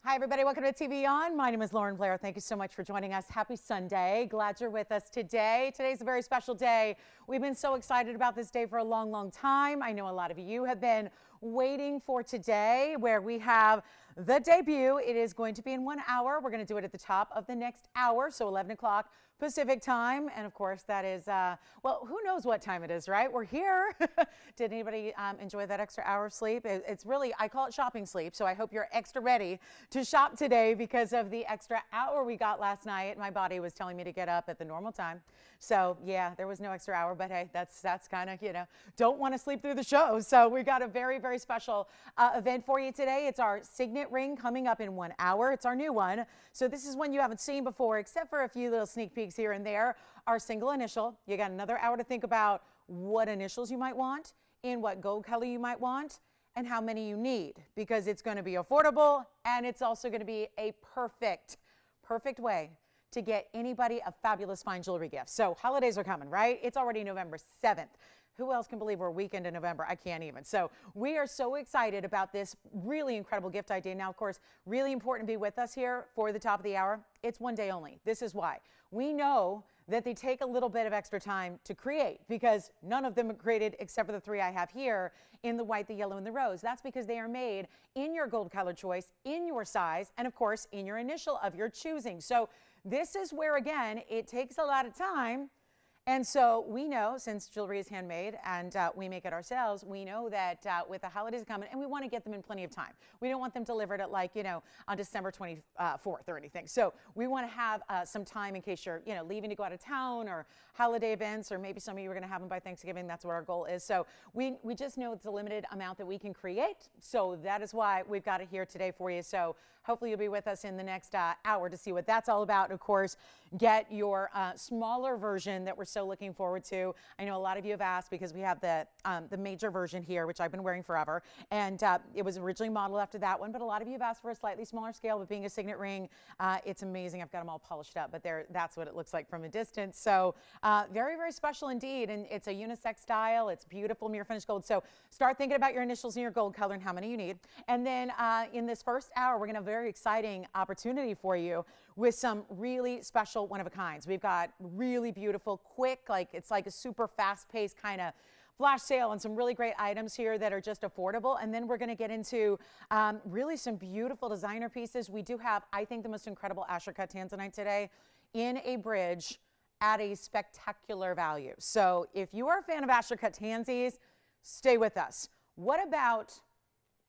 Hi, everybody. Welcome to TVON. My name is Lauren Blair. Thank you so much for joining us. Happy Sunday. Glad you're with us today. Today's a very special day. We've been so excited about this day for a long, long time. I know a lot of you have been waiting for today, where we have the debut. It is going to be in 1 hour. We're going to do it at the top of the next hour, so 11 o'clock Pacific time. And of course, that is, well, who knows what time it is, right? We're here. Did anybody enjoy that extra hour of sleep? It's really, I call it shopping sleep. So I hope you're extra ready to shop today because of the extra hour we got last night. My body was telling me to get up at the normal time. So yeah, there was no extra hour, but hey, that's kind of, you know, don't want to sleep through the show. So we got a very, very special event for you today. It's our Signet Ring coming up in 1 hour. It's our new one. So this is one you haven't seen before, except for a few little sneak peeks here and there. Our single initial. You got another hour to think about what initials you might want, in what gold color you might want, and how many you need, because it's going to be affordable and it's also going to be a perfect way to get anybody a fabulous fine jewelry gift. So holidays are coming, right? It's already November 7th. Who else can believe we're a weekend in November? I can't even. So we are so excited about this really incredible gift idea. Now, of course, really important to be with us here for the top of the hour. It's one day only. This is why. We know that they take a little bit of extra time to create, because none of them are created except for the three I have here in the white, the yellow, and the rose. That's because they are made in your gold color choice, in your size, and of course, in your initial of your choosing. So this is where, again, it takes a lot of time. And so we know, since jewelry is handmade and we make it ourselves, we know that with the holidays coming, and we want to get them in plenty of time. We don't want them delivered at, like, you know, on December 24th or anything. So we want to have some time in case you're, you know, leaving to go out of town, or holiday events, or maybe some of you are going to have them by Thanksgiving. That's what our goal is. So we just know it's a limited amount that we can create. So that is why we've got it here today for you. So hopefully you'll be with us in the next hour to see what that's all about. And of course, get your smaller version that we're so looking forward to. I know a lot of you have asked, because we have the major version here, which I've been wearing forever. And it was originally modeled after that one, but a lot of you have asked for a slightly smaller scale. But being a signet ring, it's amazing. I've got them all polished up, but that's what it looks like from a distance. So very, very special indeed. And it's a unisex style. It's beautiful mirror finished gold. So start thinking about your initials and your gold color and how many you need. And then in this first hour, we're going to have a very exciting opportunity for you with some really special one-of-a-kinds. We've got really beautiful, quick, it's like a super fast-paced kind of flash sale on some really great items here that are just affordable. And then we're going to get into really some beautiful designer pieces. We do have, I think, the most incredible Cut Tanzanite today in a bridge at a spectacular value. So if you are a fan of Cut Tansies, stay with us. What about,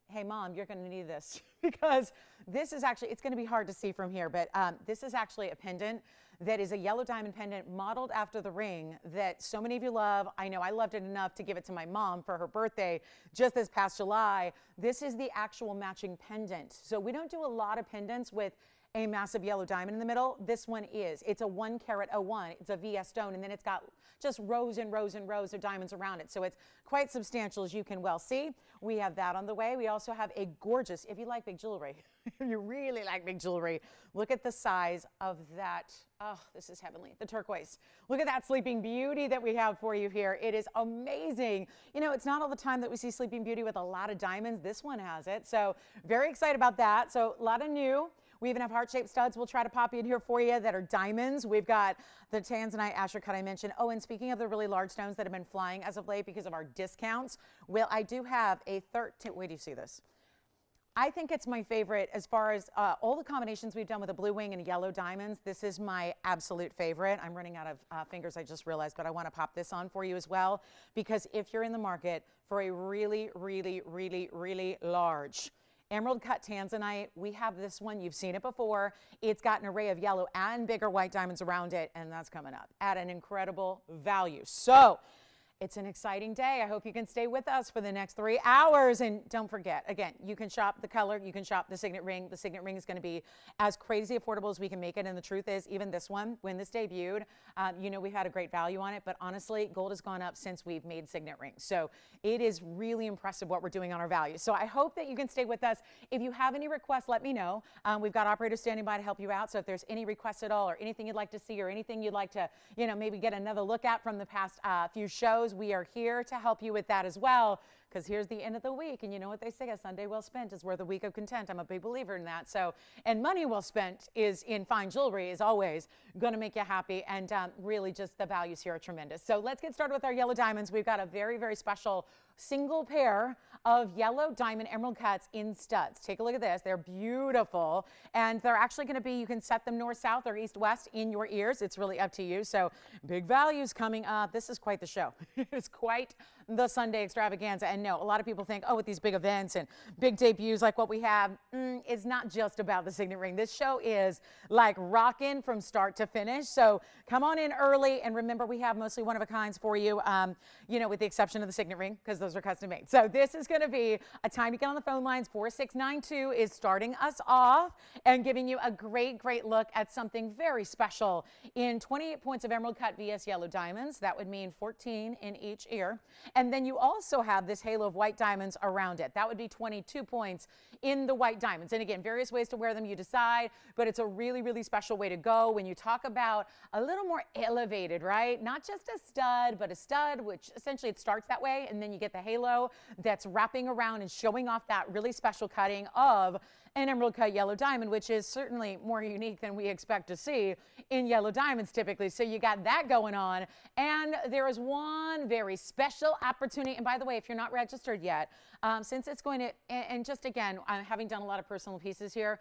hey, Mom, you're going to need this, because this is actually, it's going to be hard to see from here, but this is actually a pendant that is a yellow diamond pendant modeled after the ring that so many of you love. I know I loved it enough to give it to my mom for her birthday just this past July. This is the actual matching pendant. So we don't do a lot of pendants with a massive yellow diamond in the middle. This one is. It's a 1 carat 01. It's a VS stone, and then it's got just rows and rows and rows of diamonds around it. So it's quite substantial, as you can well see. We have that on the way. We also have a gorgeous, if you like big jewelry, if you really like big jewelry, look at the size of that. Oh, this is heavenly. The turquoise. Look at that Sleeping Beauty that we have for you here. It is amazing. You know, it's not all the time that we see Sleeping Beauty with a lot of diamonds. This one has it. So very excited about that. So a lot of new. We even have heart-shaped studs we'll try to pop in here for you that are diamonds. We've got the Tanzanite Cut I mentioned. Oh, and speaking of the really large stones that have been flying as of late because of our discounts, well, I do have a 13, wait, do you see this? I think it's my favorite as far as all the combinations we've done with a blue wing and yellow diamonds. This is my absolute favorite. I'm running out of fingers, I just realized, but I want to pop this on for you as well, because if you're in the market for a really, really, really, really large Emerald Cut Tanzanite, we have this one. You've seen it before. It's got an array of yellow and bigger white diamonds around it, and that's coming up at an incredible value. So it's an exciting day. I hope you can stay with us for the next 3 hours. And don't forget, again, you can shop the color, you can shop the Signet Ring. The Signet Ring is going to be as crazy affordable as we can make it. And the truth is, even this one, when this debuted, you know, we've had a great value on it. But honestly, gold has gone up since we've made Signet Rings. So it is really impressive what we're doing on our value. So I hope that you can stay with us. If you have any requests, let me know. We've got operators standing by to help you out. So if there's any requests at all, or anything you'd like to see, or anything you'd like to, you know, maybe get another look at from the past few shows, we are here to help you with that as well. because here's the end of the week, and you know what they say, a Sunday well spent is worth a week of content. I'm a big believer in that. So, and money well spent is in fine jewelry is always going to make you happy, and really just the values here are tremendous. So let's get started with our yellow diamonds. We've got a very, very special single pair of yellow diamond emerald cuts in studs. Take a look at this. They're beautiful, and they're actually going to be, you can set them north, south, or east, west in your ears. It's really up to you. So big values coming up. This is quite the show. It's quite the Sunday extravaganza. And no, a lot of people think, oh, with these big events and big debuts like what we have, it's not just about the Signet Ring. This show is like rocking from start to finish. So come on in early, and remember, we have mostly one-of-a-kinds for you, you know, with the exception of the Signet Ring, because those are custom made. So this is going to be a time to get on the phone lines. 4692 is starting us off and giving you a great, great look at something very special in 28 points of emerald cut VS yellow diamonds. That would mean 14 in each ear. And then you also have this halo of white diamonds around it. That would be 22 points in the white diamonds. And again, various ways to wear them, you decide, but it's a really, really special way to go when you talk about a little more elevated, right? Not just a stud, but a stud, which essentially it starts that way, and then you get the halo that's wrapping around and showing off that really special cutting of an emerald cut yellow diamond, which is certainly more unique than we expect to see in yellow diamonds typically. So you got that going on. And there is one very special opportunity. And by the way, if you're not registered yet, since it's going to, and just again, having done a lot of personal pieces here,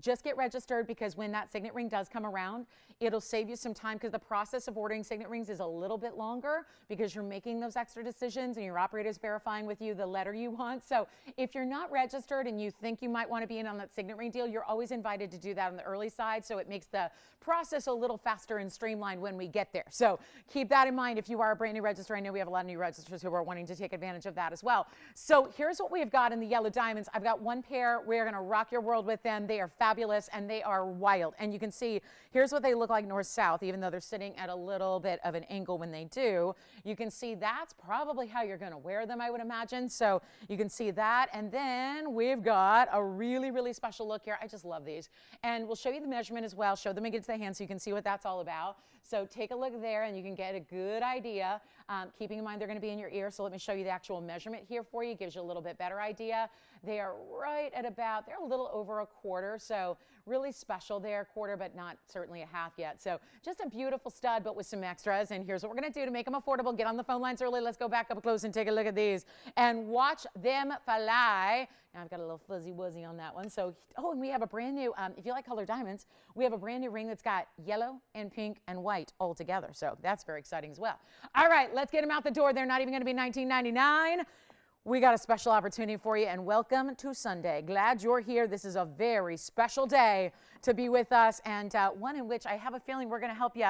just get registered, because when that signet ring does come around, it'll save you some time, because the process of ordering signet rings is a little bit longer because you're making those extra decisions and your operator's verifying with you the letter you want. So if you're not registered and you think you might want to be in on that signet ring deal, you're always invited to do that on the early side. So it makes the process a little faster and streamlined when we get there. So keep that in mind if you are a brand new register. I know we have a lot of new registers who are wanting to take advantage of that as well. So here's what we've got in the yellow diamonds. I've got one pair. We're going to rock your world with them. They are fabulous and they are wild. And you can see here's what they look like north-south, even though they're sitting at a little bit of an angle when they do. You can see that's probably how you're going to wear them, I would imagine. So you can see that. And then we've got a really, really special look here. I just love these. And we'll show you the measurement as well. Show them against the hand so you can see what that's all about. So take a look there and you can get a good idea. Keeping in mind they're going to be in your ear. So let me show you the actual measurement here for you. Gives you a little bit better idea. They are right at about, they're a little over a quarter. So really special there, quarter, but not certainly a half yet. So just a beautiful stud, but with some extras. And here's what we're going to do to make them affordable. Get on the phone lines early. Let's go back up close and take a look at these and watch them fly. Now I've got a little fuzzy wuzzy on that one. So, oh, and we have a brand new, if you like colored diamonds, we have a brand new ring that's got yellow and pink and white all together. So that's very exciting as well. All right, let's get them out the door. They're not even going to be $19.99. We got a special opportunity for you, and welcome to Sunday. Glad you're here. This is a very special day to be with us, and one in which I have a feeling we're going to help you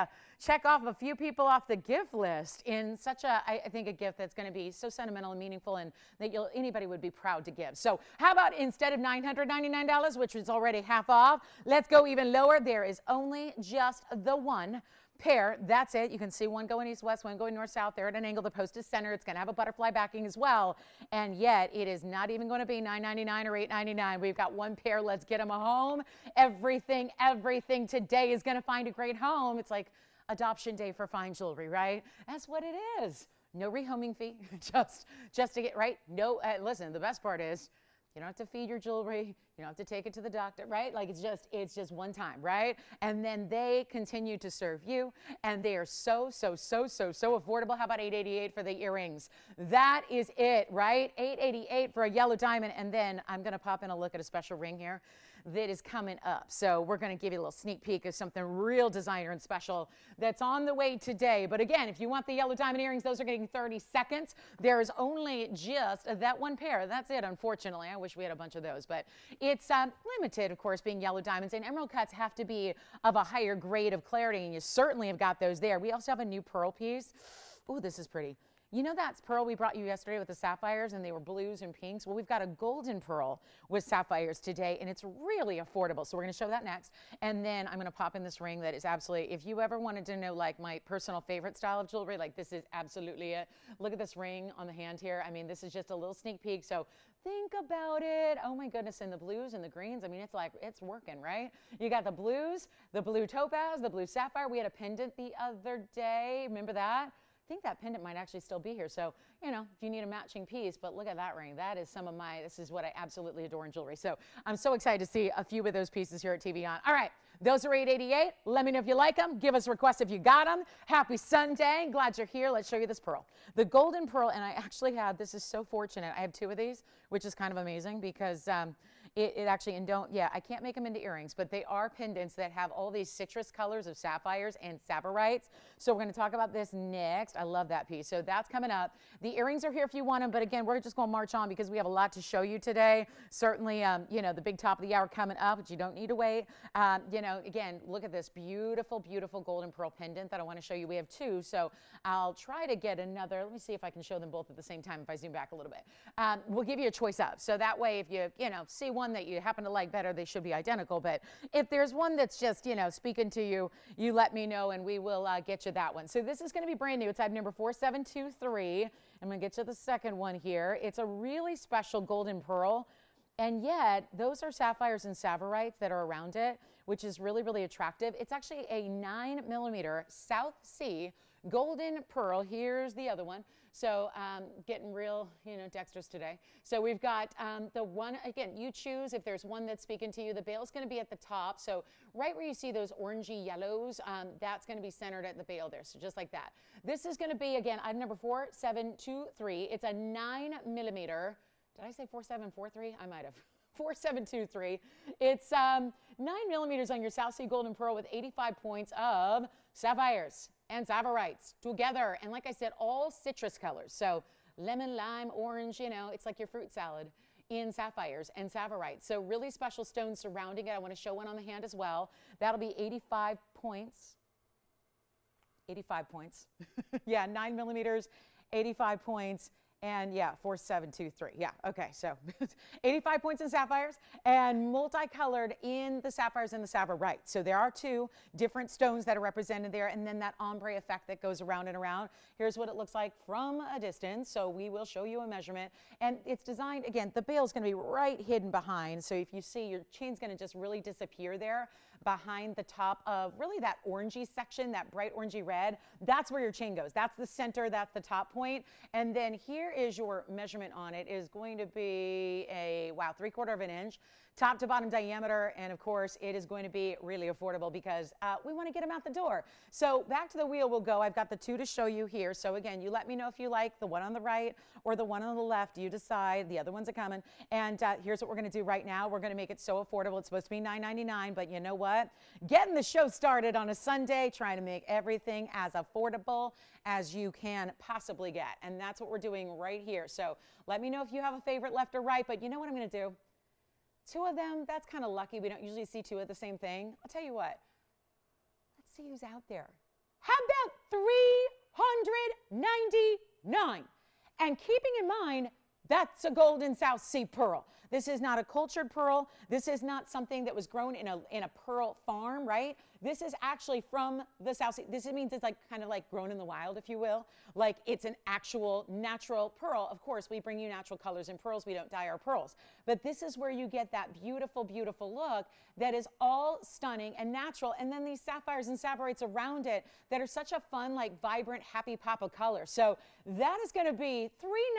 check off a few people off the gift list in such a, I think, a gift that's going to be so sentimental and meaningful, and that anybody would be proud to give. So how about instead of $999, which is already half off, let's go even lower. There is only just the one pair. That's it. You can see one going east-west, one going north-south. They're at an angle. The post is center. It's going to have a butterfly backing as well. And yet it is not even going to be $9.99 or $8.99. We've got one pair. Let's get them a home. Everything today is going to find a great home. It's like adoption day for fine jewelry, right? That's what it is. No rehoming fee. just to get right. No, listen, the best part is you don't have to feed your jewelry. You don't have to take it to the doctor, right? Like it's just one time, right? And then they continue to serve you, and they are so affordable. How about $888 for the earrings? That is it, right? $888 for a yellow diamond, and then I'm gonna pop in a look at a special ring here that is coming up. So we're going to give you a little sneak peek of something real designer and special that's on the way today. But again, if you want the yellow diamond earrings, those are getting 30 seconds. There is only just that one pair. That's it, unfortunately. I wish we had a bunch of those, but it's limited, of course, being yellow diamonds. And emerald cuts have to be of a higher grade of clarity, and you certainly have got those there. We also have a new pearl piece. Oh, this is pretty. You know that pearl we brought you yesterday with the sapphires, and they were blues and pinks? Well, we've got a golden pearl with sapphires today, and it's really affordable. So we're going to show that next. And then I'm going to pop in this ring that is absolutely, if you ever wanted to know like my personal favorite style of jewelry, like this is absolutely it. Look at this ring on the hand here. I mean, this is just a little sneak peek. So think about it. Oh my goodness. And the blues and the greens. I mean, it's like, it's working, right? You got the blues, the blue topaz, the blue sapphire. We had a pendant the other day. Remember that? think that pendant might actually still be here. So, you know, if you need a matching piece, but look at that ring. That is this is what I absolutely adore in jewelry. So I'm so excited to see a few of those pieces here at TVON. All right, those are $888. Let me know if you like them. Give us requests if you got them. Happy Sunday. Glad you're here. Let's show you this pearl. The golden pearl, and I actually had, this is so fortunate. I have 2 of these, which is kind of amazing because it actually, and I can't make them into earrings, but they are pendants that have all these citrus colors of sapphires and sapphirites. So we're going to talk about this next. I love that piece. So that's coming up. The earrings are here if you want them, but again, we're just going to march on because we have a lot to show you today. Certainly, you know, the big top of the hour coming up, but you don't need to wait. You know, again, look at this beautiful, beautiful golden pearl pendant that I want to show you. We have 2, so I'll try to get another. Let me see if I can show them both at the same time if I zoom back a little bit. We'll give you a choice of. So that way, if you know, see one that you happen to like better, they should be identical. But if there's one that's just, you know, speaking to you, you let me know and we will get you that one. So this is going to be brand new. It's item number 4723. I'm going to get to the second one here. It's a really special golden pearl. And yet, those are sapphires and sapphirites that are around it, which is really, really attractive. It's actually a 9mm South Sea golden pearl. Here's the other one. So getting real, you know, dexterous today. So we've got the one, again, you choose if there's one that's speaking to you. The bail is going to be at the top. So right where you see those orangey yellows, that's going to be centered at the bail there. So just like that. This is going to be, again, item number 4723. It's a 9mm. Did I say 4743? I might have. 4723. It's 9mm on your South Sea Golden Pearl with 85 points of sapphires and sapphirites together. And like I said, all citrus colors. So lemon, lime, orange, you know, it's like your fruit salad in sapphires and sapphirites. So really special stones surrounding it. I want to show one on the hand as well. That'll be 85 points. 85 points. Yeah, 9mm, 85 points. And yeah, 4723. Yeah, okay, so 85 points in sapphires and multicolored in the sapphires and the sapphirite. So there are 2 different stones that are represented there, and then that ombre effect that goes around and around. Here's what it looks like from a distance. So we will show you a measurement. And it's designed, again, the bail is going to be right hidden behind. So if you see, your chain's going to just really disappear there behind the top of really that orangey section, that bright orangey red. That's where your chain goes. That's the center, that's the top point. And then here is your measurement on it. Is going to be a, wow, 3/4 of an inch, top to bottom diameter. And of course, it is going to be really affordable because we want to get them out the door. So back to the wheel we'll go. I've got the 2 to show you here. So again, you let me know if you like the one on the right or the one on the left. You decide. The other ones are coming. And here's what we're going to do right now. We're going to make it so affordable. It's supposed to be $9.99, but you know what? Getting the show started on a Sunday, trying to make everything as affordable as you can possibly get. And that's what we're doing right here. So let me know if you have a favorite left or right, but you know what I'm going to do? 2 of them, that's kind of lucky. We don't usually see 2 of the same thing. I'll tell you what. Let's see who's out there. How about 399? And keeping in mind, that's a golden South Sea pearl. This is not a cultured pearl. This is not something that was grown in a pearl farm, right? This is actually from the South Sea. This means it's like kind of like grown in the wild, if you will. Like it's an actual natural pearl. Of course, we bring you natural colors in pearls. We don't dye our pearls. But this is where you get that beautiful, beautiful look that is all stunning and natural. And then these sapphires and sapphirites around it that are such a fun, like vibrant, happy pop of color. So that is going to be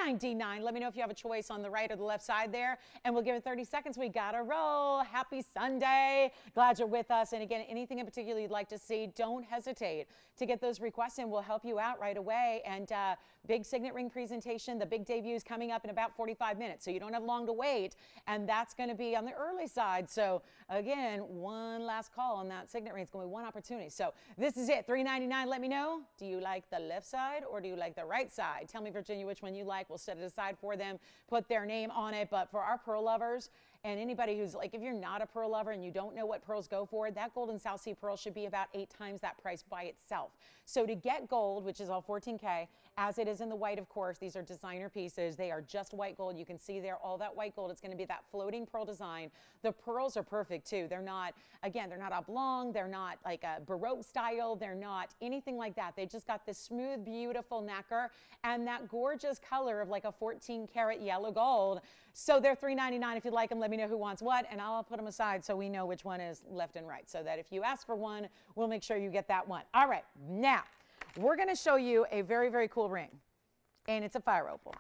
$399. Let me know if you have a choice on the right or the left side there. And we'll give it 30 seconds. We got to roll. Happy Sunday. Glad you're with us. And again, anything in particular you'd like to see, don't hesitate to get those requests in. We'll help you out right away. And big Signet Ring presentation. The big debut is coming up in about 45 minutes. So you don't have long to wait. And that's going to be on the early side. So again, one last call on that Signet Ring. It's going to be one opportunity. So this is it. $399. Let me know. Do you like the left side or do you like the right side? Tell me, Virginia, which one you like. We'll set it aside for them, put their name on it. But for our pearl lovers, and anybody who's like, if you're not a pearl lover and you don't know what pearls go for, that golden South Sea pearl should be about 8 times that price by itself. So to get gold, which is all 14K, as it is in the white, of course, these are designer pieces. They are just white gold. You can see there all that white gold. It's going to be that floating pearl design. The pearls are perfect too. They're not, again, they're not oblong. They're not like a Baroque style. They're not anything like that. They just got this smooth, beautiful nacre and that gorgeous color of like a 14-karat yellow gold. So they're $399. If you'd like them, let me know who wants what, and I'll put them aside so we know which one is left and right, so that if you ask for one, we'll make sure you get that one. All right, now, we're going to show you a very, very cool ring, and it's a fire opal.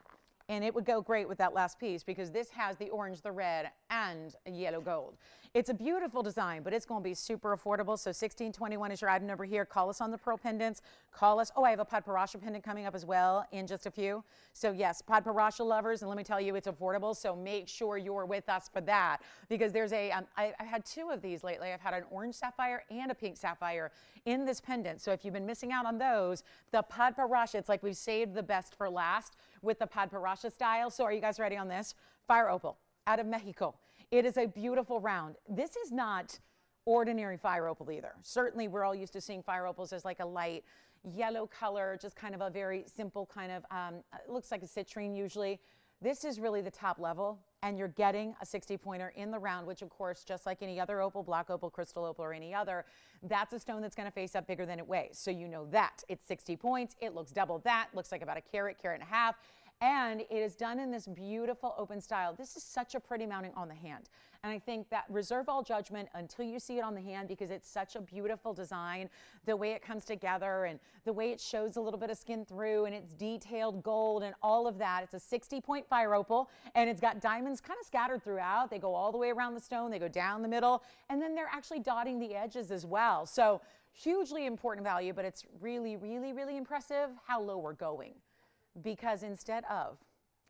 And it would go great with that last piece because this has the orange, the red, and yellow gold. It's a beautiful design, but it's going to be super affordable. So 1621 is your item number here. Call us on the pearl pendants. Call us. Oh, I have a Padparassha pendant coming up as well in just a few. So yes, Padparassha lovers, and let me tell you, it's affordable. So make sure you're with us for that because there's a, I've had two of these lately. I've had an orange sapphire and a pink sapphire in this pendant. So if you've been missing out on those, the Padparassha, it's like we've saved the best for last with the Padparassha style. So are you guys ready on this? Fire opal out of Mexico. It is a beautiful round. This is not ordinary fire opal either. Certainly we're all used to seeing fire opals as like a light yellow color, just kind of a very simple kind of, it looks like a citrine usually. This is really the top level, and you're getting a 60-pointer in the round, which of course, just like any other opal, black opal, crystal opal, or any other, that's a stone that's gonna face up bigger than it weighs. So you know that. It's 60 points, it looks double that, looks like about a carat, carat and a half. And it is done in this beautiful open style. This is such a pretty mounting on the hand. And I think that reserve all judgment until you see it on the hand because it's such a beautiful design, the way it comes together and the way it shows a little bit of skin through and it's detailed gold and all of that. It's a 60-point fire opal and it's got diamonds kind of scattered throughout. They go all the way around the stone, they go down the middle, and then they're actually dotting the edges as well. So hugely important value, but it's really, really, really impressive how low we're going. Because instead of,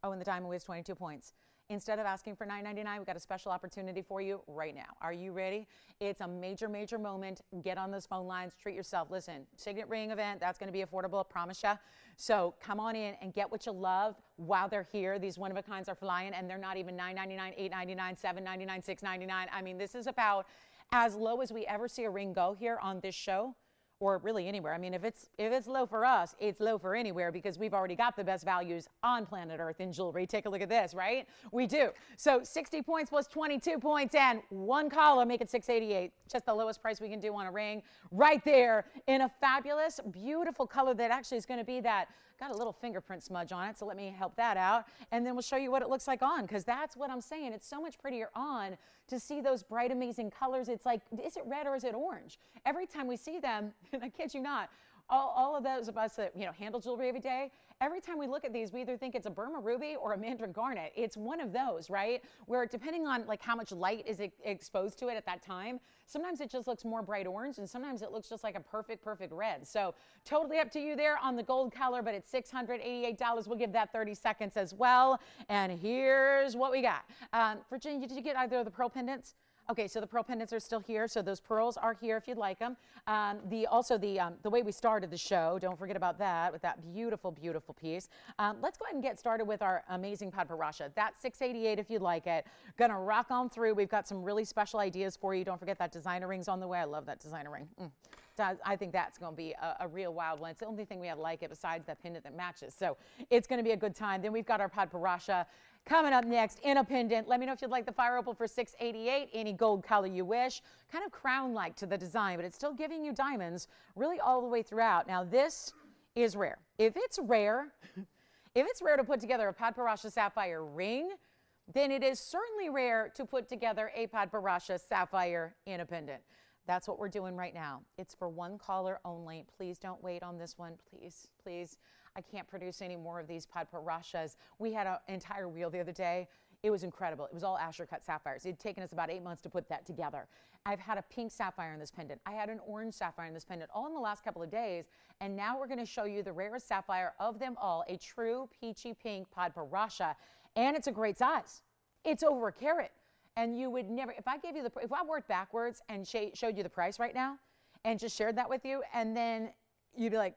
oh, and the diamond weighs 22 points. Instead of asking for $9.99, we've got a special opportunity for you right now. Are you ready? It's a major, major moment. Get on those phone lines. Treat yourself. Listen, Signet Ring event, that's going to be affordable, I promise you. So come on in and get what you love while they're here. These one-of-a-kinds are flying, and they're not even $9.99, $8.99, $7.99, $6.99. I mean, this is about as low as we ever see a ring go here on this show. Or really anywhere. I mean, if it's low for us, it's low for anywhere because we've already got the best values on planet Earth in jewelry. Take a look at this, right? We do. So 60 points plus 22 points and one collar, make it $688. Just the lowest price we can do on a ring right there in a fabulous, beautiful color that actually is going to be that, got a little fingerprint smudge on it, so let me help that out. And then we'll show you what it looks like on because that's what I'm saying. It's so much prettier on to see those bright, amazing colors. It's like, is it red or is it orange? Every time we see them, and I kid you not, all of those of us that handle jewelry every day, every time we look at these, we either think it's a Burma ruby or a mandarin garnet. It's one of those, right? Where depending on like how much light is exposed to it at that time, sometimes it just looks more bright orange and sometimes it looks just like a perfect, perfect red. So totally up to you there on the gold color, but it's $688. We'll give that 30 seconds as well. And here's what we got. Virginia, did you get either of the pearl pendants? Okay, so the pearl pendants are still here. So those pearls are here if you'd like them. Also the way we started the show, don't forget about that with that beautiful, beautiful piece. Let's go ahead and get started with our amazing Padparassha. That's $688 if you'd like it. Gonna rock on through. We've got some really special ideas for you. Don't forget that designer ring's on the way. I love that designer ring. I think that's going to be a real wild one. It's the only thing we have like it besides that pendant that matches. So it's going to be a good time. Then we've got our Padparassha coming up next in a pendant. Let me know if you'd like the fire opal for $688, any gold color you wish. Kind of crown-like to the design, but it's still giving you diamonds really all the way throughout. Now this is rare. If it's rare to put together a Padparassha sapphire ring, then it is certainly rare to put together a Padparassha sapphire in a pendant. That's what we're doing right now. It's for one caller only. Please don't wait on this one. Please, please. I can't produce any more of these Padparassas. We had an entire wheel the other day. It was incredible. It was all Asher cut sapphires. It had taken us about 8 months to put that together. I've had a pink sapphire in this pendant. I had an orange sapphire in this pendant all in the last couple of days. And now we're going to show you the rarest sapphire of them all, a true peachy pink Padparassha. And it's a great size. It's over a carat. And you would never, if I worked backwards and showed you the price right now and just shared that with you, and then you'd be like,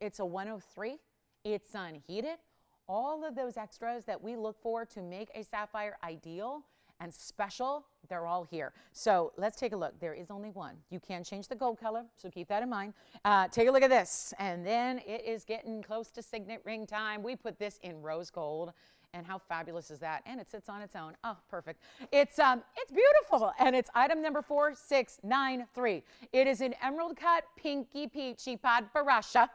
it's a 103, it's unheated. All of those extras that we look for to make a sapphire ideal and special, they're all here. So let's take a look. There is only one. You can change the gold color, so keep that in mind. Take a look at this. And then it is getting close to signet ring time. We put this in rose gold. And how fabulous is that? And it sits on its own. Oh, perfect. It's beautiful. And it's item number 4693. It is an emerald cut, pinky peachy Padparassha.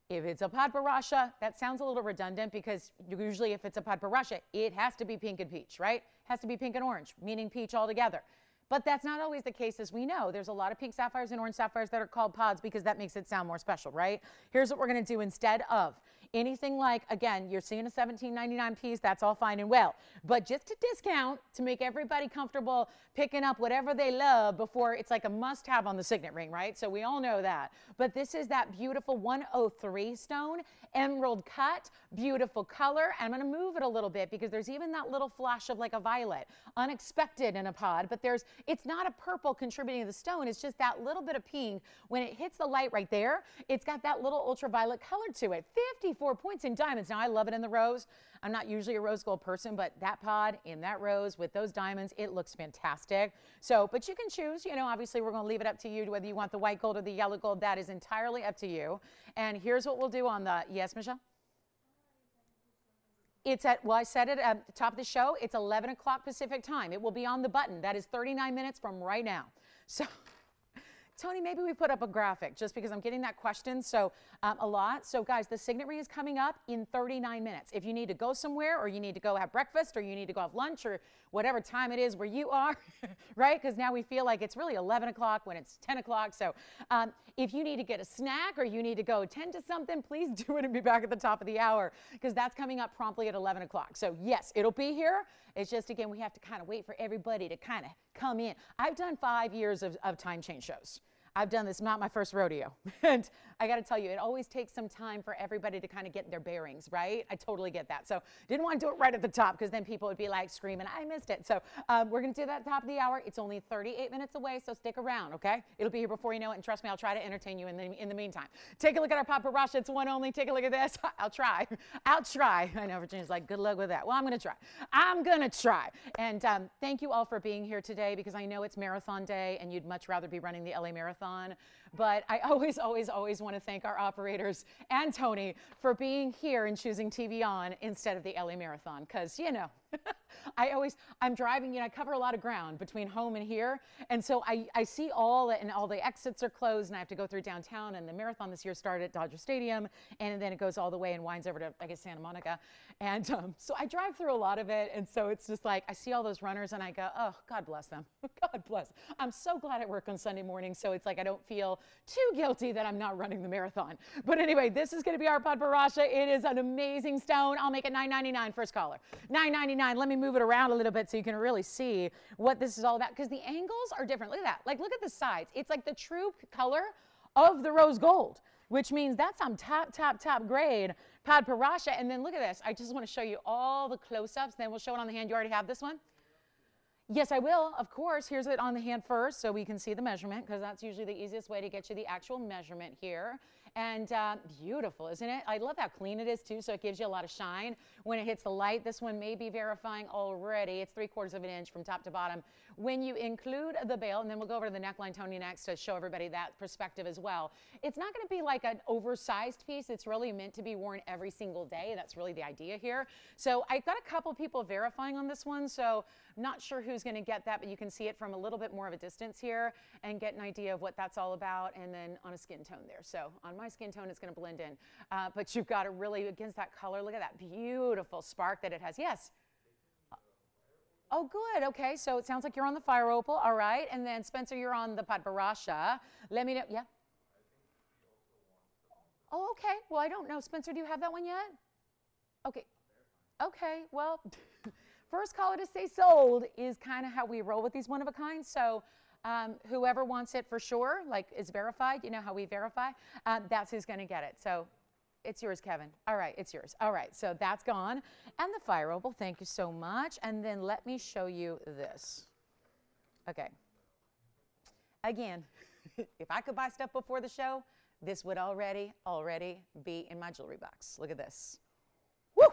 If it's a Padparassha, that sounds a little redundant because usually if it's a Padparassha, it has to be pink and peach, right? It has to be pink and orange, meaning peach altogether. But that's not always the case, as we know. There's a lot of pink sapphires and orange sapphires that are called pods because that makes it sound more special, right? Here's what we're going to do instead of anything like, again, you're seeing a $17.99 piece, that's all fine and well. But just to discount, to make everybody comfortable picking up whatever they love before it's like a must-have on the Signet Ring, right? So we all know that. But this is that beautiful 103 stone, emerald cut, beautiful color. I'm going to move it a little bit because there's even that little flash of like a violet, unexpected in a pod, but it's not a purple contributing to the stone. It's just that little bit of pink. When it hits the light right there, it's got that little ultraviolet color to it. 54 points in diamonds. Now, I love it in the rose. I'm not usually a rose gold person, but that pod in that rose with those diamonds, it looks fantastic. So, but you can choose, you know, obviously we're going to leave it up to you whether you want the white gold or the yellow gold. That is entirely up to you. And here's what we'll do on the, yes, Michelle? It's at, well, I said it at the top of the show, it's 11 o'clock Pacific time. It will be on the button. That is 39 minutes from right now. So, Tony, maybe we put up a graphic just because I'm getting that question a lot. So guys, the Signet Ring is coming up in 39 minutes. If you need to go somewhere or you need to go have breakfast or you need to go have lunch or whatever time it is where you are, right? Because now we feel like it's really 11 o'clock when it's 10 o'clock. So if you need to get a snack or you need to go tend to something, please do it and be back at the top of the hour because that's coming up promptly at 11 o'clock. So yes, it'll be here. It's just, again, we have to kind of wait for everybody to kind of come in. I've done 5 years of time change shows. I've done this, not my first rodeo. And I got to tell you, it always takes some time for everybody to kind of get their bearings, right? I totally get that. So didn't want to do it right at the top because then people would be like screaming, I missed it. So we're going to do that at the top of the hour. It's only 38 minutes away, so stick around, okay? It'll be here before you know it. And trust me, I'll try to entertain you in the meantime. Take a look at our paparazzi. It's one only. Take a look at this. I'll try. I'll try. I know Virginia's like, good luck with that. Well, I'm going to try. I'm going to try. And thank you all for being here today because I know it's marathon day and you'd much rather be running the LA Marathon. But I always want to thank our operators and Tony for being here and choosing TVON instead of the LA Marathon. Because, you know, I'm driving, you know, I cover a lot of ground between home and here. And so I see all the exits are closed and I have to go through downtown. And the marathon this year started at Dodger Stadium. And then it goes all the way and winds over to, I guess, Santa Monica. And so I drive through a lot of it. And so it's just like, I see all those runners and I go, oh, God bless them. God bless. I'm so glad I work on Sunday morning. So it's like, I don't feel too guilty that I'm not running the marathon. But anyway, this is going to be our Paparazzi. It is an amazing stone. I'll make it $9.99 first caller. $9.99. Let me move it around a little bit so you can really see what this is all about because the angles are different. Look at that. Like, look at the sides. It's like the true color of the rose gold, which means that's some top grade Paparazzi. And then look at this. I just want to show you all the close-ups. Then we'll show it on the hand. You already have this one? Yes, I will, of course. Here's it on the hand first so we can see the measurement because that's usually the easiest way to get you the actual measurement here. And beautiful, isn't it? I love how clean it is too, so it gives you a lot of shine when it hits the light. This one may be verifying already. It's 3/4 of an inch from top to bottom. When you include the bail, and then we'll go over to the neckline, Tony, next to show everybody that perspective as well. It's not going to be like an oversized piece. It's really meant to be worn every single day. That's really the idea here. So I've got a couple people verifying on this one, so not sure who's going to get that, but you can see it from a little bit more of a distance here and get an idea of what that's all about, and then on a skin tone there. So on my skin tone, it's going to blend in. But you've got it really against that color. Look at that beautiful spark that it has. Yes? Oh, good. Okay, so it sounds like you're on the fire opal. All right. And then, Spencer, you're on the Padbarasha. Let me know. Yeah? Oh, okay. Well, I don't know. Spencer, do you have that one yet? Okay. Okay. Well, first caller to say sold is kind of how we roll with these one-of-a-kind. So whoever wants it for sure, like is verified, you know how we verify, that's who's going to get it. So it's yours, Kevin. All right, it's yours. All right, so that's gone. And the fire opal, thank you so much. And then let me show you this. Okay. Again, if I could buy stuff before the show, this would already be in my jewelry box. Look at this. Woo!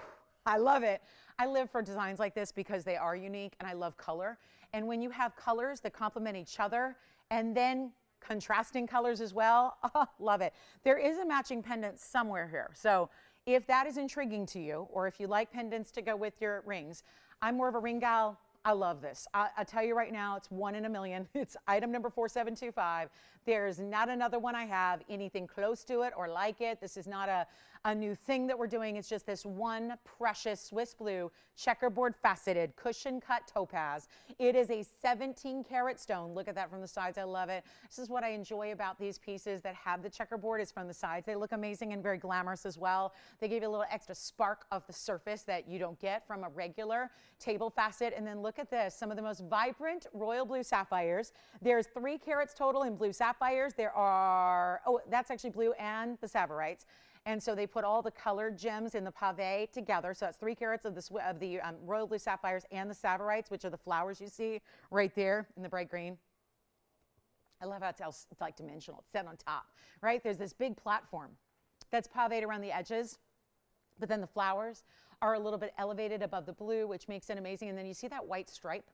I love it. I live for designs like this because they are unique and I love color. And when you have colors that complement each other and then contrasting colors as well, oh, love it. There is a matching pendant somewhere here. So if that is intriguing to you or if you like pendants to go with your rings, I'm more of a ring gal. I love this. I'll tell you right now, it's 1 in a million. It's item number 4725. There's not another one I have anything close to it or like it. This is not a a new thing that we're doing. It's just this one precious Swiss blue checkerboard faceted cushion cut topaz. It is a 17 karat stone. Look at that from the sides. I love it. This is what I enjoy about these pieces that have the checkerboard is from the sides. They look amazing and very glamorous as well. They give you a little extra spark of the surface that you don't get from a regular table facet. And then look at this, some of the most vibrant royal blue sapphires. There's 3 carats total in blue sapphires. There are, oh, that's actually blue and the Sapphires. And so they put all the colored gems in the pave together. So that's 3 carats of the royal blue sapphires and the Sapphires, which are the flowers you see right there in the bright green. I love how it's like dimensional. It's set on top, right? There's this big platform that's paved around the edges, but then the flowers are a little bit elevated above the blue, which makes it amazing. And then you see that white stripe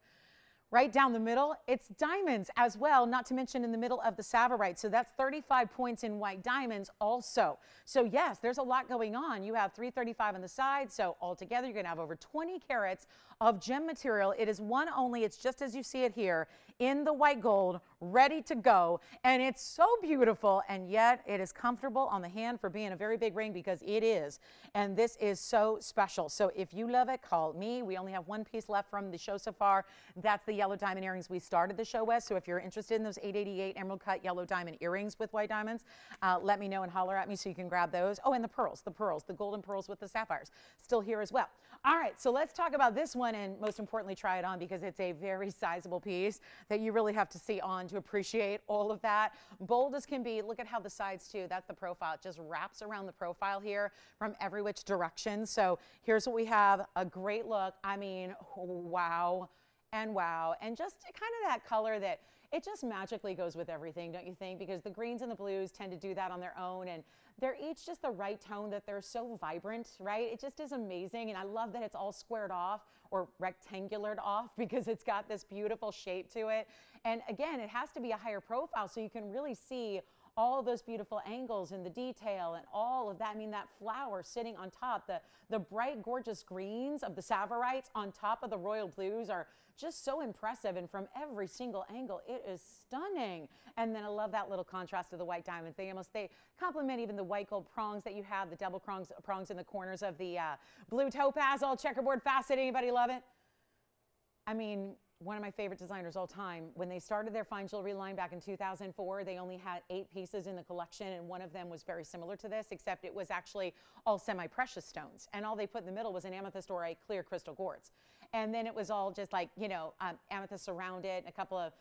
right down the middle. It's diamonds as well, not to mention in the middle of the Sapphire. So that's 35 points in white diamonds also. So yes, there's a lot going on. You have 335 on the side. So altogether, you're going to have over 20 carats of gem material. It is one only. It's just as you see it here in the white gold, ready to go. And it's so beautiful, and yet it is comfortable on the hand for being a very big ring, because it is. And this is so special. So if you love it, call me. We only have 1 piece left from the show so far. That's the yellow diamond earrings we started the show with. So if you're interested in those 888 emerald cut yellow diamond earrings with white diamonds, let me know and holler at me so you can grab those. Oh, and the golden pearls with the sapphires, still here as well. All right, so let's talk about this one, and most importantly, try it on, because it's a very sizable piece that you really have to see on to appreciate all of that. Bold as can be. Look at how the sides too, that's the profile. It just wraps around the profile here from every which direction. So here's what we have, a great look. I mean, wow and wow. And just kind of that color that it just magically goes with everything, don't you think? Because the greens and the blues tend to do that on their own, and they're each just the right tone that they're so vibrant, right? It just is amazing. And I love that it's all squared off or rectangulared off, because it's got this beautiful shape to it. And again, it has to be a higher profile so you can really see all those beautiful angles and the detail and all of that. I mean, that flower sitting on top, the bright, gorgeous greens of the Sapphires on top of the royal blues are just so impressive. And from every single angle, it is stunning. And then I love that little contrast to the white diamonds. They complement even the white gold prongs that you have, the double prongs in the corners of the blue topaz, all checkerboard facet. Anybody love it? I mean, one of my favorite designers all time, when they started their fine jewelry line back in 2004, they only had 8 pieces in the collection, and one of them was very similar to this, except it was actually all semi-precious stones, and all they put in the middle was an amethyst or a clear crystal quartz. And then it was all just like, amethyst around it, and a couple of,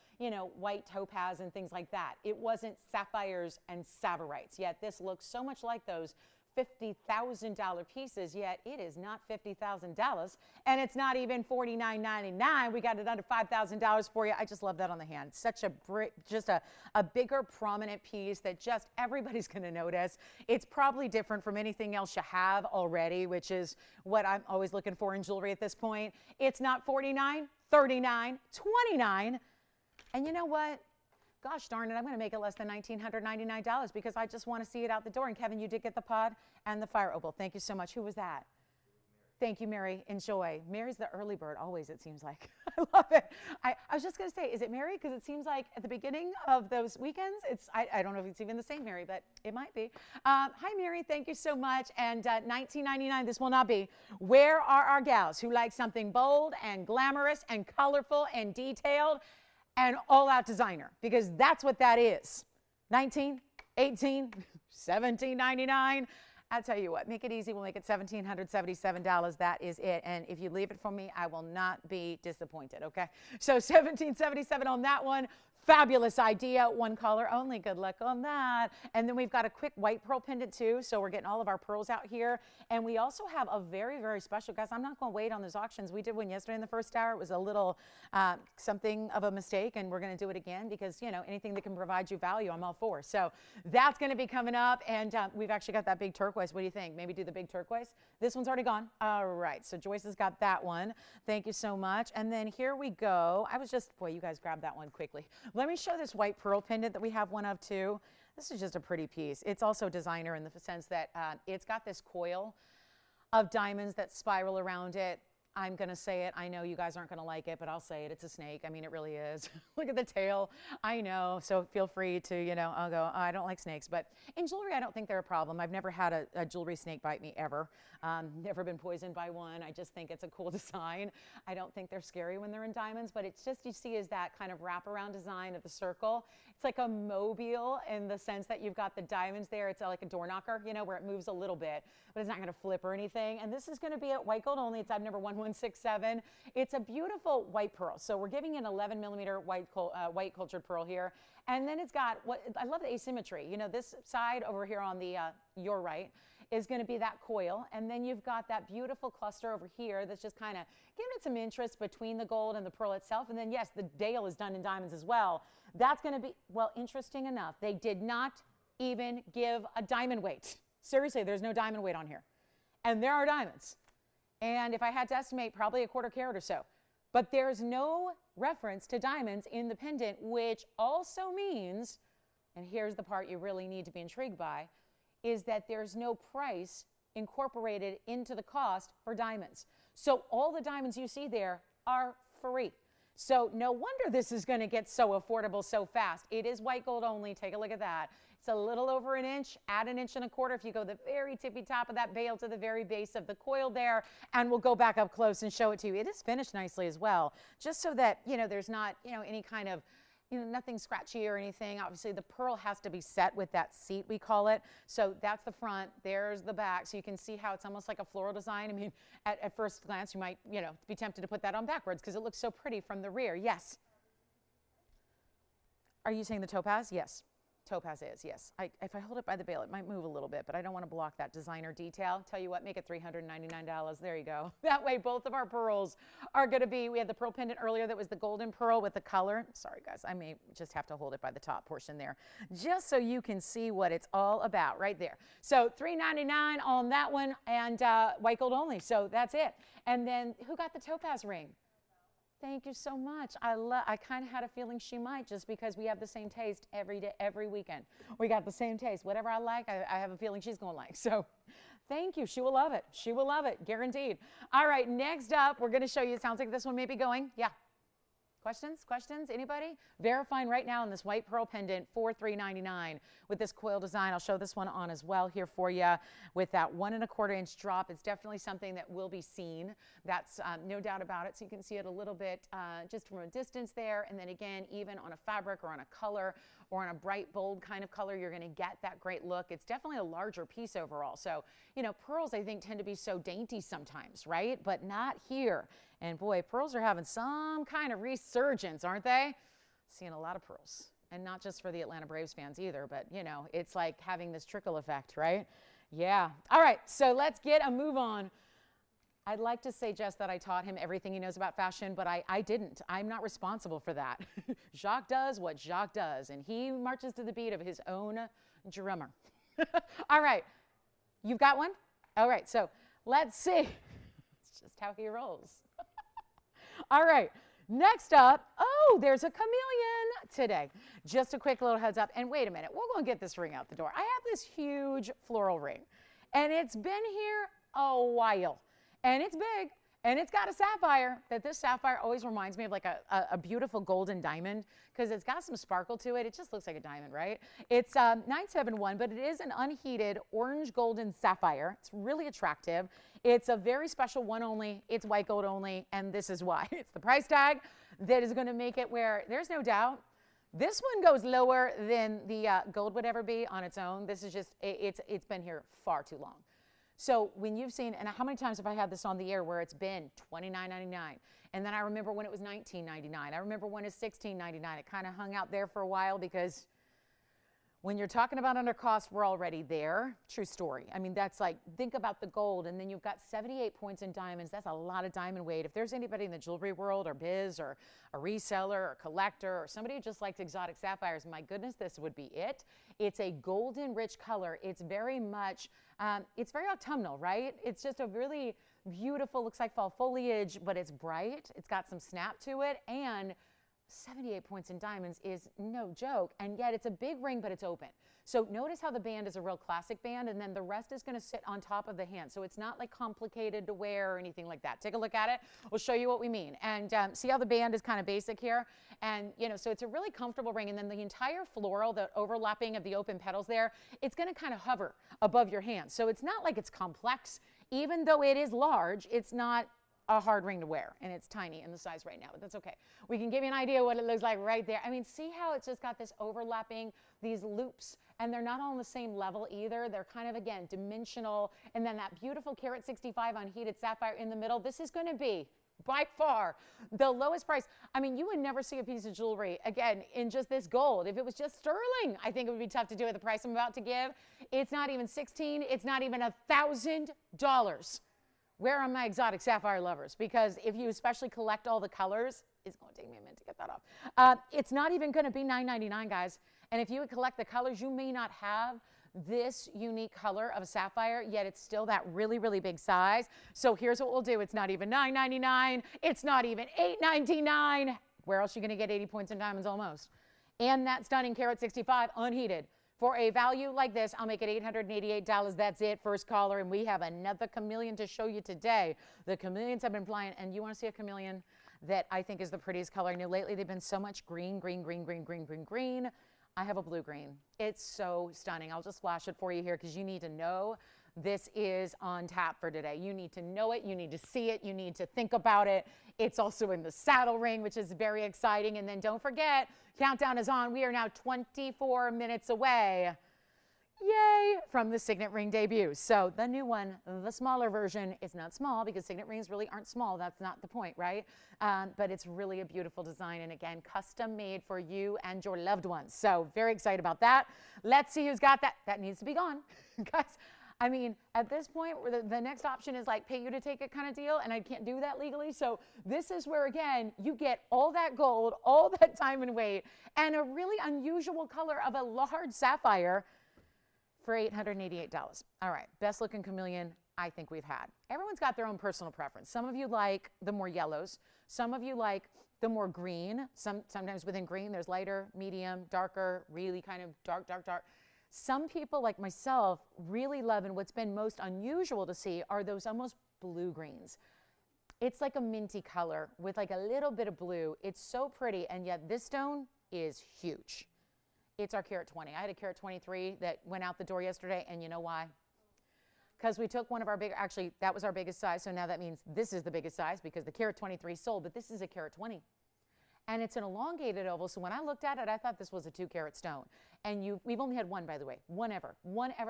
white topaz and things like that. It wasn't sapphires and Sapphires, yet this looks so much like those $50,000 pieces, yet it is not $50,000, and it's not even $49.99. We got it under $5,000 for you. I just love that on the hand. Such a bigger, prominent piece that just everybody's going to notice. It's probably different from anything else you have already, which is what I'm always looking for in jewelry at this point. It's not $49, $39, $29, and you know what? Gosh darn it, I'm going to make it less than $1,999 because I just want to see it out the door. And Kevin, you did get the pod and the fire opal. Thank you so much. Who was that? Thank you, Mary. Enjoy. Mary's the early bird, always, it seems like. I love it. I was just going to say, is it Mary? Because it seems like at the beginning of those weekends, I don't know if it's even the same Mary, but it might be. Hi, Mary. Thank you so much. And $19.99, this will not be. Where are our gals who like something bold and glamorous and colorful and detailed and all-out designer? Because that's what that is. 19, 18, 17.99. I'll tell you what, make it easy. We'll make it $1,777. That is it. And if you leave it for me, I will not be disappointed, okay? So $1,777 on that one. Fabulous idea. One color only. Good luck on that. And then we've got a quick white pearl pendant too. So we're getting all of our pearls out here. And we also have a very, very special, guys, I'm not going to wait on those auctions. We did one yesterday in the first hour. It was a little something of a mistake, and we're going to do it again because, anything that can provide you value, I'm all for. So that's going to be coming up. And we've actually got that big turquoise. What do you think? Maybe do the big turquoise? This one's already gone. All right. So Joyce has got that one. Thank you so much. And then here we go. Boy, you guys grabbed that one quickly. Let me show this white pearl pendant that we have one of too. This is just a pretty piece. It's also designer in the sense that it's got this coil of diamonds that spiral around it. I'm going to say it. I know you guys aren't going to like it, but I'll say it. It's a snake. I mean, it really is. Look at the tail. I know. So feel free to, you know, I'll go, oh, I don't like snakes. But in jewelry, I don't think they're a problem. I've never had a jewelry snake bite me ever. Never been poisoned by one. I just think it's a cool design. I don't think they're scary when they're in diamonds, but it's just, you see, is that kind of wraparound design of the circle. It's like a mobile in the sense that you've got the diamonds there. It's like a door knocker, you know, where it moves a little bit, but it's not going to flip or anything. And this is going to be at white gold only. It's item number 1167. It's a beautiful white pearl. So we're giving an 11 millimeter white cultured pearl here. And then it's got what I love, the asymmetry. You know, this side over here on the your right is going to be that coil, and then you've got that beautiful cluster over here that's just kind of giving it some interest between the gold and the pearl itself. And then yes, the dale is done in diamonds as well. That's going to be, well, interesting enough, they did not even give a diamond weight. Seriously, there's no diamond weight on here, and there are diamonds. And if I had to estimate, probably a quarter carat or so. But there's no reference to diamonds in the pendant, which also means, and here's the part you really need to be intrigued by, is that there's no price incorporated into the cost for diamonds. So all the diamonds you see there are free. So no wonder this is going to get so affordable so fast. It is white gold only. Take a look at that. It's a little over an inch, add 1.25 inches if you go the very tippy top of that bail to the very base of the coil there, and we'll go back up close and show it to you. It is finished nicely as well, just so that, you know, there's not, you know, any kind of, you know, nothing scratchy or anything. Obviously, the pearl has to be set with that seat, we call it. So that's the front, there's the back. So you can see how it's almost like a floral design. I mean, at first glance, you might, you know, be tempted to put that on backwards because it looks so pretty from the rear. Yes. Are you saying the topaz? Yes. Topaz is, yes. If I hold it by the bail, it might move a little bit, but I don't want to block that designer detail. Tell you what, make it $399. There you go. That way, both of our pearls are going to be, we had the pearl pendant earlier that was the golden pearl with the color. Sorry, guys, I may just have to hold it by the top portion there, just so you can see what it's all about right there. So $399 on that one, and white gold only. So that's it. And then who got the topaz ring? Thank you so much. I kind of had a feeling she might, just because we have the same taste every day, every weekend. We got the same taste. Whatever I like, I have a feeling she's going to like. So thank you. She will love it. She will love it, guaranteed. All right, next up, we're going to show you, it sounds like this one may be going. Yeah. Questions? Questions? Anybody? Verifying right now in this white pearl pendant for $399 with this coil design. I'll show this one on as well here for you with that 1.25 inch drop. It's definitely something that will be seen. That's no doubt about it. So you can see it a little bit just from a distance there. And then again, even on a fabric or on a color or on a bright, bold kind of color, you're going to get that great look. It's definitely a larger piece overall. So, you know, pearls, I think, tend to be so dainty sometimes, right? But not here. And boy, pearls are having some kind of resurgence, aren't they? Seeing a lot of pearls. And not just for the Atlanta Braves fans either, but, you know, it's like having this trickle effect, right? Yeah. All right, so let's get a move on. I'd like to say, Jess, that I taught him everything he knows about fashion, but I didn't. I'm not responsible for that. Jacques does what Jacques does, and he marches to the beat of his own drummer. All right, you've got one? All right, so let's see. It's just how he rolls. All right, next up, oh, there's a chameleon today. Just a quick little heads up, and wait a minute, we're going to get this ring out the door. I have this huge floral ring, and it's been here a while. And it's big, and it's got a sapphire. That this sapphire always reminds me of like a beautiful golden diamond, because it's got some sparkle to it. It just looks like a diamond, right? It's 971, but it is an unheated orange golden sapphire. It's really attractive. It's a very special one only. It's white gold only, and this is why. It's the price tag that is going to make it where there's no doubt this one goes lower than the gold would ever be on its own. This is just, it's been here far too long. So when you've seen, and how many times have I had this on the air where it's been $29.99, and then I remember when it was $19.99. I remember when it's $16.99. It kind of hung out there for a while, because when you're talking about under cost, we're already there. True story. I mean, that's like, think about the gold, and then you've got 78 points in diamonds. That's a lot of diamond weight. If there's anybody in the jewelry world or biz or a reseller or collector or somebody who just likes exotic sapphires, my goodness, this would be it. It's a golden rich color. It's very much, it's very autumnal, right? It's just a really beautiful, looks like fall foliage, but it's bright. It's got some snap to it, and 78 points in diamonds is no joke, and yet it's a big ring, but it's open. So notice how the band is a real classic band, and then the rest is going to sit on top of the hand. So it's not like complicated to wear or anything like that. Take a look at it. We'll show you what we mean. And see how the band is kind of basic here? And, you know, so it's a really comfortable ring. And then the entire floral, the overlapping of the open petals there, it's going to kind of hover above your hand. So it's not like it's complex. Even though it is large, it's not a hard ring to wear, and it's tiny in the size right now, but that's okay. We can give you an idea what it looks like right there. I mean, see how it's just got this overlapping, these loops, and they're not all on the same level either. They're kind of, again, dimensional, and then that beautiful carat 65 unheated sapphire in the middle. This is going to be, by far, the lowest price. I mean, you would never see a piece of jewelry, again, in just this gold. If it was just sterling, I think it would be tough to do at the price I'm about to give. It's not even $16. It's not even $1,000. Where are my exotic sapphire lovers? Because if you especially collect all the colors, it's going to take me a minute to get that off. It's not even going to be $9.99, guys. And if you would collect the colors, you may not have this unique color of a sapphire, yet it's still that really, really big size. So here's what we'll do. It's not even $9.99. It's not even $8.99. Where else are you going to get 80 points in diamonds almost? And that stunning carat 65 unheated. For a value like this, I'll make it $888. That's it, first caller, and we have another chameleon to show you today. The chameleons have been flying, and you want to see a chameleon that I think is the prettiest color. I know lately they've been so much green, green, green, green, green, green, green. I have a blue green. It's so stunning. I'll just flash it for you here because you need to know this is on tap for today. You need to know it. You need to see it. You need to think about it. It's also in the saddle ring, which is very exciting. And then don't forget, countdown is on. We are now 24 minutes away, yay, from the Signet Ring debut. So the new one, the smaller version, is not small because Signet Rings really aren't small. That's not the point, right? But it's really a beautiful design. And again, custom made for you and your loved ones. So very excited about that. Let's see who's got that. That needs to be gone, guys. I mean, at this point, the next option is like pay you to take it kind of deal, and I can't do that legally. So this is where, again, you get all that gold, all that time and weight, and a really unusual color of a large sapphire for $888. All right, best looking chameleon I think we've had. Everyone's got their own personal preference. Some of you like the more yellows. Some of you like the more green. Sometimes within green, there's lighter, medium, darker, really kind of dark, dark, dark. Some people like myself really love, and what's been most unusual to see are those almost blue greens. It's like a minty color with like a little bit of blue. It's so pretty, and yet this stone is huge. It's our carat 20. I had a carat 23 that went out the door yesterday, and you know why? Because we took one of our big, actually that was our biggest size, so now that means this is the biggest size because the carat 23 sold, but this is a carat 20. And it's an elongated oval, so when I looked at it, I thought this was a 2 carat stone. And we've only had one, by the way, one ever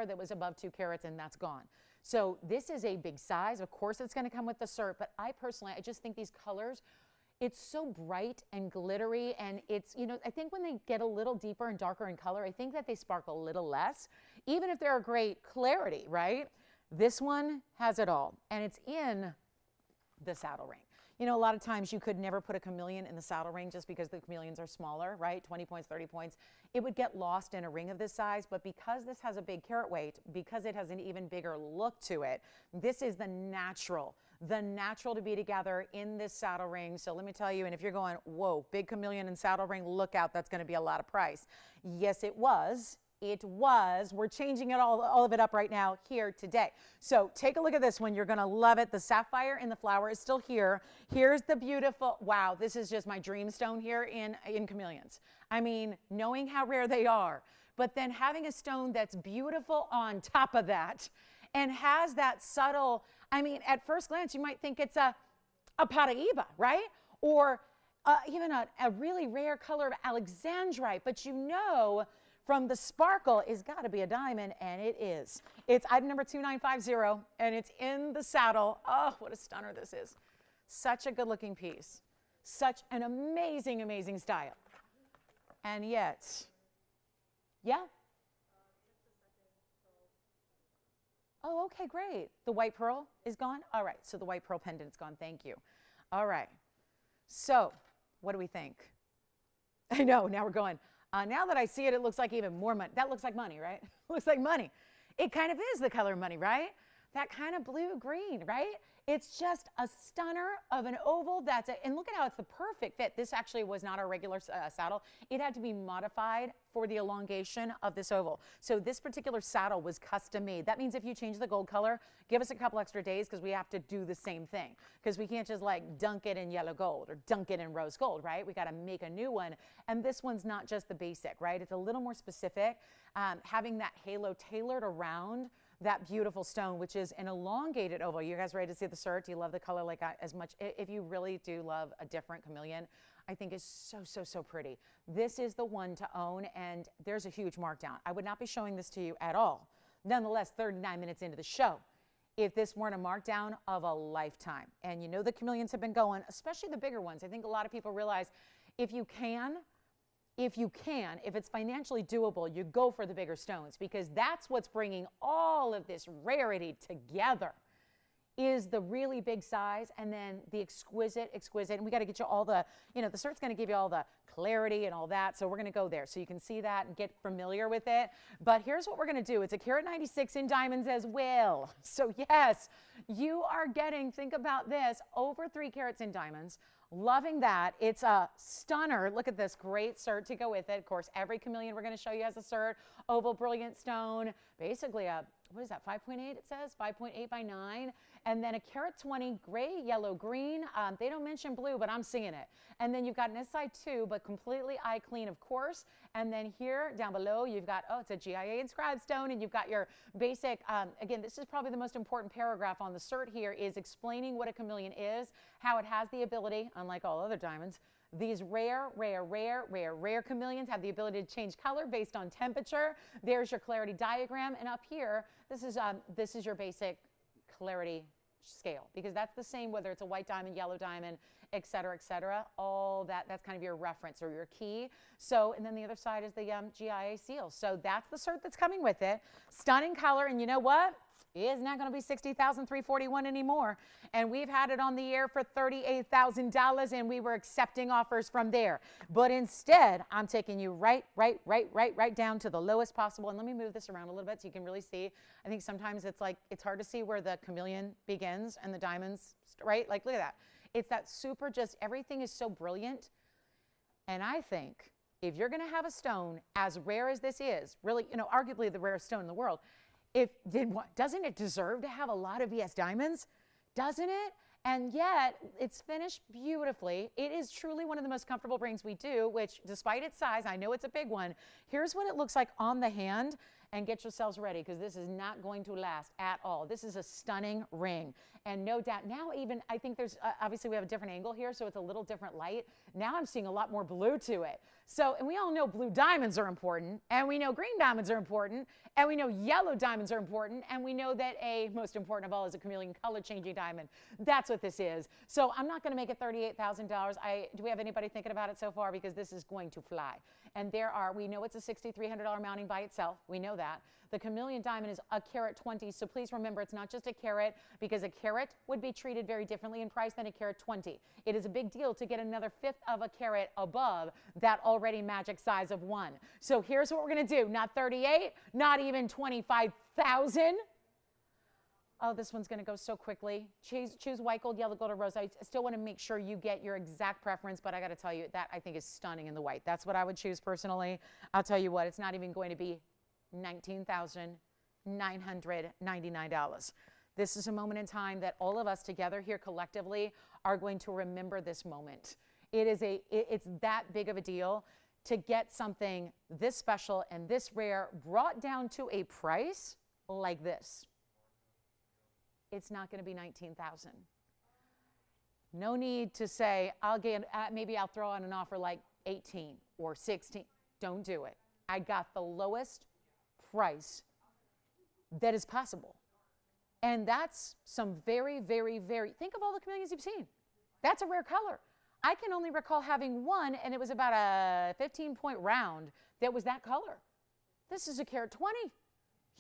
that was above 2 carats, and that's gone. So this is a big size. Of course, it's going to come with the cert, but I just think these colors, it's so bright and glittery, and it's, you know, I think when they get a little deeper and darker in color, I think that they sparkle a little less, even if they're a great clarity, right? This one has it all, and it's in the saddle ring. You know, a lot of times you could never put a chameleon in the saddle ring just because the chameleons are smaller, right? 20 points, 30 points. It would get lost in a ring of this size, but because this has a big carat weight, because it has an even bigger look to it, this is the natural to be together in this saddle ring. So let me tell you, and if you're going, whoa, big chameleon and saddle ring, look out, that's going to be a lot of price. Yes, it was. It was. We're changing it all of it up right now here today. So take a look at this one. You're going to love it. The sapphire in the flower is still here. Here's the beautiful, wow, this is just my dream stone here in chameleons. I mean, knowing how rare they are, but then having a stone that's beautiful on top of that and has that subtle, I mean, at first glance, you might think it's a Paraíba, right? Or even a really rare color of alexandrite, but you know, from the sparkle, it's got to be a diamond, and it is. It's item number 2950, and it's in the saddle. Oh, what a stunner this is. Such a good-looking piece. Such an amazing, amazing style. And yet, yeah? Oh, okay, great. The white pearl is gone? All right, so the white pearl pendant's gone. Thank you. All right. So, what do we think? I know, now we're going. Now that I see it, it looks like even more money. That looks like money, right? Looks like money. It kind of is the color of money, right? That kind of blue-green, right? It's just a stunner of an oval. And look at how it's the perfect fit. This actually was not our regular saddle. It had to be modified for the elongation of this oval. So this particular saddle was custom made. That means if you change the gold color, give us a couple extra days because we have to do the same thing. Because we can't just like dunk it in yellow gold or dunk it in rose gold, right? We got to make a new one. And this one's not just the basic, right? It's a little more specific, having that halo tailored around that beautiful stone, which is an elongated oval. You guys ready to see the cert? Do you love the color like as much? If you really do love a different chameleon, I think is so, so, so pretty. This is the one to own, and there's a huge markdown. I would not be showing this to you at all. Nonetheless, 39 minutes into the show, if this weren't a markdown of a lifetime. And you know the chameleons have been going, especially the bigger ones. I think a lot of people realize if it's financially doable, you go for the bigger stones because that's what's bringing all of this rarity together is the really big size and then the exquisite. And we got to get you all the, the cert's going to give you all the clarity and all that. So we're going to go there so you can see that and get familiar with it. But here's what we're going to do. It's a carat 96 in diamonds as well. So yes, you are getting, think about this, over 3 carats in diamonds. Loving that. It's a stunner. Look at this great cert to go with it. Of course, every chameleon we're going to show you has a cert. Oval brilliant stone. Basically a, what is that, 5.8 it says? 5.8 by 9. And then a carat 20 gray, yellow, green. They don't mention blue, but I'm seeing it. And then you've got an SI 2, but completely eye clean, of course. And then here down below, you've got, it's a GIA inscribed stone. And you've got your basic, again, this is probably the most important paragraph on the cert here is explaining what a chameleon is, how it has the ability, unlike all other diamonds, these rare chameleons have the ability to change color based on temperature. There's your clarity diagram. And up here, this is your basic clarity scale because that's the same whether it's a white diamond, yellow diamond, et cetera, all that's kind of your reference or your key. So, and then the other side is the GIA seal. So that's the cert that's coming with it. Stunning color, and you know what? It's not going to be $60,341 anymore. And we've had it on the air for $38,000 and we were accepting offers from there. But instead, I'm taking you right down to the lowest possible. And let me move this around a little bit so you can really see. I think sometimes it's hard to see where the chameleon begins and the diamonds, right? Like, look at that. It's that super just, everything is so brilliant. And I think if you're going to have a stone as rare as this is, really, arguably the rarest stone in the world, doesn't it deserve to have a lot of ES diamonds? Doesn't it? And yet, it's finished beautifully. It is truly one of the most comfortable rings we do, which despite its size, I know it's a big one. Here's what it looks like on the hand. And get yourselves ready because this is not going to last at all. This is a stunning ring. And no doubt, now even, I think there's, obviously we have a different angle here, so it's a little different light. Now I'm seeing a lot more blue to it. So, and we all know blue diamonds are important, and we know green diamonds are important, and we know yellow diamonds are important, and we know that most important of all is a chameleon color changing diamond. That's what this is. So I'm not going to make it $38,000. Do we have anybody thinking about it so far? Because this is going to fly. And we know it's a $6,300 mounting by itself. We know that. The chameleon diamond is a carat 20. So please remember, it's not just a carat because a carat would be treated very differently in price than a carat 20. It is a big deal to get another 1/5 of a carat above that already magic size of 1. So here's what we're going to do. Not 38, not even 25,000. Oh, this one's going to go so quickly. Choose white gold, yellow gold, or rose. I still want to make sure you get your exact preference, but I got to tell you, that I think is stunning in the white. That's what I would choose personally. I'll tell you what, it's not even going to be $19,999. This is a moment in time that all of us together here collectively are going to remember this moment. It's that big of a deal to get something this special and this rare brought down to a price like this. It's not going to be $19,000. No need to say, maybe I'll throw on an offer like 18 or 16. Don't do it. I got the lowest price that is possible. And that's some very, think of all the chameleons you've seen. That's a rare color. I can only recall having one, and it was about a 15-point round that was that color. This is a carat 20.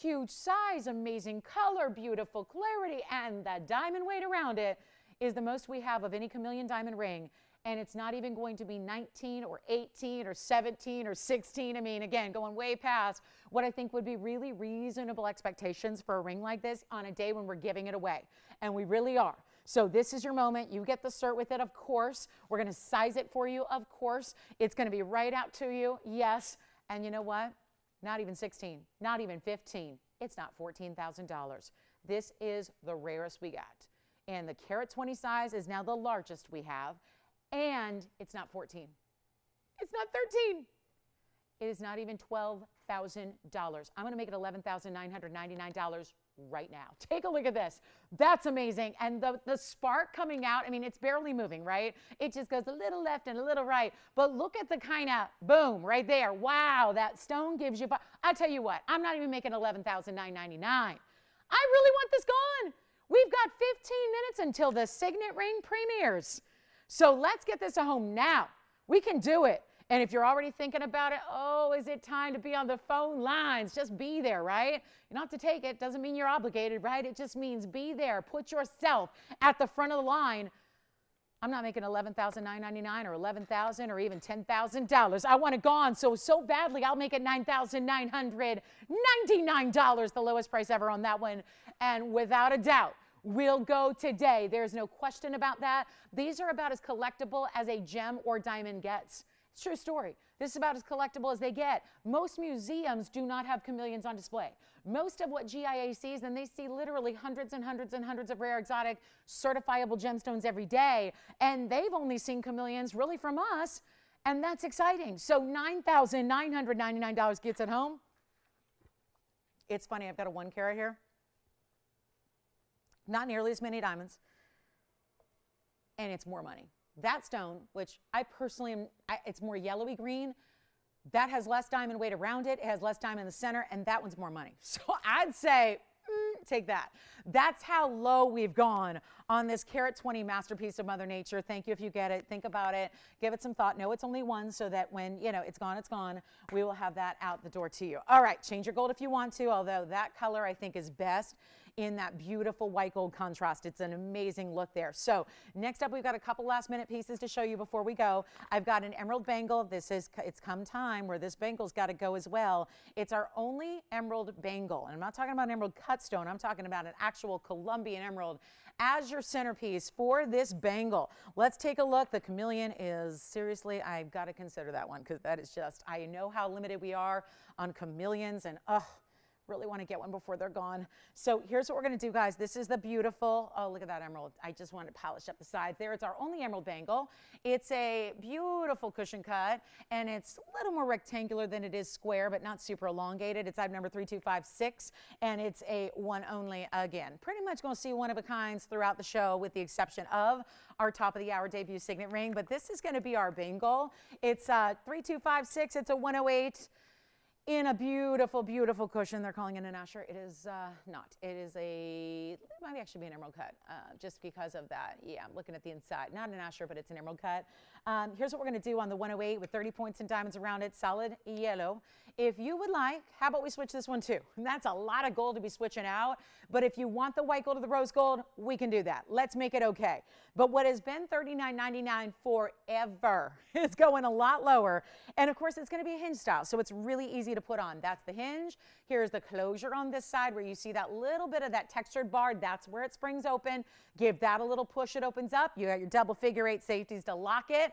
Huge size, amazing color, beautiful clarity, and the diamond weight around it is the most we have of any chameleon diamond ring. And it's not even going to be 19 or 18 or 17 or 16. I mean, again, going way past what I think would be really reasonable expectations for a ring like this on a day when we're giving it away. And we really are. So this is your moment. You get the cert with it, of course. We're going to size it for you, of course. It's going to be right out to you, yes. And you know what? Not even 16, not even 15. It's not $14,000. This is the rarest we got. And the carat 20 size is now the largest we have. And it's not 14. It's not 13. It is not even $12,000. I'm going to make it $11,999 right now. Take a look at this. That's amazing. And the spark coming out, I mean, it's barely moving, right? It just goes a little left and a little right. But look at the kind of boom right there. Wow, that stone gives you, I tell you what, I'm not even making $11,999. I really want this gone. We've got 15 minutes until the Signet Ring premieres. So let's get this a home now. We can do it. And if you're already thinking about it, oh, is it time to be on the phone lines? Just be there, right? You don't have to take it. Doesn't mean you're obligated, right? It just means be there. Put yourself at the front of the line. I'm not making $11,999 or $11,000 or even $10,000. I want it gone so badly, I'll make it $9,999, the lowest price ever on that one. And without a doubt, we'll go today. There's no question about that. These are about as collectible as a gem or diamond gets. It's a true story. This is about as collectible as they get. Most museums do not have chameleons on display. Most of what GIA sees, and they see literally hundreds and hundreds and hundreds of rare, exotic, certifiable gemstones every day, and they've only seen chameleons really from us, and that's exciting. So $9,999 gets it home. It's funny, I've got a 1 carat here. Not nearly as many diamonds, and it's more money. That stone, which I personally am, it's more yellowy green, that has less diamond weight around it. It has less diamond in the center, and that one's more money. So I'd say, take that. That's how low we've gone on this carat 20 masterpiece of Mother Nature. Thank you if you get it. Think about it. Give it some thought. No, it's only one, so that when, you know, it's gone, it's gone. We will have that out the door to you. All right, change your gold if you want to, although that color I think is best in that beautiful white gold contrast. It's an amazing look there. So next up, we've got a couple last minute pieces to show you before we go. I've got an emerald bangle. It's come time where this bangle's got to go as well. It's our only emerald bangle. And I'm not talking about an emerald cut stone. I'm talking about an actual Colombian emerald as your centerpiece for this bangle. Let's take a look. The Chameleon is, seriously, I've got to consider that one because that is just, I know how limited we are on chameleons, and really want to get one before they're gone. So here's what we're going to do, guys. This is the beautiful, oh, look at that emerald. I just want to polish up the sides there. It's our only emerald bangle. It's a beautiful cushion cut, and it's a little more rectangular than it is square, but not super elongated. It's item number 3256, and it's a one only again. Pretty much going to see one of a kinds throughout the show with the exception of our top of the hour debut signet ring, but this is going to be our bangle. It's 3256. It's a 108. In a beautiful, beautiful cushion. They're calling it an asher. It is not. It is it might actually be an emerald cut just because of that. Yeah, I'm looking at the inside. Not an asher, but it's an emerald cut. Here's what we're going to do on the 108 with 30 points and diamonds around it, solid yellow. If you would like, how about we switch this one too? And that's a lot of gold to be switching out. But if you want the white gold or the rose gold, we can do that. Let's make it okay. But what has been $39.99 forever is going a lot lower. And of course, it's going to be a hinge style. So it's really easy to put on. That's the hinge. Here's the closure on this side where you see that little bit of that textured bar. That's where it springs open. Give that a little push. It opens up. You got your double figure 8 safeties to lock it.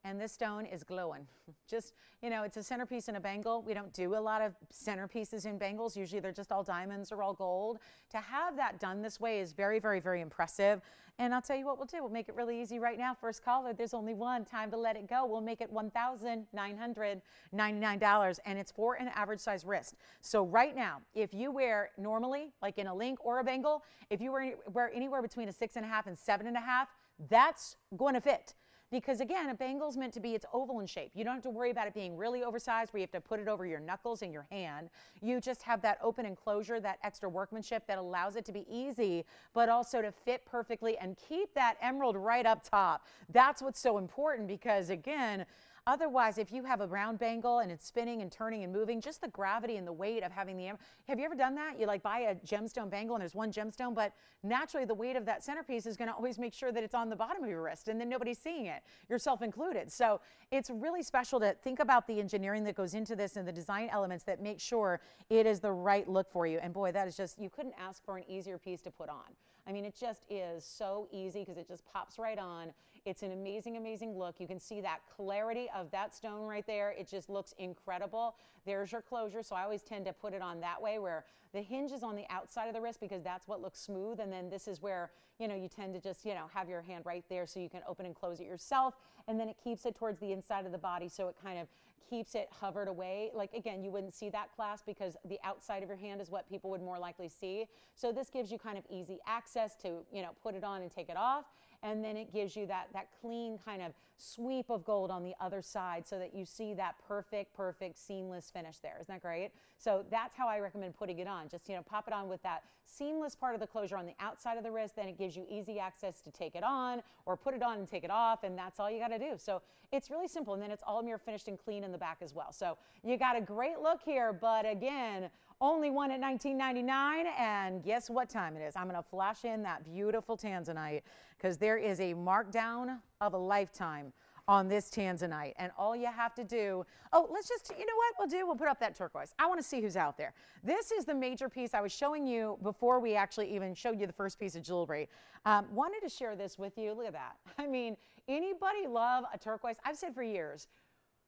And this stone is glowing. Just, you know, it's a centerpiece in a bangle. We don't do a lot of centerpieces in bangles. Usually they're just all diamonds or all gold. To have that done this way is very, very, very impressive. And I'll tell you what we'll do. We'll make it really easy right now. First caller, there's only one. Time to let it go. We'll make it $1,999. And it's for an average size wrist. So right now, if you wear normally, like in a link or a bangle, if you wear anywhere between a 6.5 and 7.5, that's going to fit. Because again, a bangle is meant to be, it's oval in shape. You don't have to worry about it being really oversized where you have to put it over your knuckles and your hand. You just have that open enclosure, that extra workmanship that allows it to be easy, but also to fit perfectly and keep that emerald right up top. That's what's so important because again, otherwise, if you have a round bangle and it's spinning and turning and moving, just the gravity and the weight of having the emerald. Have you ever done that? You like buy a gemstone bangle and there's one gemstone, but naturally the weight of that centerpiece is going to always make sure that it's on the bottom of your wrist and then nobody's seeing it, yourself included. So it's really special to think about the engineering that goes into this and the design elements that make sure it is the right look for you. And boy, that is just, you couldn't ask for an easier piece to put on. I mean, it just is so easy because it just pops right on. It's an amazing, amazing look. You can see that clarity of that stone right there. It just looks incredible. There's your closure. So I always tend to put it on that way where the hinge is on the outside of the wrist because that's what looks smooth. And then this is where, you know, you tend to just, you know, have your hand right there so you can open and close it yourself. And then it keeps it towards the inside of the body. So it kind of keeps it hovered away. Like, again, you wouldn't see that clasp because the outside of your hand is what people would more likely see. So this gives you kind of easy access to, you know, put it on and take it off. And then it gives you that clean kind of sweep of gold on the other side so that you see that perfect seamless finish there. Isn't that great? So that's how I recommend putting it on. Just, you know, pop it on with that seamless part of the closure on the outside of the wrist. Then it gives you easy access to take it on or put it on and take it off. And that's all you got to do. So it's really simple. And then it's all mirror finished and clean in the back as well. So you got a great look here. But again, only one at $19.99. And guess what time it is? I'm going to flash in that beautiful Tanzanite because there is a markdown of a lifetime on this Tanzanite. And all you have to do, oh, let's just, you know what we'll put up that turquoise. I want to see who's out there. This is the major piece I was showing you before we actually even showed you the first piece of jewelry. Wanted to share this with you. Look at that. I mean, anybody love a turquoise? I've said for years,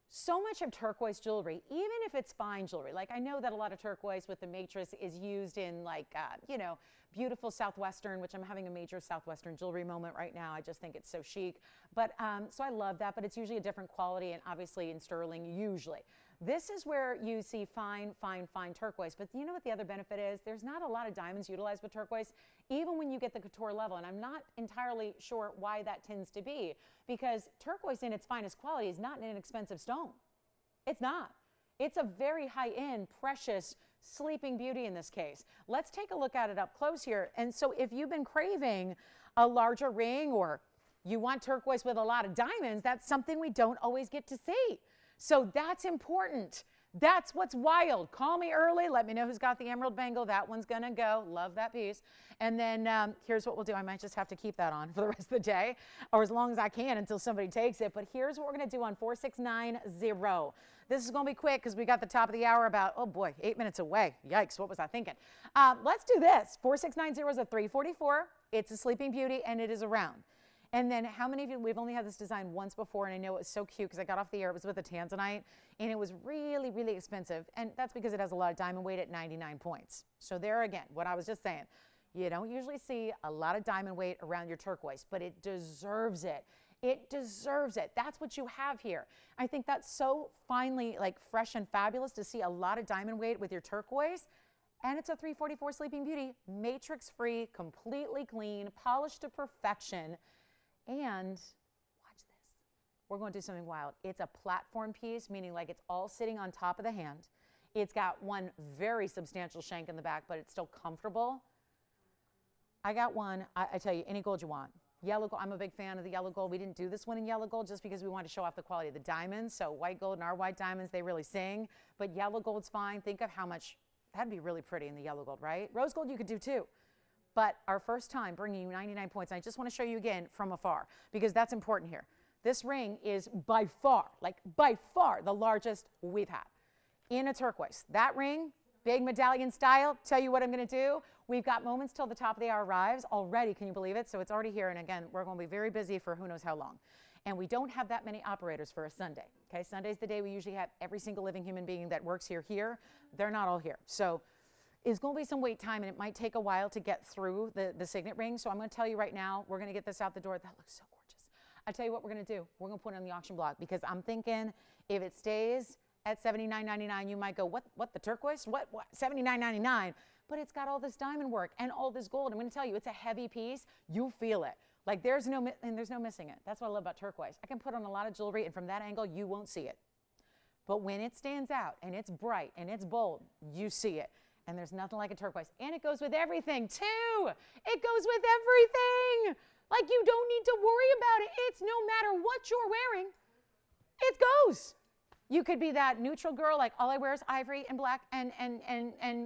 so much of turquoise jewelry, even if it's fine jewelry, like I know that a lot of turquoise with the matrix is used in like, you know, beautiful Southwestern, which I'm having a major Southwestern jewelry moment right now. I just think it's so chic. But so I love that, but it's usually a different quality and obviously in sterling usually. This is where you see fine turquoise. But you know what the other benefit is? There's not a lot of diamonds utilized with turquoise, even when you get the couture level. And I'm not entirely sure why that tends to be, because turquoise in its finest quality is not an inexpensive stone. It's not. It's a very high-end, precious, sleeping beauty in this case. Let's take a look at it up close here. And so if you've been craving a larger ring or you want turquoise with a lot of diamonds, that's something we don't always get to see. So that's important. That's what's wild. Call me early. Let me know who's got the emerald bangle. That one's going to go. Love that piece. And then here's what we'll do. I might just have to keep that on for the rest of the day or as long as I can until somebody takes it. But here's what we're going to do on 4690. This is going to be quick because we got the top of the hour about, oh boy, 8 minutes away. Yikes, what was I thinking? Let's do this. 4690 is a 344. It's a sleeping beauty and it is a round. And then how many of you, we've only had this design once before, and I know it was so cute because I got off the air, it was with a Tanzanite, and it was really, really expensive. And that's because it has a lot of diamond weight at 99 points. So there again, what I was just saying, you don't usually see a lot of diamond weight around your turquoise, but it deserves it. It deserves it. That's what you have here. I think that's so finely like fresh and fabulous to see a lot of diamond weight with your turquoise. And it's a 344 Sleeping Beauty, matrix free, completely clean, polished to perfection. And watch this. We're going to do something wild. It's a platform piece, meaning like it's all sitting on top of the hand. It's got one very substantial shank in the back, but it's still comfortable. I got one, I tell you, any gold you want. Yellow gold, I'm a big fan of the yellow gold. We didn't do this one in yellow gold just because we wanted to show off the quality of the diamonds. So white gold and our white diamonds, they really sing. But yellow gold's fine. Think of how much, that'd be really pretty in the yellow gold, right? Rose gold you could do too. But our first time bringing you 99 points, and I just want to show you again from afar because that's important here. This ring is by far the largest we've had in a turquoise. That ring, big medallion style, tell you what I'm going to do. We've got moments till the top of the hour arrives already. Can you believe it? So it's already here. And again, we're going to be very busy for who knows how long. And we don't have that many operators for a Sunday. Okay, Sunday's the day we usually have every single living human being that works here. They're not all here. So it's going to be some wait time, and it might take a while to get through the signet ring. So I'm going to tell you right now, we're going to get this out the door. That looks so gorgeous. I tell you what we're going to do. We're going to put it on the auction block because I'm thinking if it stays at $79.99, you might go, what the turquoise? What $79.99? But it's got all this diamond work and all this gold. I'm going to tell you, it's a heavy piece. You feel it. Like there's no missing it. That's what I love about turquoise. I can put on a lot of jewelry, and from that angle, you won't see it. But when it stands out and it's bright and it's bold, you see it. And there's nothing like a turquoise. And it goes with everything, too. It goes with everything. Like, you don't need to worry about it. It's no matter what you're wearing, it goes. You could be that neutral girl, like all I wear is ivory and black and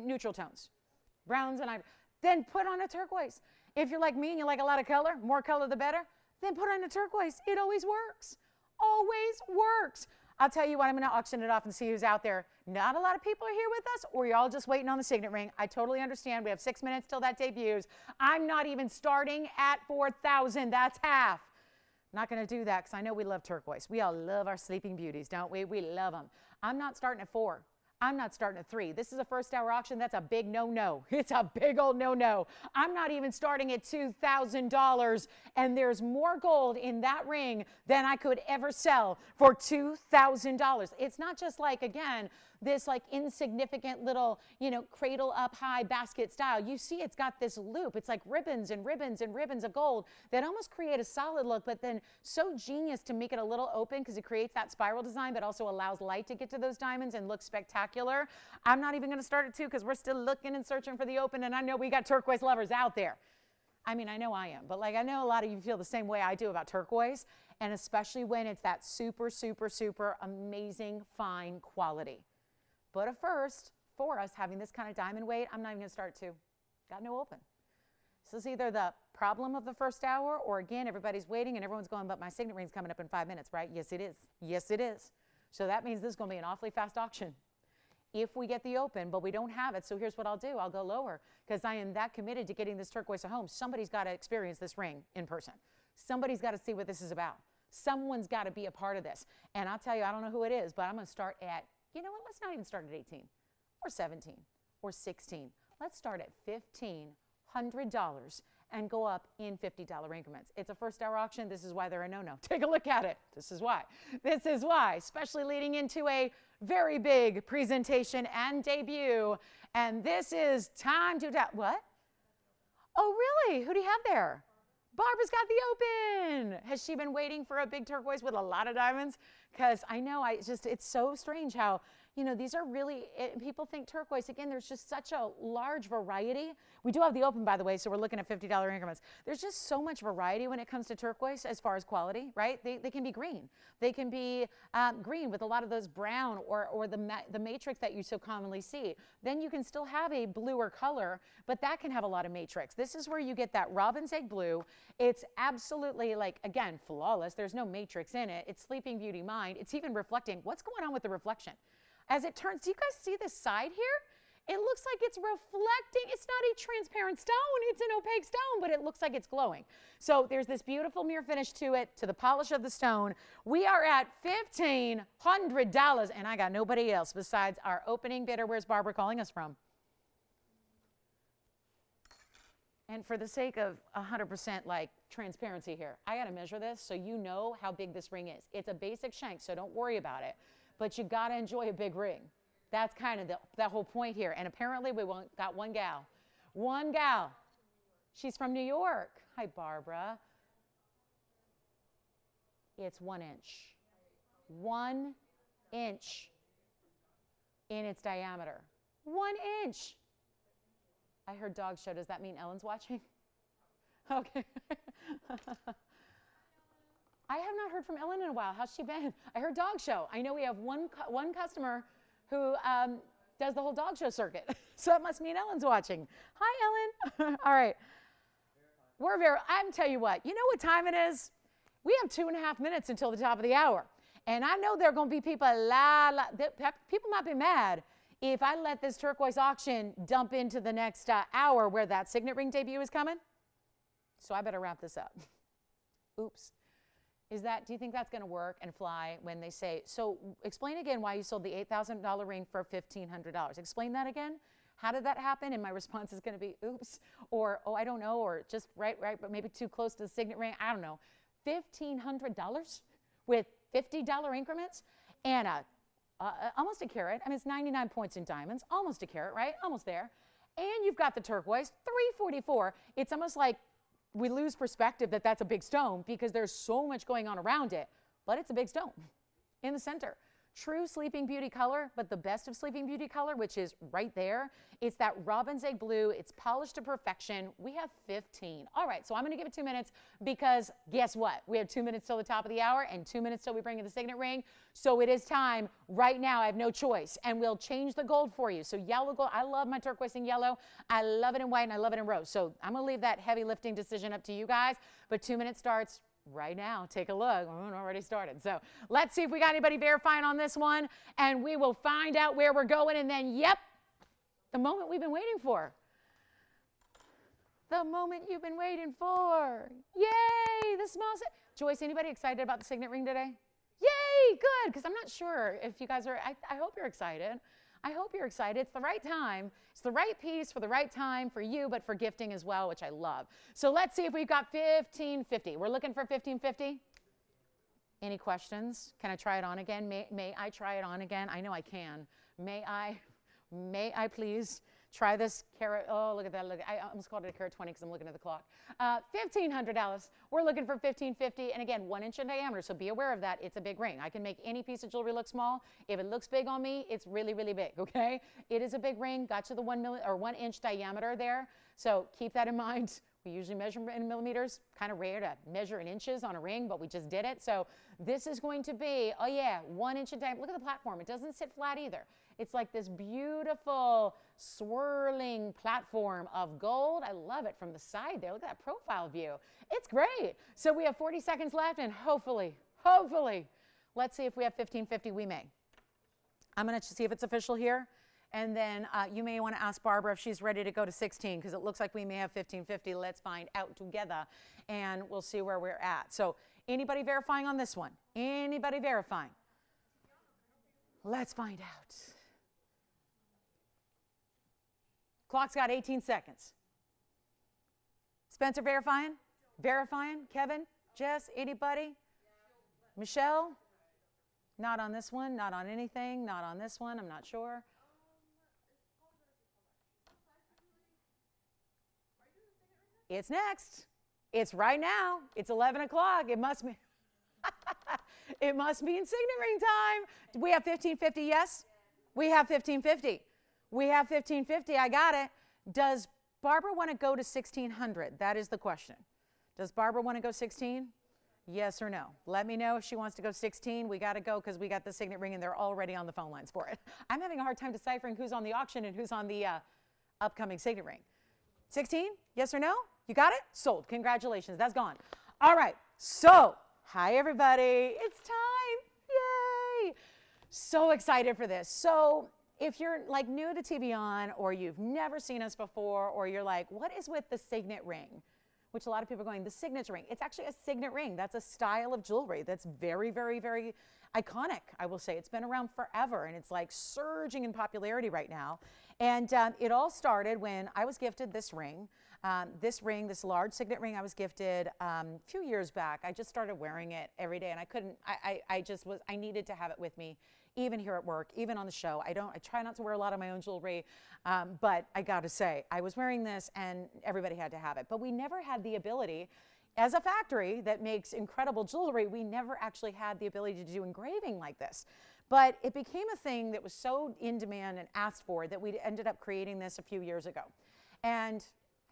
neutral tones, browns and ivory. Then put on a turquoise. If you're like me and you like a lot of color, more color the better, then put on a turquoise. It always works. Always works. I'll tell you what, I'm going to auction it off and see who's out there. Not a lot of people are here with us, or you're all just waiting on the signet ring. I totally understand. We have 6 minutes till that debuts. I'm not even starting at 4,000. That's half. Not going to do that because I know we love turquoise. We all love our sleeping beauties, don't we? We love them. I'm not starting at 4. I'm not starting at 3. This is a first hour auction. That's a big no-no. It's a big old no-no. I'm not even starting at $2,000, and there's more gold in that ring than I could ever sell for $2,000. It's not just like, again, this like insignificant little, you know, cradle up high basket style. You see it's got this loop. It's like ribbons and ribbons and ribbons of gold that almost create a solid look, but then so genius to make it a little open because it creates that spiral design, but also allows light to get to those diamonds and look spectacular. I'm not even going to start at 2 because we're still looking and searching for the open, and I know we got turquoise lovers out there. I mean, I know I am, but like I know a lot of you feel the same way I do about turquoise, and especially when it's that super, super, super amazing fine quality. But at first, for us having this kind of diamond weight, I'm not even going to start at 2. Got no open. This is either the problem of the first hour, or again, everybody's waiting and everyone's going, but my signet ring's coming up in 5 minutes, right? Yes, it is. Yes, it is. So that means this is going to be an awfully fast auction if we get the open, but we don't have it. So here's what I'll do. I'll go lower because I am that committed to getting this turquoise at home. Somebody's got to experience this ring in person. Somebody's got to see what this is about. Someone's got to be a part of this. And I'll tell you, I don't know who it is, but I'm going to start at, you know what, let's not even start at 18 or 17 or 16. Let's start at $1,500 and go up in $50 increments. It's a first hour auction. This is why they're a no-no. Take a look at it. This is why. This is why, especially leading into a very big presentation and debut. And this is time to, what? Oh, really? Who do you have there? Barbara's got the open. Has she been waiting for a big turquoise with a lot of diamonds? Because I know it's so strange how, you know, these are really, people think turquoise, again, there's just such a large variety. We do have the open, by the way, so we're looking at $50 increments. There's just so much variety when it comes to turquoise as far as quality, right? They can be green. They can be green with a lot of those brown or the matrix that you so commonly see. Then you can still have a bluer color, but that can have a lot of matrix. This is where you get that robin's egg blue. It's absolutely, like, again, flawless. There's no matrix in it. It's Sleeping Beauty Mind. It's even reflecting. What's going on with the reflection? As it turns, do you guys see this side here? It looks like it's reflecting. It's not a transparent stone. It's an opaque stone, but it looks like it's glowing. So there's this beautiful mirror finish to it, to the polish of the stone. We are at $1,500, and I got nobody else besides our opening bidder. Where's Barbara calling us from? And for the sake of 100% like transparency here, I got to measure this so you know how big this ring is. It's a basic shank, so don't worry about it. But you got to enjoy a big ring. That's kind of that whole point here. And apparently we got one gal. One gal. She's from New York. Hi, Barbara. It's 1 inch. 1 inch in its diameter. 1 inch. I heard dog show. Does that mean Ellen's watching? Okay. I have not heard from Ellen in a while. How's she been? I heard dog show. I know we have one customer who does the whole dog show circuit. So that must mean Ellen's watching. Hi, Ellen. All right. I'm telling you what, you know what time it is? We have 2.5 minutes until the top of the hour. And I know there are going to be people, people might be mad if I let this turquoise auction dump into the next hour where that signet ring debut is coming. So I better wrap this up. Oops. Do you think that's going to work and fly when they say, so explain again why you sold the $8,000 ring for $1,500. Explain that again. How did that happen? And my response is going to be, oops, or, oh, I don't know, or just right, but maybe too close to the signet ring. I don't know. $1,500 with $50 increments and almost a carat. I mean, it's 99 points in diamonds, almost a carat, right? Almost there. And you've got the turquoise, $344. It's almost like we lose perspective that that's a big stone because there's so much going on around it, but it's a big stone in the center. True Sleeping Beauty color, but the best of Sleeping Beauty color, which is right there. It's that robin's egg blue. It's polished to perfection. We have 15. All right, so I'm going to give it 2 minutes because guess what? We have 2 minutes till the top of the hour and 2 minutes till we bring in the signet ring. So it is time right now. I have no choice, and we'll change the gold for you. So yellow gold, I love my turquoise in yellow. I love it in white, and I love it in rose. So I'm going to leave that heavy lifting decision up to you guys, but 2 minutes starts right now. Take a look. We're already started. So let's see if we got anybody verifying on this one, and we will find out where we're going. And then, yep, the moment we've been waiting for. The moment you've been waiting for. Yay, the small set. Joyce, anybody excited about the Signet Ring today? Yay, good, because I'm not sure if you guys are, I hope you're excited. I hope you're excited. It's the right time. It's the right piece for the right time for you, but for gifting as well, which I love. So let's see if we've got 1550. We're looking for 1550. Any questions? Can I try it on again? May I try it on again? I know I can. May I please try this carat? Oh, look at that. Look, I almost called it a carat 20 because I'm looking at the clock. $1,500. We're looking for 1550. And again, 1 inch in diameter. So be aware of that. It's a big ring. I can make any piece of jewelry look small. If it looks big on me, it's really, really big. Okay. It is a big ring. Got you the 1 inch diameter there. So keep that in mind. We usually measure in millimeters. Kind of rare to measure in inches on a ring, but we just did it. So this is going to be, oh yeah, 1 inch in diameter. Look at the platform. It doesn't sit flat either. It's like this beautiful swirling platform of gold. I love it from the side there. Look at that profile view. It's great. So we have 40 seconds left, and hopefully, let's see if we have 1550. We may. I'm going to see if it's official here. And then you may want to ask Barbara if she's ready to go to 16, because it looks like we may have 1550. Let's find out together, and we'll see where we're at. So anybody verifying on this one? Anybody verifying? Let's find out. Clock's got 18 seconds. Spencer verifying? Verifying? Kevin? Jess? Anybody? Michelle? Not on this one. Not on anything. Not on this one. I'm not sure. It's next. It's right now. It's 11 o'clock. It must be. It must be in Signet Ring time. Do we have 1550? Yes? We have 1550. We have 1550. I got it. Does Barbara want to go to 1600? That is the question. Does Barbara want to go 16? Yes or no? Let me know if she wants to go 16. We got to go because we got the Signet Ring and they're already on the phone lines for it. I'm having a hard time deciphering who's on the auction and who's on the upcoming Signet Ring. 16? Yes or no? You got it? Sold. Congratulations. That's gone. All right. So, hi everybody. It's time. Yay. So excited for this. So, if you're like new to TVON or you've never seen us before, or you're like, what is with the Signet Ring? Which a lot of people are going, the Signet Ring. It's actually a Signet Ring. That's a style of jewelry that's very, very, very iconic, I will say. It's been around forever, and it's like surging in popularity right now. And it all started when I was gifted this ring. This large Signet Ring I was gifted a few years back. I just started wearing it every day, and I couldn't, I needed to have it with me, even here at work, even on the show. I try not to wear a lot of my own jewelry, but I gotta say, I was wearing this and everybody had to have it. But we never had the ability, as a factory that makes incredible jewelry, we never actually had the ability to do engraving like this. But it became a thing that was so in demand and asked for that we ended up creating this a few years ago. And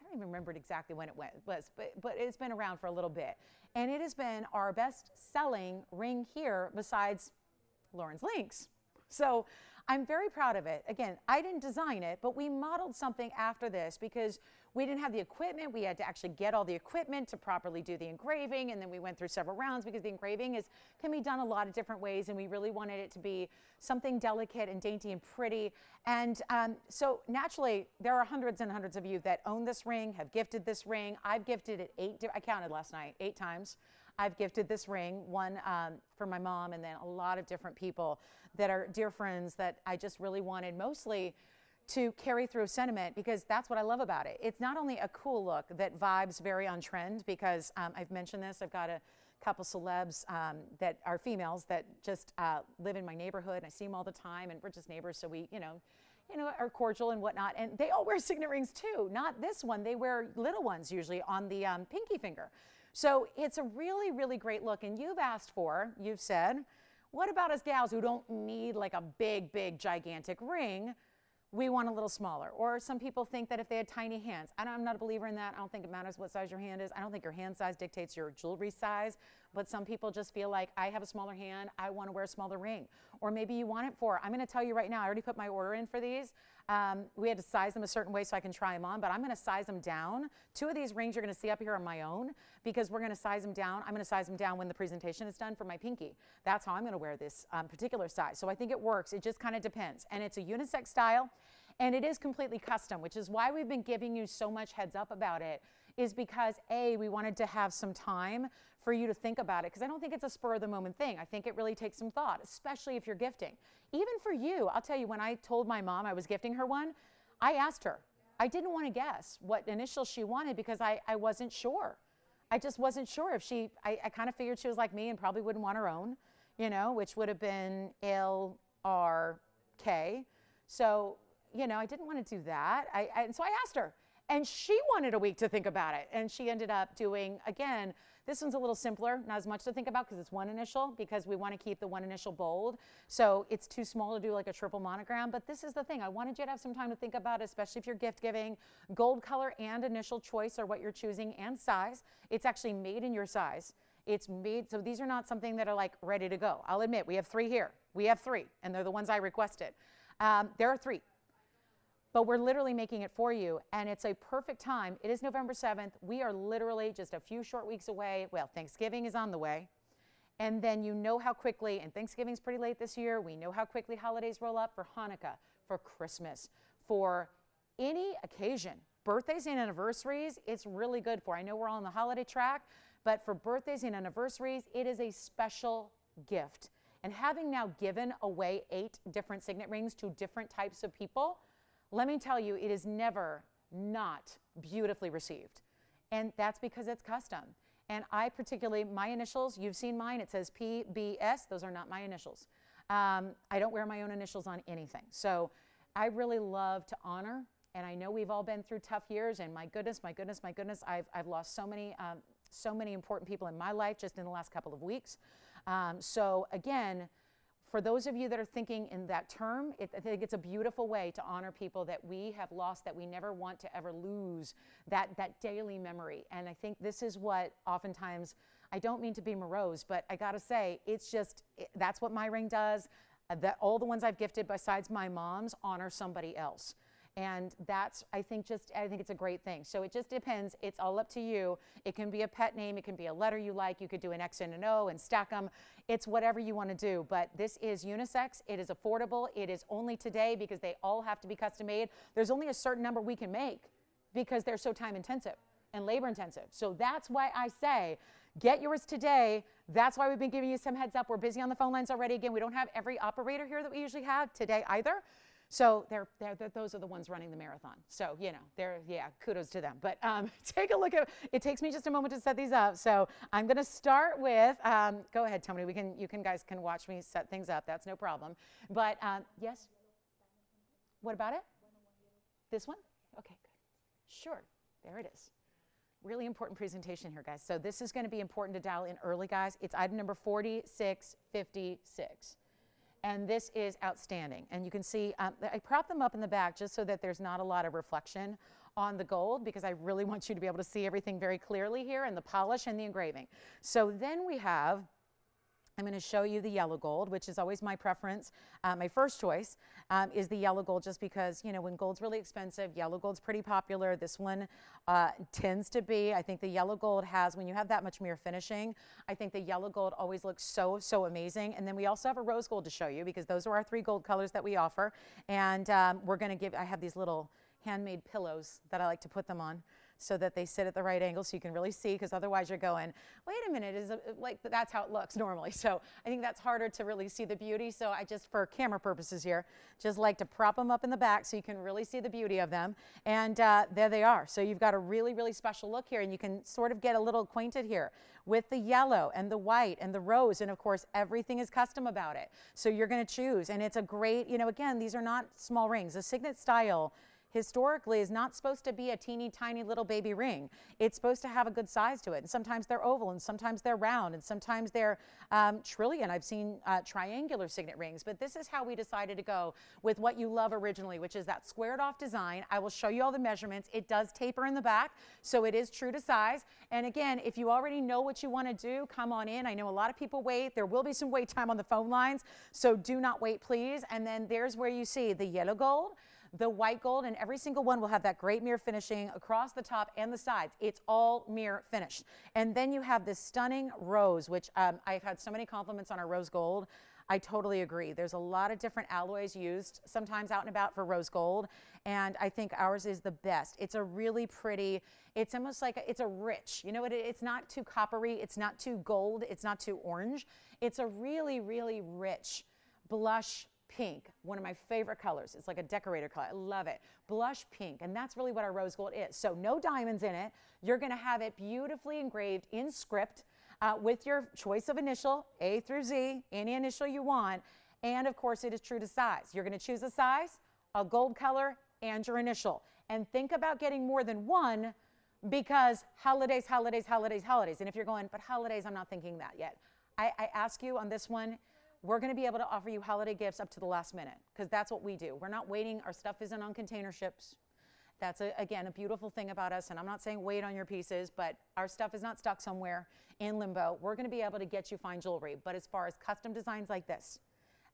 I don't even remember exactly when it was, but it's been around for a little bit. And it has been our best selling ring here besides Lauren's links. So I'm very proud of it. Again, I didn't design it, but we modeled something after this because we didn't have the equipment. We had to actually get all the equipment to properly do the engraving, and then we went through several rounds because the engraving can be done a lot of different ways, and we really wanted it to be something delicate and dainty and pretty. And so naturally, there are hundreds and hundreds of you that own this ring, have gifted this ring. I've gifted it I counted last night, 8 times. I've gifted this ring, one for my mom, and then a lot of different people that are dear friends that I just really wanted mostly to carry through sentiment, because that's what I love about it. It's not only a cool look that vibes very on trend, because I've mentioned this, I've got a couple celebs that are females that just live in my neighborhood, and I see them all the time, and we're just neighbors, so we, are cordial and whatnot, and they all wear Signet rings too. Not this one, they wear little ones usually on the pinky finger. So it's a really, really great look, and you've said, what about us gals who don't need like a big, big, gigantic ring? We want a little smaller. Or some people think that if they had tiny hands. I'm not a believer in that. I don't think it matters what size your hand is. I don't think your hand size dictates your jewelry size. But some people just feel like, I have a smaller hand, I want to wear a smaller ring. Or maybe you want it I'm going to tell you right now, I already put my order in for these. We had to size them a certain way so I can try them on, but I'm going to size them down. 2 of these rings you're going to see up here are my own because we're going to size them down. I'm going to size them down when the presentation is done for my pinky. That's how I'm going to wear this particular size. So I think it works. It just kind of depends. And it's a unisex style, and it is completely custom, which is why we've been giving you so much heads up about it, is because A, we wanted to have some time for you to think about it, because I don't think it's a spur of the moment thing. I think it really takes some thought, especially if you're gifting. Even for you, I'll tell you, when I told my mom I was gifting her one, I asked her. I didn't want to guess what initials she wanted because I wasn't sure. I just wasn't sure if she, I kind of figured she was like me and probably wouldn't want her own, you know, which would have been LRK. So, you know, I didn't want to do that. So I asked her. And she wanted a week to think about it. And she ended up doing, again, this one's a little simpler, not as much to think about because it's one initial, because we want to keep the one initial bold. So it's too small to do like a triple monogram. But this is the thing. I wanted you to have some time to think about it, especially if you're gift giving. Gold color and initial choice are what you're choosing, and size. It's actually made in your size. It's made, so these are not something that are like ready to go. I'll admit, we have 3 here. We have 3, and they're the ones I requested. There are 3. But we're literally making it for you, and it's a perfect time. It is November 7th. We are literally just a few short weeks away. Well, Thanksgiving is on the way. And then you know how quickly, and Thanksgiving's pretty late this year, we know how quickly holidays roll up for Hanukkah, for Christmas, for any occasion. Birthdays and anniversaries, it's really good for. I know we're all on the holiday track, but for birthdays and anniversaries, it is a special gift. And having now given away 8 different signet rings to different types of people, let me tell you, it is never not beautifully received. And that's because it's custom. And I particularly, my initials, you've seen mine, it says PBS. Those are not my initials. I don't wear my own initials on anything. So I really love to honor. And I know we've all been through tough years. And my goodness, my goodness, my goodness, I've lost so many important people in my life just in the last couple of weeks. So again, for those of you that are thinking in that term, I think it's a beautiful way to honor people that we have lost, that we never want to ever lose, that daily memory. And I think this is what oftentimes, I don't mean to be morose, but I gotta say, it's just, that's what my ring does. All the ones I've gifted besides my mom's honor somebody else. And that's, I think it's a great thing. So it just depends. It's all up to you. It can be a pet name. It can be a letter you like. You could do an X and an O and stack them. It's whatever you want to do. But this is unisex. It is affordable. It is only today because they all have to be custom made. There's only a certain number we can make because they're so time intensive and labor intensive. So that's why I say, get yours today. That's why we've been giving you some heads up. We're busy on the phone lines already. Again, we don't have every operator here that we usually have today either. So those are the ones running the marathon. So, you know, yeah, kudos to them. But take a look at, it takes me just a moment to set these up. So I'm going to start with, go ahead, Tony. You guys can watch me set things up. That's no problem. But yes? What about it? This one? Okay, good. Sure. There it is. Really important presentation here, guys. So this is going to be important to dial in early, guys. It's item number 4656. And this is outstanding. And you can see, I prop them up in the back just so that there's not a lot of reflection on the gold, because I really want you to be able to see everything very clearly here, and the polish and the engraving. So then we have, I'm going to show you the yellow gold, which is always my preference. My first choice is the yellow gold, just because, you know, when gold's really expensive, yellow gold's pretty popular. This one tends to be. I think the yellow gold has, when you have that much mirror finishing, I think the yellow gold always looks so, so amazing. And then we also have a rose gold to show you, because those are our 3 gold colors that we offer. And we're going to give, I have these little handmade pillows that I like to put them on, so that they sit at the right angle so you can really see, because otherwise you're going, wait a minute, is it like, that's how it looks normally. So I think that's harder to really see the beauty. So I just, for camera purposes here, just like to prop them up in the back so you can really see the beauty of them. And there they are. So you've got a really, really special look here, and you can sort of get a little acquainted here with the yellow and the white and the rose. And of course, everything is custom about it. So you're going to choose. And it's a great, you know, again, these are not small rings. The Signet style historically is not supposed to be a teeny tiny little baby ring. It's supposed to have a good size to it. And sometimes they're oval, and sometimes they're round, and sometimes they're trillion. I've seen triangular signet rings, but this is how we decided to go with what you love originally, which is that squared off design. I will show you all the measurements. It does taper in the back, so it is true to size. And again, if you already know what you want to do, come on in. I know a lot of people wait. There will be some wait time on the phone lines, so do not wait, please. And then there's where you see the yellow gold, the white gold, and every single one will have that great mirror finishing across the top and the sides. It's all mirror finished. And then you have this stunning rose, which I've had so many compliments on our rose gold. I totally agree. There's a lot of different alloys used sometimes out and about for rose gold, and I think ours is the best. It's a really pretty, it's almost like, it's a rich, you know what, it's not too coppery, it's not too gold, it's not too orange. It's a really, really rich blush pink, one of my favorite colors. It's like a decorator color. I love it. Blush pink, and that's really what our rose gold is. So no diamonds in it. You're going to have it beautifully engraved in script with your choice of initial, A through Z, any initial you want, and of course it is true to size. You're going to choose a size, a gold color, and your initial. And think about getting more than one, because holidays, holidays, holidays, holidays. And if you're going, but holidays, I'm not thinking that yet. I ask you on this one, we're going to be able to offer you holiday gifts up to the last minute, because that's what we do. We're not waiting. Our stuff isn't on container ships. That's, again, a beautiful thing about us, and I'm not saying wait on your pieces, but our stuff is not stuck somewhere in limbo. We're going to be able to get you fine jewelry, but as far as custom designs like this,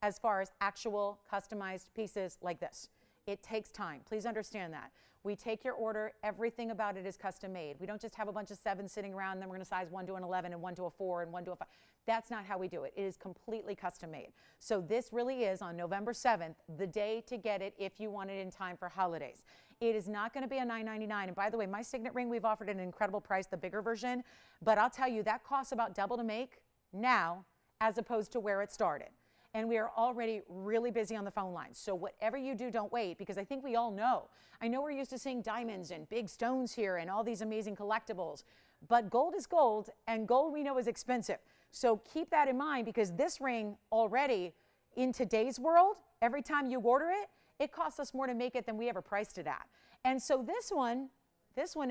as far as actual customized pieces like this, it takes time. Please understand that. We take your order. Everything about it is custom made. We don't just have a bunch of 7s sitting around, and then we're going to size 1 to an 11 and 1 to a 4 and 1 to a 5. That's not how we do it. It is completely custom made. So this really is, on November 7th, the day to get it if you want it in time for holidays. It is not going to be a $9.99. And by the way, my signet ring, we've offered at an incredible price, the bigger version. But I'll tell you, that costs about double to make now as opposed to where it started. And we are already really busy on the phone lines. So whatever you do, don't wait, because I think we all know. I know we're used to seeing diamonds and big stones here and all these amazing collectibles, but gold is gold, and gold we know is expensive. So keep that in mind, because this ring already, in today's world, every time you order it, it costs us more to make it than we ever priced it at. And so this one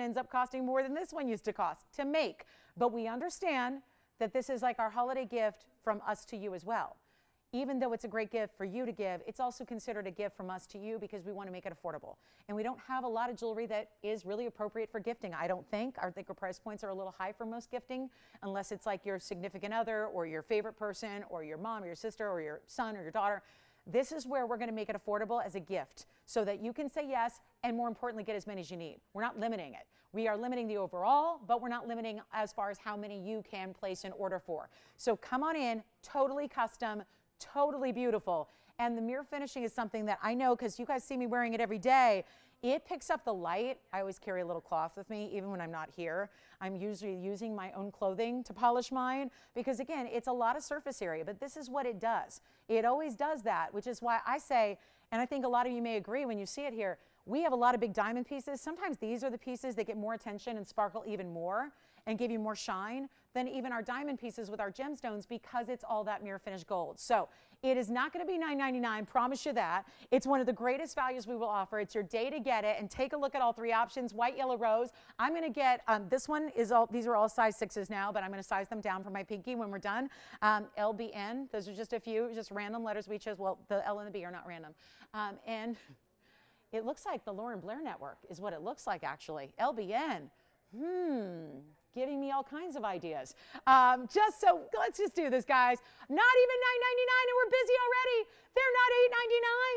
ends up costing more than this one used to cost to make. But we understand that this is like our holiday gift from us to you as well. Even though it's a great gift for you to give, it's also considered a gift from us to you, because we want to make it affordable. And we don't have a lot of jewelry that is really appropriate for gifting, I don't think. I think our price points are a little high for most gifting, unless it's like your significant other or your favorite person or your mom or your sister or your son or your daughter. This is where we're going to make it affordable as a gift, so that you can say yes, and more importantly, get as many as you need. We're not limiting it. We are limiting the overall, but we're not limiting as far as how many you can place an order for. So come on in, totally custom, totally beautiful. And the mirror finishing is something that I know, because you guys see me wearing it every day. It picks up the light. I always carry a little cloth with me, even when I'm not here. I'm usually using my own clothing to polish mine, because again, it's a lot of surface area, but this is what it does. It always does that, which is why I say, and I think a lot of you may agree when you see it here, we have a lot of big diamond pieces. Sometimes these are the pieces that get more attention and sparkle even more and give you more shine than even our diamond pieces with our gemstones, because it's all that mirror finished gold. So it is not going to be $9.99, promise you that. It's one of the greatest values we will offer. It's your day to get it, and take a look at all 3 options. White, yellow, rose. I'm going to get, this one is all, these are all size 6s now, but I'm going to size them down for my pinky when we're done. LBN, those are just a few, just random letters we chose. Well, the L and the B are not random. And it looks like the Lauren Blair Network is what it looks like, actually. LBN. Giving me all kinds of ideas. Let's just do this, guys. Not even $9.99, and we're busy already. They're not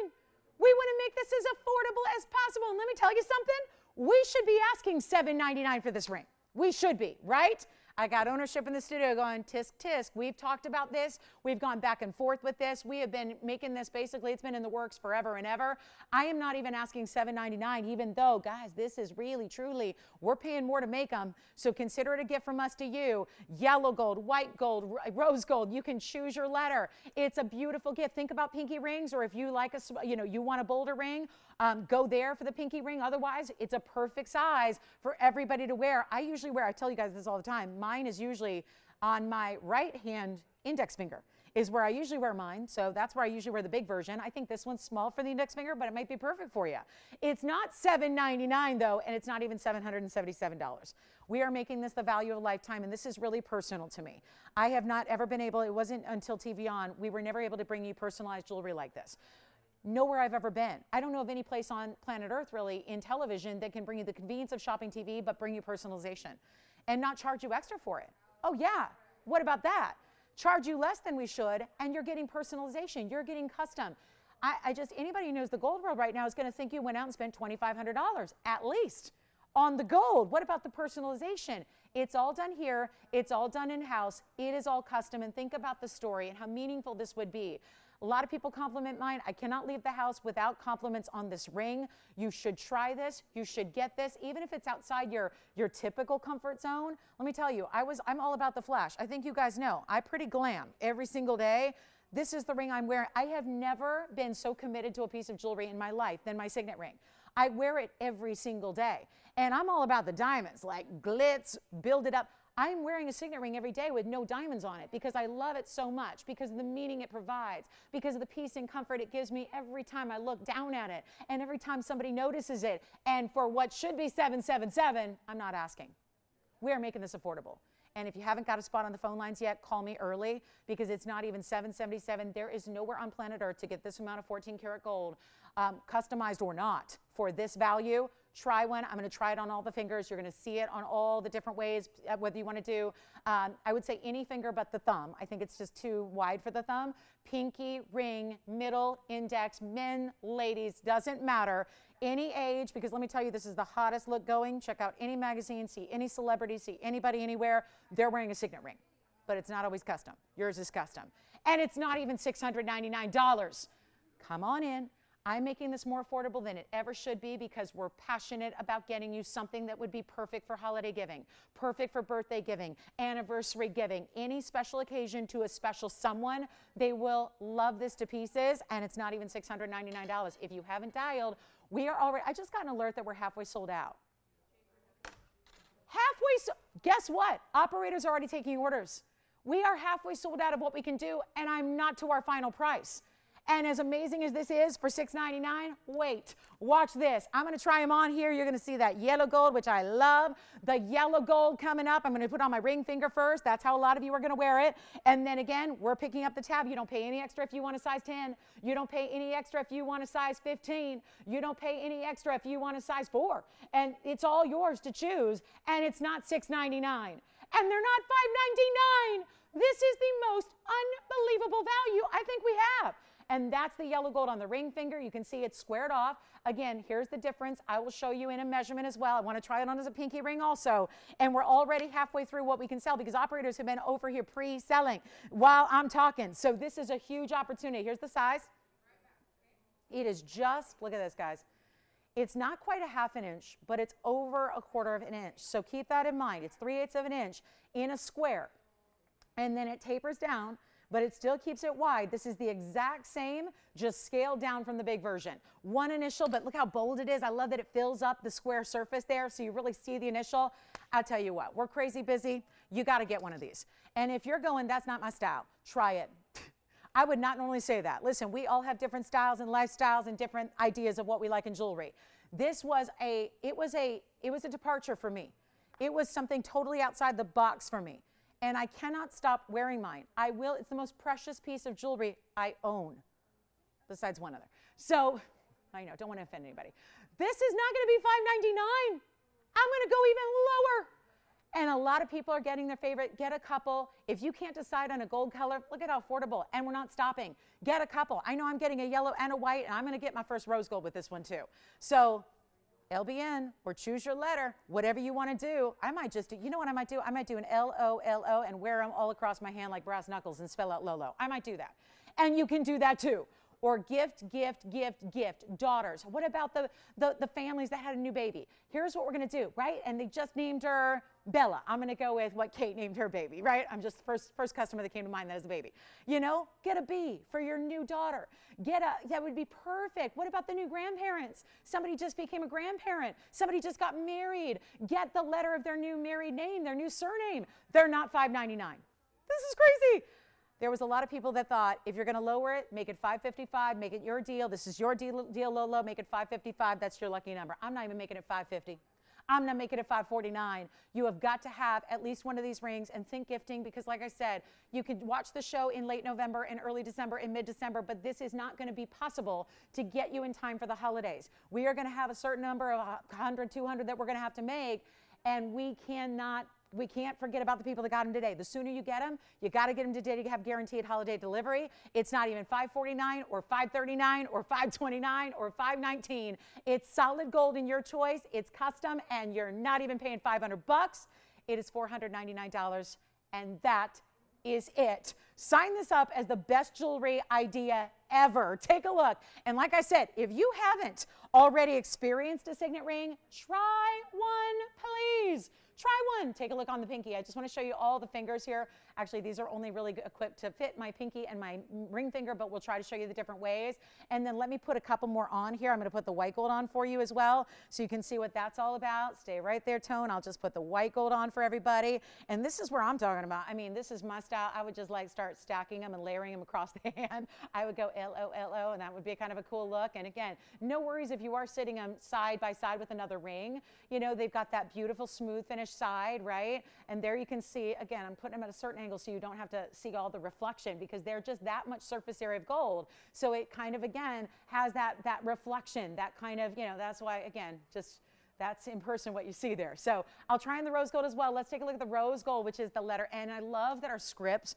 $8.99. We want to make this as affordable as possible. And let me tell you something. We should be asking $7.99 for this ring. We should be, right? I got ownership in the studio going, tisk, tisk. We've talked about this. We've gone back and forth with this. We have been making this, basically, it's been in the works forever and ever. I am not even asking $7.99, even though, guys, this is really, truly, we're paying more to make them. So consider it a gift from us to you. Yellow gold, white gold, rose gold. You can choose your letter. It's a beautiful gift. Think about pinky rings, or if you like you want a bolder ring, go there for the pinky ring. Otherwise, it's a perfect size for everybody to wear. I usually wear, I tell you guys this all the time, mine is usually on my right hand index finger is where I usually wear mine. So that's where I usually wear the big version. I think this one's small for the index finger, but it might be perfect for you. It's not $7.99 though, and it's not even $777. We are making this the value of a lifetime, and this is really personal to me. I have not ever been able, it wasn't until TVON, we were never able to bring you personalized jewelry like this. Nowhere I've ever been. I don't know of any place on planet Earth, really, in television that can bring you the convenience of shopping TV, but bring you personalization and not charge you extra for it. Oh yeah, what about that? Charge you less than we should, and you're getting personalization. You're getting custom. Anybody who knows the gold world right now is going to think you went out and spent $2,500 at least on the gold. What about the personalization? It's all done here. It's all done in-house. It is all custom. And think about the story and how meaningful this would be. A lot of people compliment mine. I cannot leave the house without compliments on this ring. You should try this. You should get this, even if it's outside your typical comfort zone. Let me tell you, I'm all about the flash. I think you guys know. I pretty glam every single day. This is the ring I'm wearing. I have never been so committed to a piece of jewelry in my life than my signet ring. I wear it every single day. And I'm all about the diamonds, like glitz, build it up. I'm wearing a signet ring every day with no diamonds on it because I love it so much, because of the meaning it provides, because of the peace and comfort it gives me every time I look down at it and every time somebody notices it. And for what should be $777, I'm not asking. We are making this affordable. And if you haven't got a spot on the phone lines yet, call me early, because it's not even $777. There is nowhere on planet Earth to get this amount of 14 karat gold, customized or not, for this value. Try one. I'm going to try it on all the fingers. You're going to see it on all the different ways, whether you want to do, I would say any finger but the thumb. I think it's just too wide for the thumb. Pinky, ring, middle, index, men, ladies, doesn't matter. Any age, because let me tell you, this is the hottest look going. Check out any magazine, see any celebrity, see anybody anywhere. They're wearing a signet ring, but it's not always custom. Yours is custom. And it's not even $699. Come on in. I'm making this more affordable than it ever should be, because we're passionate about getting you something that would be perfect for holiday giving, perfect for birthday giving, anniversary giving, any special occasion to a special someone. They will love this to pieces, and it's not even $699. If you haven't dialed, we are already, I just got an alert that we're halfway sold out. Guess what? Operators are already taking orders. We are halfway sold out of what we can do, and I'm not to our final price. And as amazing as this is for $699, wait, watch this. I'm going to try them on here. You're going to see that yellow gold, which I love. The yellow gold coming up. I'm going to put on my ring finger first. That's how a lot of you are going to wear it. And then again, we're picking up the tab. You don't pay any extra if you want a size 10. You don't pay any extra if you want a size 15. You don't pay any extra if you want a size 4. And it's all yours to choose. And it's not $699. And they're not $599. This is the most unbelievable value I think we have. And that's the yellow gold on the ring finger. You can see it's squared off. Again, here's the difference. I will show you in a measurement as well. I want to try it on as a pinky ring also. And we're already halfway through what we can sell, because operators have been over here pre-selling while I'm talking. So this is a huge opportunity. Here's the size. It is just, look at this, guys. It's not quite a ½ an inch, but it's over1/4 of an inch. So keep that in mind. It's 3/8 of an inch in a square. And then it tapers down, but it still keeps it wide. This is the exact same, just scaled down from the big version. One initial, but look how bold it is. I love that it fills up the square surface there, so you really see the initial. I'll tell you what, we're crazy busy. You got to get one of these. And if you're going, that's not my style, try it. I would not normally say that. Listen, we all have different styles and lifestyles and different ideas of what we like in jewelry. This was it was a departure for me. It was something totally outside the box for me. And I cannot stop wearing mine. I will. It's the most precious piece of jewelry I own, besides one other. So, I know, don't want to offend anybody. This is not going to be $599. I'm going to go even lower. And a lot of people are getting their favorite. Get a couple. If you can't decide on a gold color, look at how affordable. And we're not stopping. Get a couple. I know I'm getting a yellow and a white, and I'm going to get my first rose gold with this one too. So, LBN or choose your letter, whatever you want to do. I might just do, you know what I might do? I might do an L-O-L-O and wear them all across my hand like brass knuckles and spell out Lolo. I might do that. And you can do that too. Or gift, gift, gift, gift. Daughters. What about the families that had a new baby? Here's what we're going to do, right? And they just named her Bella. I'm going to go with what Kate named her baby, right? I'm just first customer that came to mind that has a baby. You know, get a B for your new daughter. That would be perfect. What about the new grandparents? Somebody just became a grandparent. Somebody just got married. Get the letter of their new married name, their new surname. They're not $599. This is crazy. There was a lot of people that thought, if you're going to lower it, make it $555, make it your deal. This is your deal, Lolo, make it $555. That's your lucky number. I'm not even making it $550. I'm not making it $549. You have got to have at least one of these rings, and think gifting, because like I said, you can watch the show in late November and early December and mid-December, but this is not going to be possible to get you in time for the holidays. We are going to have a certain number of 100, 200 that we're going to have to make, and we cannot We can't forget about the people that got them today. The sooner you get them, you got to get them today to have guaranteed holiday delivery. It's not even $549 or $539 or $529 or $519. It's solid gold in your choice. It's custom, and you're not even paying $500. It is $499, and that is it. Sign this up as the best jewelry idea ever. Take a look. And like I said, if you haven't already experienced a signet ring, try one, please. Try one. Take a look on the pinky. I just want to show you all the fingers here. Actually, these are only really equipped to fit my pinky and my ring finger, but we'll try to show you the different ways. And then let me put a couple more on here. I'm going to put the white gold on for you as well, so you can see what that's all about. Stay right there, Tone. I'll just put the white gold on for everybody. And this is where I'm talking about. I mean, this is my style. I would just like start stacking them and layering them across the hand. I would go L-O-L-O, and that would be kind of a cool look. And again, no worries if you are sitting them side by side with another ring. You know, they've got that beautiful smooth finish side, right? And there you can see, again, I'm putting them at a certain angle so you don't have to see all the reflection, because they're just that much surface area of gold. So it kind of, again, has that reflection, that kind of, you know, that's why, again, just that's in person what you see there. So I'll try on the rose gold as well. Let's take a look at the rose gold, which is the letter N. I love that our scripts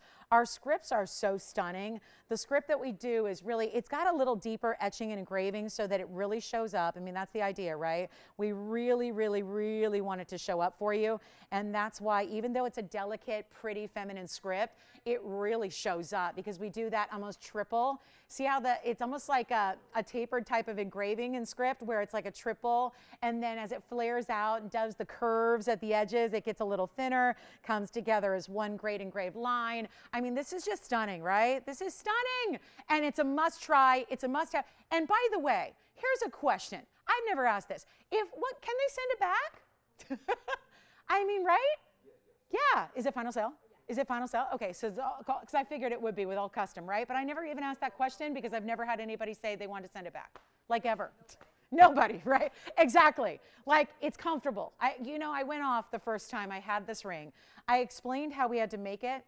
are so stunning. The script that we do is really, it's got a little deeper etching and engraving so that it really shows up. I mean, that's the idea, right? We really, really, really want it to show up for you. And that's why, even though it's a delicate, pretty, feminine script, it really shows up, because we do that almost triple. See how it's almost like a tapered type of engraving in script, where it's like a triple, and then as it flares out and does the curves at the edges, it gets a little thinner, comes together as one great engraved line. I mean, this is just stunning, right? This is stunning, and it's a must try. It's a must have. And by the way, here's a question. I've never asked this. Can they send it back? I mean, right? Yeah. Is it final sale? Is it final sale? Okay, so because I figured it would be with all custom, right? But I never even asked that question, because I've never had anybody say they wanted to send it back, like ever. Nobody, right? Exactly. Like, it's comfortable. I went off the first time I had this ring. I explained how we had to make it.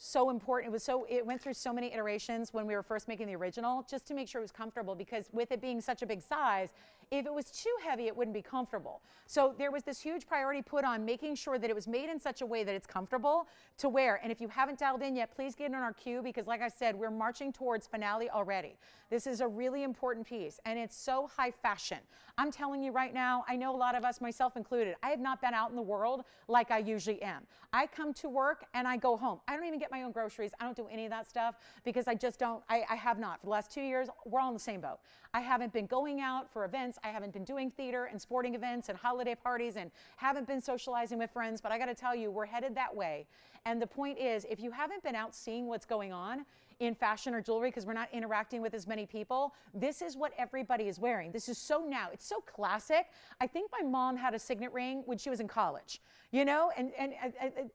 So important. It went through so many iterations when we were first making the original, just to make sure it was comfortable, because with it being such a big size, if it was too heavy, it wouldn't be comfortable. So there was this huge priority put on making sure that it was made in such a way that it's comfortable to wear. And if you haven't dialed in yet, please get in our queue, because like I said, we're marching towards finale already. This is a really important piece, and it's so high fashion. I'm telling you right now, I know a lot of us, myself included, I have not been out in the world like I usually am. I come to work and I go home. I don't even get my own groceries. I don't do any of that stuff, because I just don't, I have not. For the last 2 years, we're all in the same boat. I haven't been going out for events. I haven't been doing theater and sporting events and holiday parties, and haven't been socializing with friends. But I got to tell you, we're headed that way. And the point is, if you haven't been out seeing what's going on in fashion or jewelry, because we're not interacting with as many people, this is what everybody is wearing. This is so now. It's so classic. I think my mom had a signet ring when she was in college, you know, and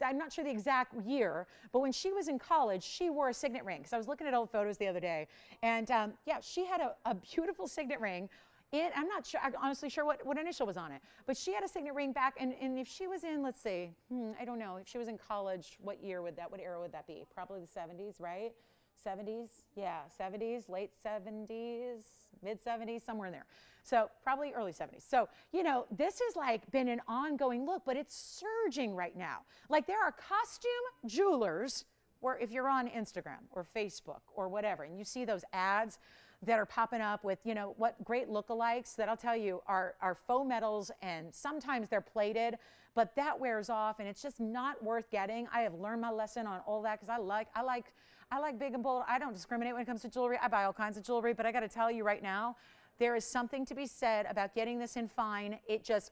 I'm not sure the exact year, but when she was in college, she wore a signet ring, because I was looking at old photos the other day, and yeah, she had a beautiful signet ring. I'm not sure, I'm honestly sure what initial was on it, but she had a signet ring back, and if she was in, let's see, I don't know, if she was in college, what era would that be? Probably the 70s, right? 70s, yeah, 70s, late 70s, mid 70s, somewhere in there. So probably early 70s. So, you know, this has like been an ongoing look, but it's surging right now. Like, there are costume jewelers, or if you're on Instagram or Facebook or whatever, and you see those ads that are popping up with, you know, what great lookalikes that I'll tell you are faux metals, and sometimes they're plated, but that wears off, and it's just not worth getting. I have learned my lesson on all that, because I like big and bold. I don't discriminate when it comes to jewelry. I buy all kinds of jewelry, but I got to tell you right now, there is something to be said about getting this in fine.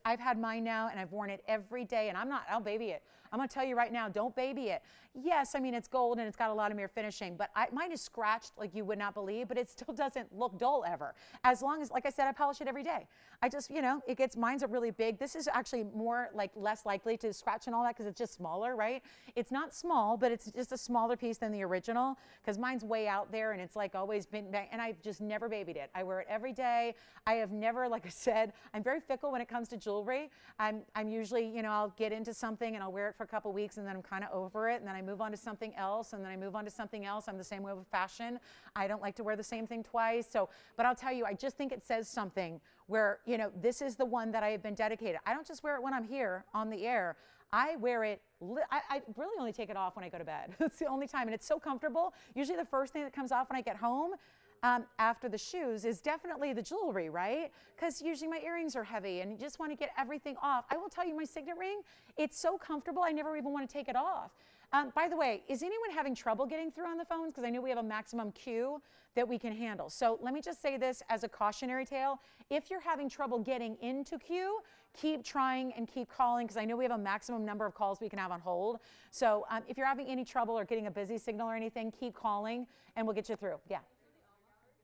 I've had mine now, and I've worn it every day, and I'll baby it. I'm going to tell you right now, don't baby it. Yes, I mean, it's gold and it's got a lot of mirror finishing, but mine is scratched like you would not believe, but it still doesn't look dull ever. As long as, like I said, I polish it every day. I just, you know, mine's a really big. This is actually more like less likely to scratch and all that, because it's just smaller, right? It's not small, but it's just a smaller piece than the original, because mine's way out there, and it's like always been, and I've just never babied it. I wear it every day. I have never, like I said, I'm very fickle when it comes to jewelry. I'm usually, you know, I'll get into something and I'll wear it for a couple weeks, and then I'm kind of over it, and then I move on to something else, and then I move on to something else. I'm the same way with fashion. I don't like to wear the same thing twice. So, but I'll tell you, I just think it says something where, you know, this is the one that I have been dedicated. I don't just wear it when I'm here on the air. I wear it, I really only take it off when I go to bed. That's the only time, and it's so comfortable. Usually the first thing that comes off when I get home after the shoes is definitely the jewelry, right? Because usually my earrings are heavy and you just want to get everything off. I will tell you, my signet ring, it's so comfortable, I never even want to take it off. By the way, is anyone having trouble getting through on the phones? Because I know we have a maximum queue that we can handle. So let me just say this as a cautionary tale. If you're having trouble getting into queue, keep trying and keep calling, because I know we have a maximum number of calls we can have on hold. So if you're having any trouble or getting a busy signal or anything, keep calling and we'll get you through. Yeah.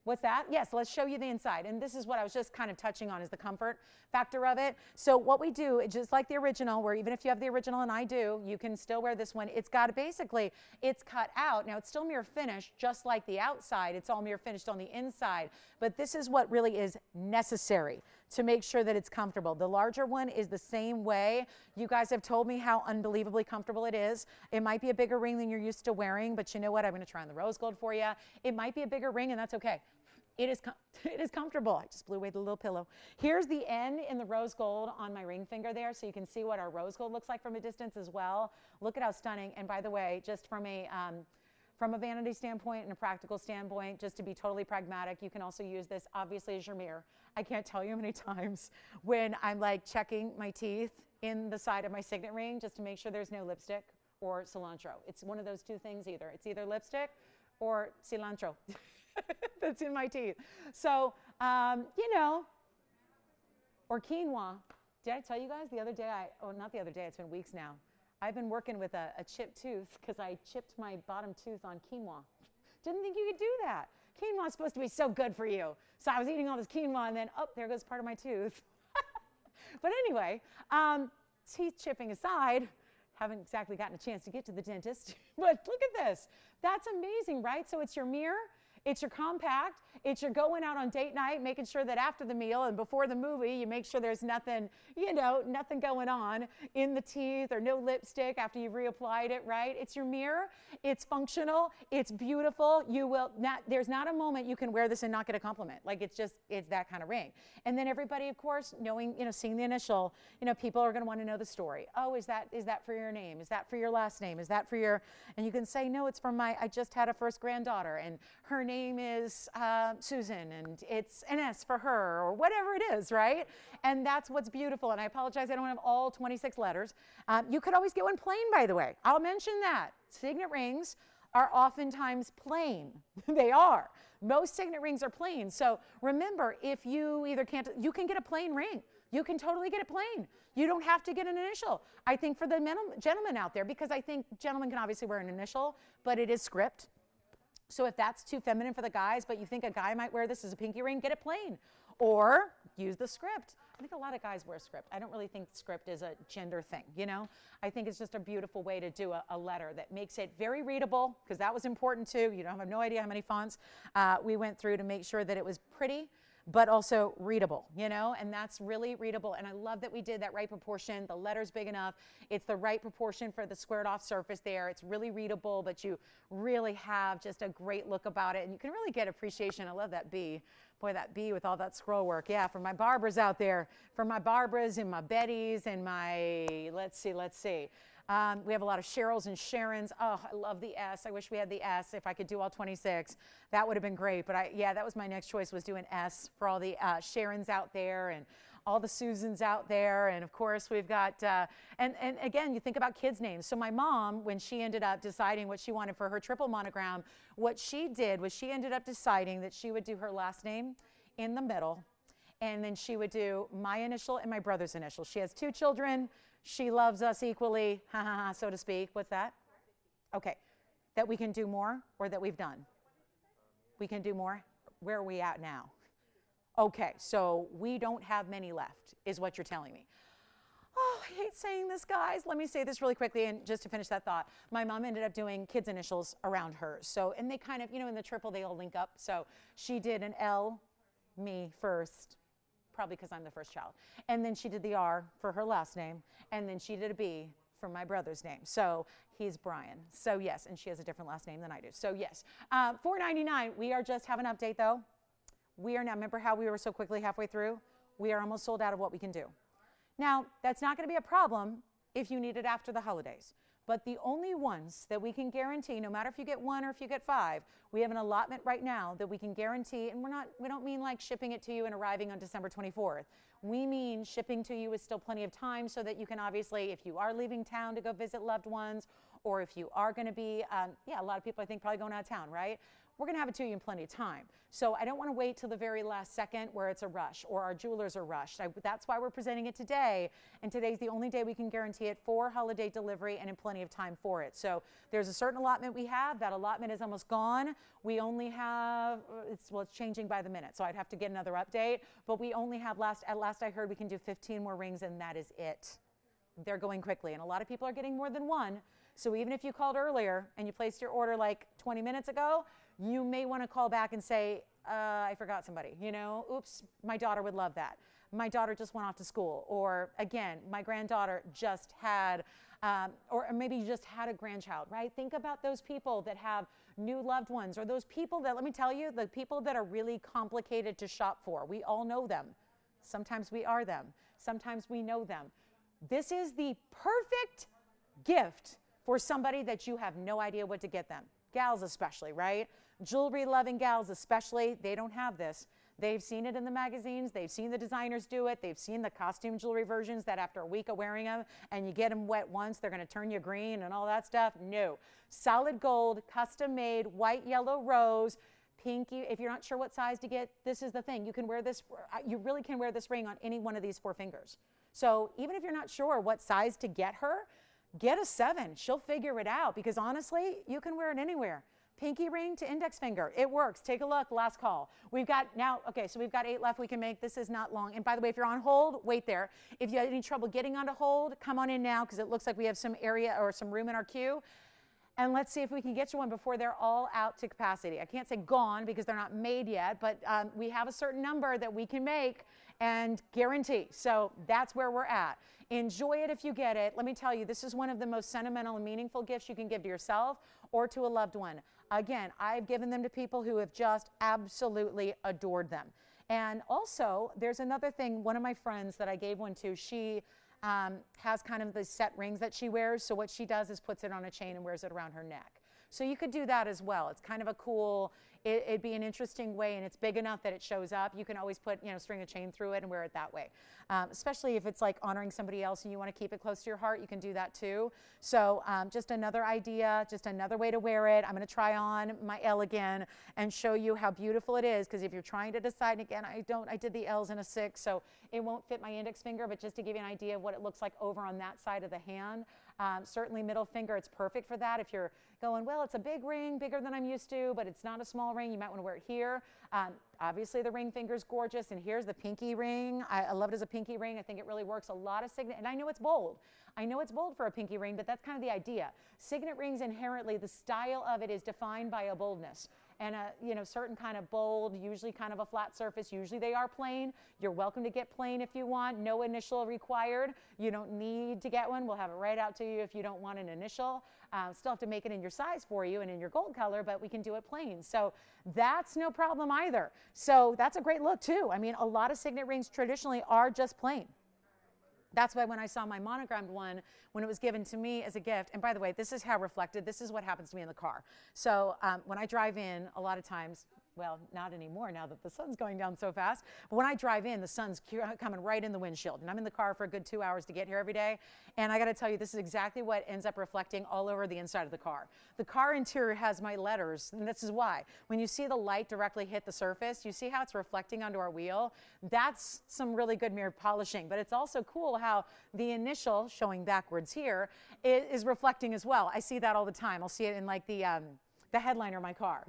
What's that? Yes, let's show you the inside. And this is what I was just kind of touching on, is the comfort factor of it. So what we do, just like the original, where even if you have the original and I do, you can still wear this one. It's got basically, it's cut out. Now it's still mirror finished, just like the outside. It's all mirror finished on the inside. But this is what really is necessary to make sure that it's comfortable. The larger one is the same way. You guys have told me how unbelievably comfortable it is. It might be a bigger ring than you're used to wearing, but you know what? I'm gonna try on the rose gold for you. It might be a bigger ring, and that's okay. It is comfortable. I just blew away the little pillow. Here's the N in the rose gold on my ring finger there, so you can see what our rose gold looks like from a distance as well. Look at how stunning. And by the way, just from a vanity standpoint and a practical standpoint, just to be totally pragmatic, you can also use this obviously as your mirror. I can't tell you how many times when I'm like checking my teeth in the side of my signet ring just to make sure there's no lipstick or cilantro. It's one of those two things either. It's either lipstick or cilantro that's in my teeth. So, you know, or quinoa. Did I tell you guys the other day, not the other day, it's been weeks now. I've been working with a chipped tooth because I chipped my bottom tooth on quinoa. Didn't think you could do that. Quinoa is supposed to be so good for you. So I was eating all this quinoa and then, oh, there goes part of my tooth. But anyway, teeth chipping aside, haven't exactly gotten a chance to get to the dentist, but look at this. That's amazing, right? So it's your mirror. It's your compact. It's your going out on date night, making sure that after the meal and before the movie, you make sure there's nothing, you know, nothing going on in the teeth or no lipstick after you've reapplied it, right? It's your mirror. It's functional. It's beautiful. You will not, there's not a moment you can wear this and not get a compliment. Like it's that kind of ring. And then everybody, of course, knowing, you know, seeing the initial, you know, people are going to want to know the story. Oh, is that for your name? Is that for your last name? Is that for your, and you can say, no, it's for I just had a first granddaughter and her name is Susan and it's an S for her or whatever it is, right? And that's what's beautiful. And I apologize, I don't have all 26 letters. You could always get one plain, by the way. I'll mention that. Signet rings are oftentimes plain. They are. Most signet rings are plain. So remember, if you either can't, you can get a plain ring. You can totally get it plain. You don't have to get an initial. I think for the gentlemen out there, because I think gentlemen can obviously wear an initial, but it is script. So if that's too feminine for the guys, but you think a guy might wear this as a pinky ring, get it plain. Or use the script. I think a lot of guys wear script. I don't really think script is a gender thing, you know? I think it's just a beautiful way to do a letter that makes it very readable, because that was important too. You don't have no idea how many fonts we went through to make sure that it was pretty, but also readable, you know, and that's really readable. And I love that we did that right proportion. The letter's big enough. It's the right proportion for the squared off surface there. It's really readable, but you really have just a great look about it. And you can really get appreciation. I love that B. Boy, that B with all that scroll work. Yeah, for my Barbaras out there, for my Barbaras and my Bettys and my, let's see. We have a lot of Cheryls and Sharons. Oh, I love the S. I wish we had the S. If I could do all 26, that would have been great. But yeah, that was my next choice, was do an S for all the Sharons out there and all the Susans out there. And of course, we've got, and again, you think about kids' names. So my mom, when she ended up deciding what she wanted for her triple monogram, what she did was she ended up deciding that she would do her last name in the middle. And then she would do my initial and my brother's initial. She has 2 children. She loves us equally, so to speak. What's that? Okay. That we can do more, or that we've done? We can do more? Where are we at now? Okay, so we don't have many left, is what you're telling me. Oh, I hate saying this, guys. Let me say this really quickly, and just to finish that thought. My mom ended up doing kids' initials around hers. So, and they kind of, you know, in the triple, they all link up. So she did an L, me first, probably because I'm the first child. And then she did the R for her last name. And then she did a B for my brother's name. So he's Brian. So yes, and she has a different last name than I do. So yes, $4.99. We are just have an update though. We are now, remember how we were so quickly halfway through? We are almost sold out of what we can do. Now, that's not going to be a problem if you need it after the holidays. But the only ones that we can guarantee, no matter if you get 1 or if you get 5, we have an allotment right now that we can guarantee, and we don't mean like shipping it to you and arriving on December 24th. We mean shipping to you with still plenty of time so that you can obviously, if you are leaving town to go visit loved ones, or if you are going to be, a lot of people I think probably going out of town, right? We're going to have it to you in plenty of time. So I don't want to wait till the very last second where it's a rush or our jewelers are rushed. That's why we're presenting it today. And today's the only day we can guarantee it for holiday delivery and in plenty of time for it. So there's a certain allotment we have. That allotment is almost gone. We only have, it's changing by the minute. So I'd have to get another update. But we only have, at last I heard, we can do 15 more rings and that is it. They're going quickly. And a lot of people are getting more than one. So even if you called earlier and you placed your order like 20 minutes ago, you may want to call back and say, I forgot somebody, oops, my daughter would love that. My daughter just went off to school. Or again, my granddaughter just had, or maybe you just had a grandchild, right? Think about those people that have new loved ones, or those people that, let me tell you, the people that are really complicated to shop for. We all know them. Sometimes we are them. Sometimes we know them. This is the perfect gift for somebody that you have no idea what to get them. Gals especially, right? Jewelry loving gals especially, they don't have this. They've seen it in the magazines. They've seen the designers do it. They've seen the costume jewelry versions that after a week of wearing them and you get them wet once, they're going to turn you green and all that stuff. No. Solid gold, custom made, white, yellow, rose, pinky. If you're not sure what size to get, this is the thing. You can wear this, you really can wear this ring on any one of these 4 fingers. So even if you're not sure what size to get her, get a 7. She'll figure it out because honestly, you can wear it anywhere. Pinky ring to index finger. It works. Take a look. Last call. We've got now, okay, so we've got 8 left we can make. This is not long. And by the way, if you're on hold, wait there. If you have any trouble getting onto hold, come on in now because it looks like we have some area or some room in our queue. And let's see if we can get you one before they're all out to capacity. I can't say gone because they're not made yet, but we have a certain number that we can make and guarantee. So that's where we're at. Enjoy it if you get it. Let me tell you, this is one of the most sentimental and meaningful gifts you can give to yourself or to a loved one. Again, I've given them to people who have just absolutely adored them. And also, there's another thing. One of my friends that I gave one to, she has kind of the set rings that she wears. So what she does is puts it on a chain and wears it around her neck. So you could do that as well. It's kind of a cool, it'd be an interesting way, and it's big enough that it shows up. You can always put, string a chain through it and wear it that way. Especially if it's like honoring somebody else and you want to keep it close to your heart, you can do that too. So just another idea, just another way to wear it. I'm going to try on my L again and show you how beautiful it is, because if you're trying to decide, again, I did the L's in a 6, so it won't fit my index finger, but just to give you an idea of what it looks like over on that side of the hand. Certainly middle finger, it's perfect for that. If you're going, well, it's a big ring, bigger than I'm used to, but it's not a small ring, you might want to wear it here. Obviously the ring finger's gorgeous, and here's the pinky ring. I love it as a pinky ring. I think it really works. A lot of Signet, and I know it's bold. I know it's bold for a pinky ring, but that's kind of the idea. Signet rings inherently, the style of it is defined by a boldness. And a certain kind of bold, usually kind of a flat surface. Usually they are plain. You're welcome to get plain if you want. No initial required. You don't need to get one. We'll have it right out to you if you don't want an initial. Still have to make it in your size for you and in your gold color, but we can do it plain. So that's no problem either. So that's a great look too. I mean, a lot of Signet rings traditionally are just plain. That's why when I saw my monogrammed one, when it was given to me as a gift, and by the way, this is how reflected, this is what happens to me in the car. So when I drive in, a lot of times, well, not anymore now that the sun's going down so fast, but when I drive in, the sun's coming right in the windshield, and I'm in the car for a good 2 hours to get here every day, and I gotta tell you, this is exactly what ends up reflecting all over the inside of the car. The car interior has my letters, and this is why. When you see the light directly hit the surface, you see how it's reflecting onto our wheel? That's some really good mirror polishing, but it's also cool how the initial, showing backwards here, is reflecting as well. I see that all the time. I'll see it in like the headliner of my car,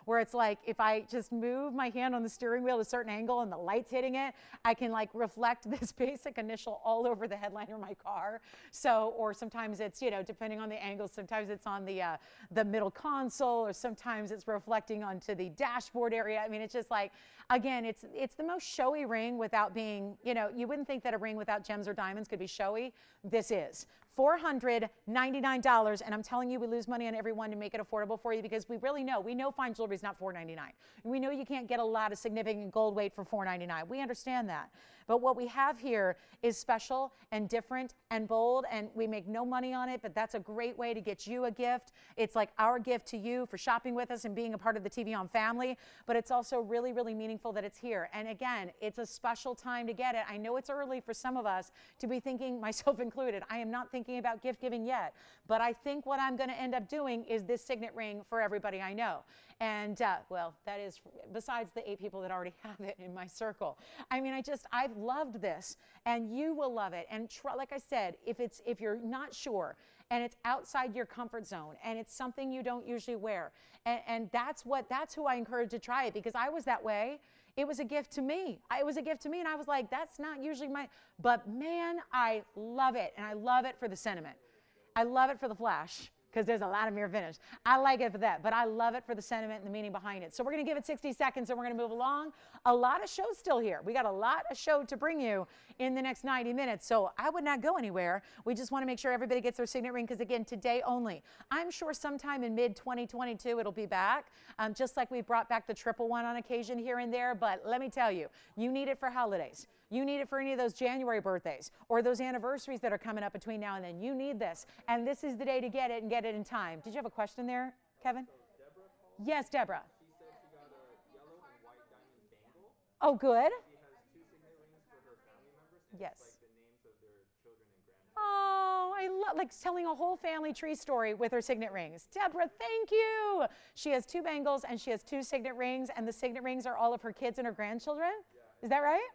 where it's like if I just move my hand on the steering wheel at a certain angle and the light's hitting it, I can like reflect this basic initial all over the headliner of my car. So, or sometimes it's, depending on the angle, sometimes it's on the middle console, or sometimes it's reflecting onto the dashboard area. I mean, it's just like, again, it's the most showy ring without being, you wouldn't think that a ring without gems or diamonds could be showy. This is. $499, and I'm telling you, we lose money on every one to make it affordable for you because we know fine jewelry is not $499. We know you can't get a lot of significant gold weight for $499. We understand that. But what we have here is special and different and bold, and we make no money on it, but that's a great way to get you a gift. It's like our gift to you for shopping with us and being a part of the TVON family, but it's also really, really meaningful that it's here. And again, it's a special time to get it. I know it's early for some of us to be thinking, myself included. I am not thinking about gift giving yet, but I think what I'm going to end up doing is this signet ring for everybody I know. And well, that is besides the 8 people that already have it in my circle. I mean, I've loved this, and you will love it. And like I said, if you're not sure, and it's outside your comfort zone, and it's something you don't usually wear, and that's who I encourage to try it, because I was that way. It was a gift to me. It was a gift to me, and I was like, that's not usually but man, I love it, and I love it for the sentiment. I love it for the flash, because there's a lot of mirror finish. I like it for that, but I love it for the sentiment and the meaning behind it. So we're going to give it 60 seconds, and we're going to move along. A lot of shows still here. We got a lot of show to bring you in the next 90 minutes, so I would not go anywhere. We just want to make sure everybody gets their signet ring, because, again, today only. I'm sure sometime in mid-2022 it'll be back, just like we brought back the triple one on occasion here and there, but let me tell you, you need it for holidays. You need it for any of those January birthdays or those anniversaries that are coming up between now and then. You need this, and this is the day to get it and get it in time. Did you have a question there, Kevin? So Deborah yes, Deborah. She said she got a yellow and white diamond bangle. Oh, good. She has 2 signet rings for her family members, and Yes. it's like the names of their children and grandchildren. Oh, I love telling a whole family tree story with her signet rings. Deborah, thank you. She has 2 bangles and she has 2 signet rings, and the signet rings are all of her kids and her grandchildren. Yeah, is that right?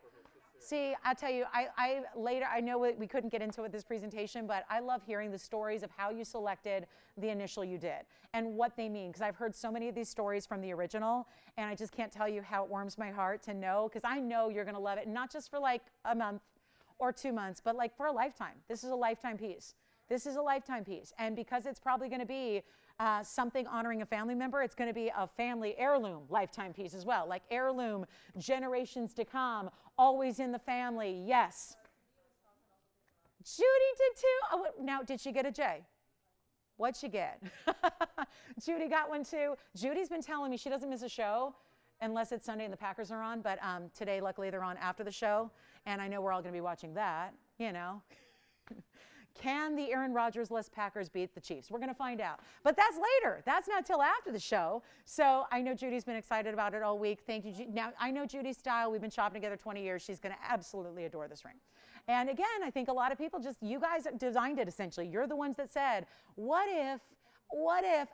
See, I tell you, I know we couldn't get into it with this presentation, but I love hearing the stories of how you selected the initial you did and what they mean, because I've heard so many of these stories from the original, and I just can't tell you how it warms my heart to know, because I know you're going to love it, not just for like a month or 2 months, but like for a lifetime. This is a lifetime piece. This is a lifetime piece, and because it's probably going to be something honoring a family member, it's going to be a family heirloom lifetime piece as well, like heirloom, generations to come, always in the family. Yes. Judy did too. Oh, now, did she get a J? What'd she get? Judy got one too. Judy's been telling me she doesn't miss a show unless it's Sunday and the Packers are on, but today, luckily, they're on after the show, and I know we're all going to be watching that, you know. Can the Aaron Rodgers-less Packers beat the Chiefs? We're going to find out. But that's later. That's not till after the show. So I know Judy's been excited about it all week. Thank you. Now, I know Judy's style. We've been shopping together 20 years. She's going to absolutely adore this ring. And again, I think a lot of people you guys designed it essentially. You're the ones that said, what if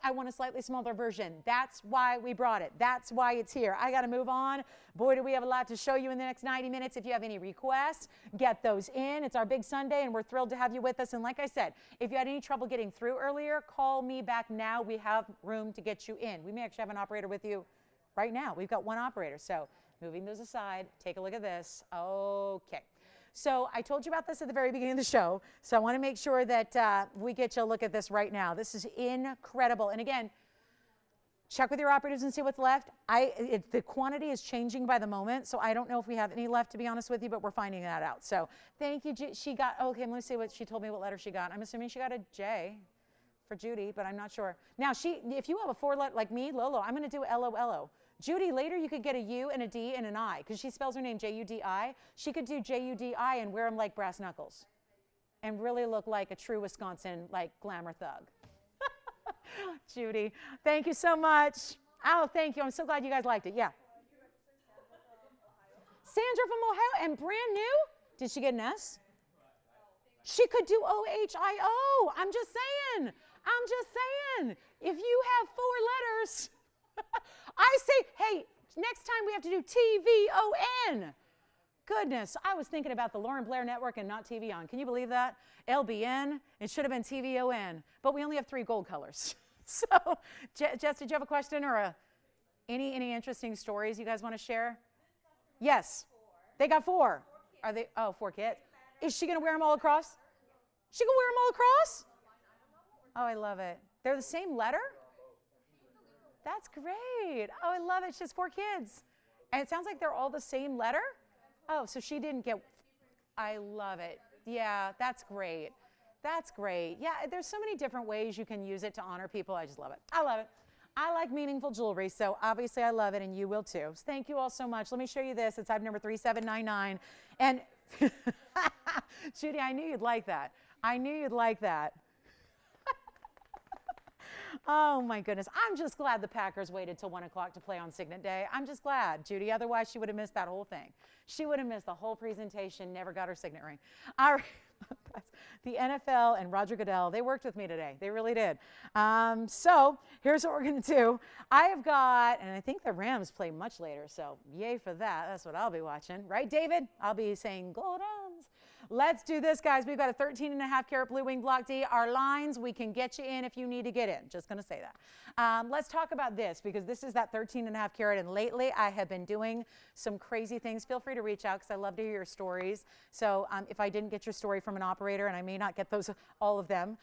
I want a slightly smaller version? That's why we brought it. That's why it's here. I got to move on. Boy, do we have a lot to show you in the next 90 minutes. If you have any requests, get those in. It's our big Sunday, and we're thrilled to have you with us. And like I said, if you had any trouble getting through earlier, call me back now. We have room to get you in. We may actually have an operator with you right now. We've got one operator. So moving those aside, take a look at this. Okay. So I told you about this at the very beginning of the show, so I want to make sure that we get you a look at this right now. This is incredible. And again, check with your operators and see what's left. The quantity is changing by the moment, so I don't know if we have any left, to be honest with you, but we're finding that out. So thank you. She got, okay, let me see what she told me, what letter she got. I'm assuming she got a J for Judy, but I'm not sure. Now, if you have a 4-letter, like me, Lolo, I'm going to do L-O-L-O. Judy, later you could get a U and a D and an I, because she spells her name J-U-D-I. She could do J-U-D-I and wear them like brass knuckles and really look like a true Wisconsin, like, glamour thug. Judy, thank you so much. Oh, thank you. I'm so glad you guys liked it. Yeah. Sandra from Ohio, and brand new? Did she get an S? She could do O-H-I-O. I'm just saying. If you have 4 letters, I say, hey, next time we have to do TVON. Goodness, I was thinking about the Lauren Blair Network and not TVON. Can you believe that? LBN, it should have been TVON, but we only have 3 gold colors. So, Jess, did you have a question or any interesting stories you guys want to share? Yes, they got 4. Are they? Oh, 4 kids. Is she going to wear them all across? She can wear them all across? Oh, I love it. They're the same letter? That's great. Oh, I love it. She has 4 kids. And it sounds like they're all the same letter? Oh, so she didn't get, I love it. Yeah, that's great. That's great. Yeah, there's so many different ways you can use it to honor people. I just love it. I love it. I like meaningful jewelry, so obviously I love it, and you will too. So thank you all so much. Let me show you this. It's item number 3799. And Judy, I knew you'd like that. I knew you'd like that. Oh my goodness. I'm just glad the Packers waited till 1 o'clock to play on Signet Day. I'm just glad, Judy. Otherwise, she would have missed that whole thing. She would have missed the whole presentation, never got her signet ring. All right. The NFL and Roger Goodell, they worked with me today. They really did. So here's what we're going to do. I have got, and I think the Rams play much later, so yay for that. That's what I'll be watching. Right, David? I'll be saying, go Rams. Let's do this, guys. We've got a 13.5 carat blue wing block D. Our lines, we can get you in if you need to get in. Just going to say that. Let's talk about this, because this is that 13.5 carat, and lately I have been doing some crazy things. Feel free to reach out, because I love to hear your stories. So if I didn't get your story from an operator, and I may not get those, all of them,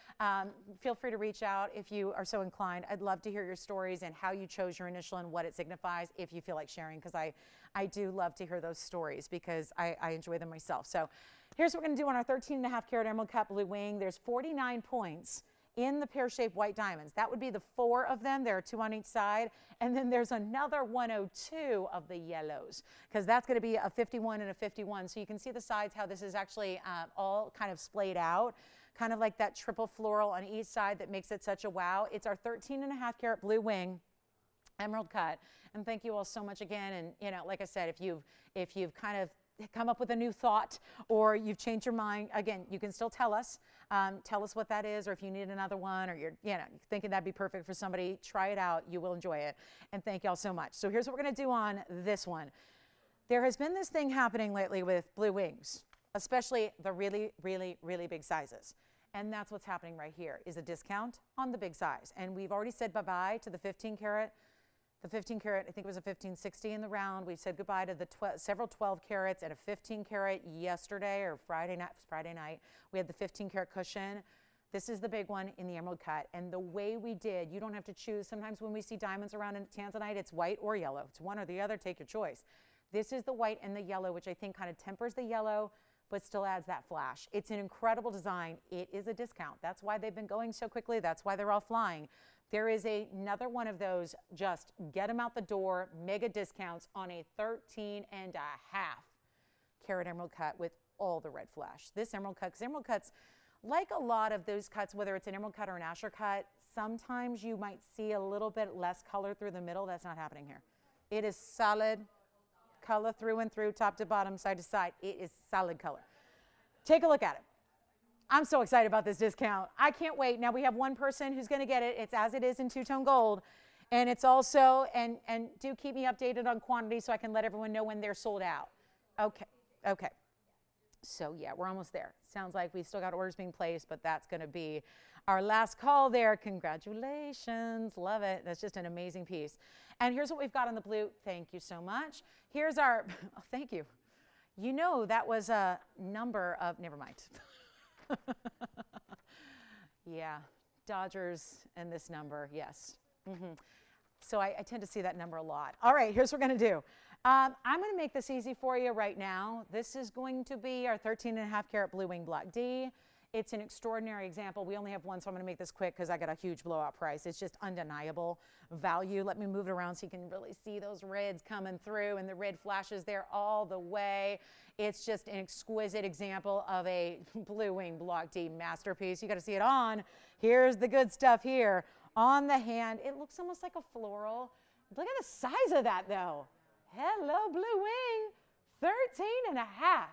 feel free to reach out if you are so inclined. I'd love to hear your stories and how you chose your initial and what it signifies, if you feel like sharing, because I do love to hear those stories, because I enjoy them myself. So here's what we're going to do on our 13.5 carat emerald cut blue wing. There's 49 points in the pear-shaped white diamonds. That would be the 4 of them. There are 2 on each side. And then there's another 102 of the yellows, because that's going to be a 51 and a 51. So you can see the sides, how this is actually all kind of splayed out, kind of like that triple floral on each side that makes it such a wow. It's our 13.5 carat blue wing emerald cut. And thank you all so much again. And, you know, like I said, if you've kind of come up with a new thought, or you've changed your mind, again, you can still tell us. Tell us what that is, or if you need another one, or you're thinking that'd be perfect for somebody, try it out. You will enjoy it. And thank y'all so much. So here's what we're going to do on this one. There has been this thing happening lately with blue wings, especially the really, really, really big sizes. And that's what's happening right here, is a discount on the big size. And we've already said bye-bye to the 15 carat. The 15 carat, I think it was a 1560 in the round. We've said goodbye to the several 12 carats and a 15 carat yesterday, or Friday night. We had the 15 carat cushion. This is the big one in the emerald cut. And the way we did, you don't have to choose. Sometimes when we see diamonds around in Tanzanite, it's white or yellow. It's one or the other, take your choice. This is the white and the yellow, which I think kind of tempers the yellow, but still adds that flash. It's an incredible design. It is a discount. That's why they've been going so quickly. That's why they're all flying. There is another one of those, just get them out the door, mega discounts on a 13.5 carat emerald cut with all the red flash. This emerald cut, because emerald cuts, like a lot of those cuts, whether it's an emerald cut or an Asher cut, sometimes you might see a little bit less color through the middle. That's not happening here. It is solid color through and through, top to bottom, side to side. It is solid color. Take a look at it. I'm so excited about this discount. I can't wait. Now we have one person who's going to get it. It's as it is in two-tone gold. And it's also, and do keep me updated on quantity so I can let everyone know when they're sold out. Okay. So yeah, we're almost there. Sounds like we still got orders being placed, but that's going to be our last call there. Congratulations. Love it. That's just an amazing piece. And here's what we've got on the blue. Thank you so much. Here's our, oh, thank you. You know, that was a number of, never mind. Yeah, Dodgers and this number, yes. So I tend to see that number a lot. All right, here's what we're going to do. I'm going to make this easy for you right now. This is going to be our 13.5 carat blue wing block D. It's an extraordinary example. We only have one, so I'm going to make this quick because I got a huge blowout price. It's just undeniable value. Let me move it around so you can really see those reds coming through, and the red flashes there all the way. It's just an exquisite example of a blue wing block D masterpiece. You got to see it on. Here's the good stuff here. On the hand, it looks almost like a floral. Look at the size of that, though. Hello, blue wing, 13.5.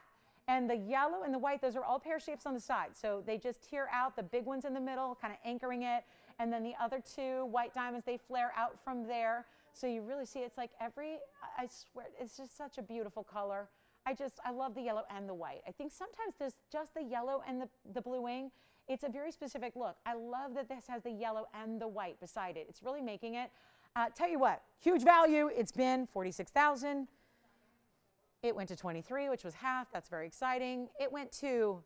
And the yellow and the white, those are all pear shapes on the side. So they just tear out, the big ones in the middle, kind of anchoring it. And then the other 2 white diamonds, they flare out from there. So you really see it's like I swear, it's just such a beautiful color. I love the yellow and the white. I think sometimes there's just the yellow and the blue wing. It's a very specific look. I love that this has the yellow and the white beside it. It's really making it. Tell you what, huge value. It's been $46,000. It went to 23, which was half. That's very exciting. It went to,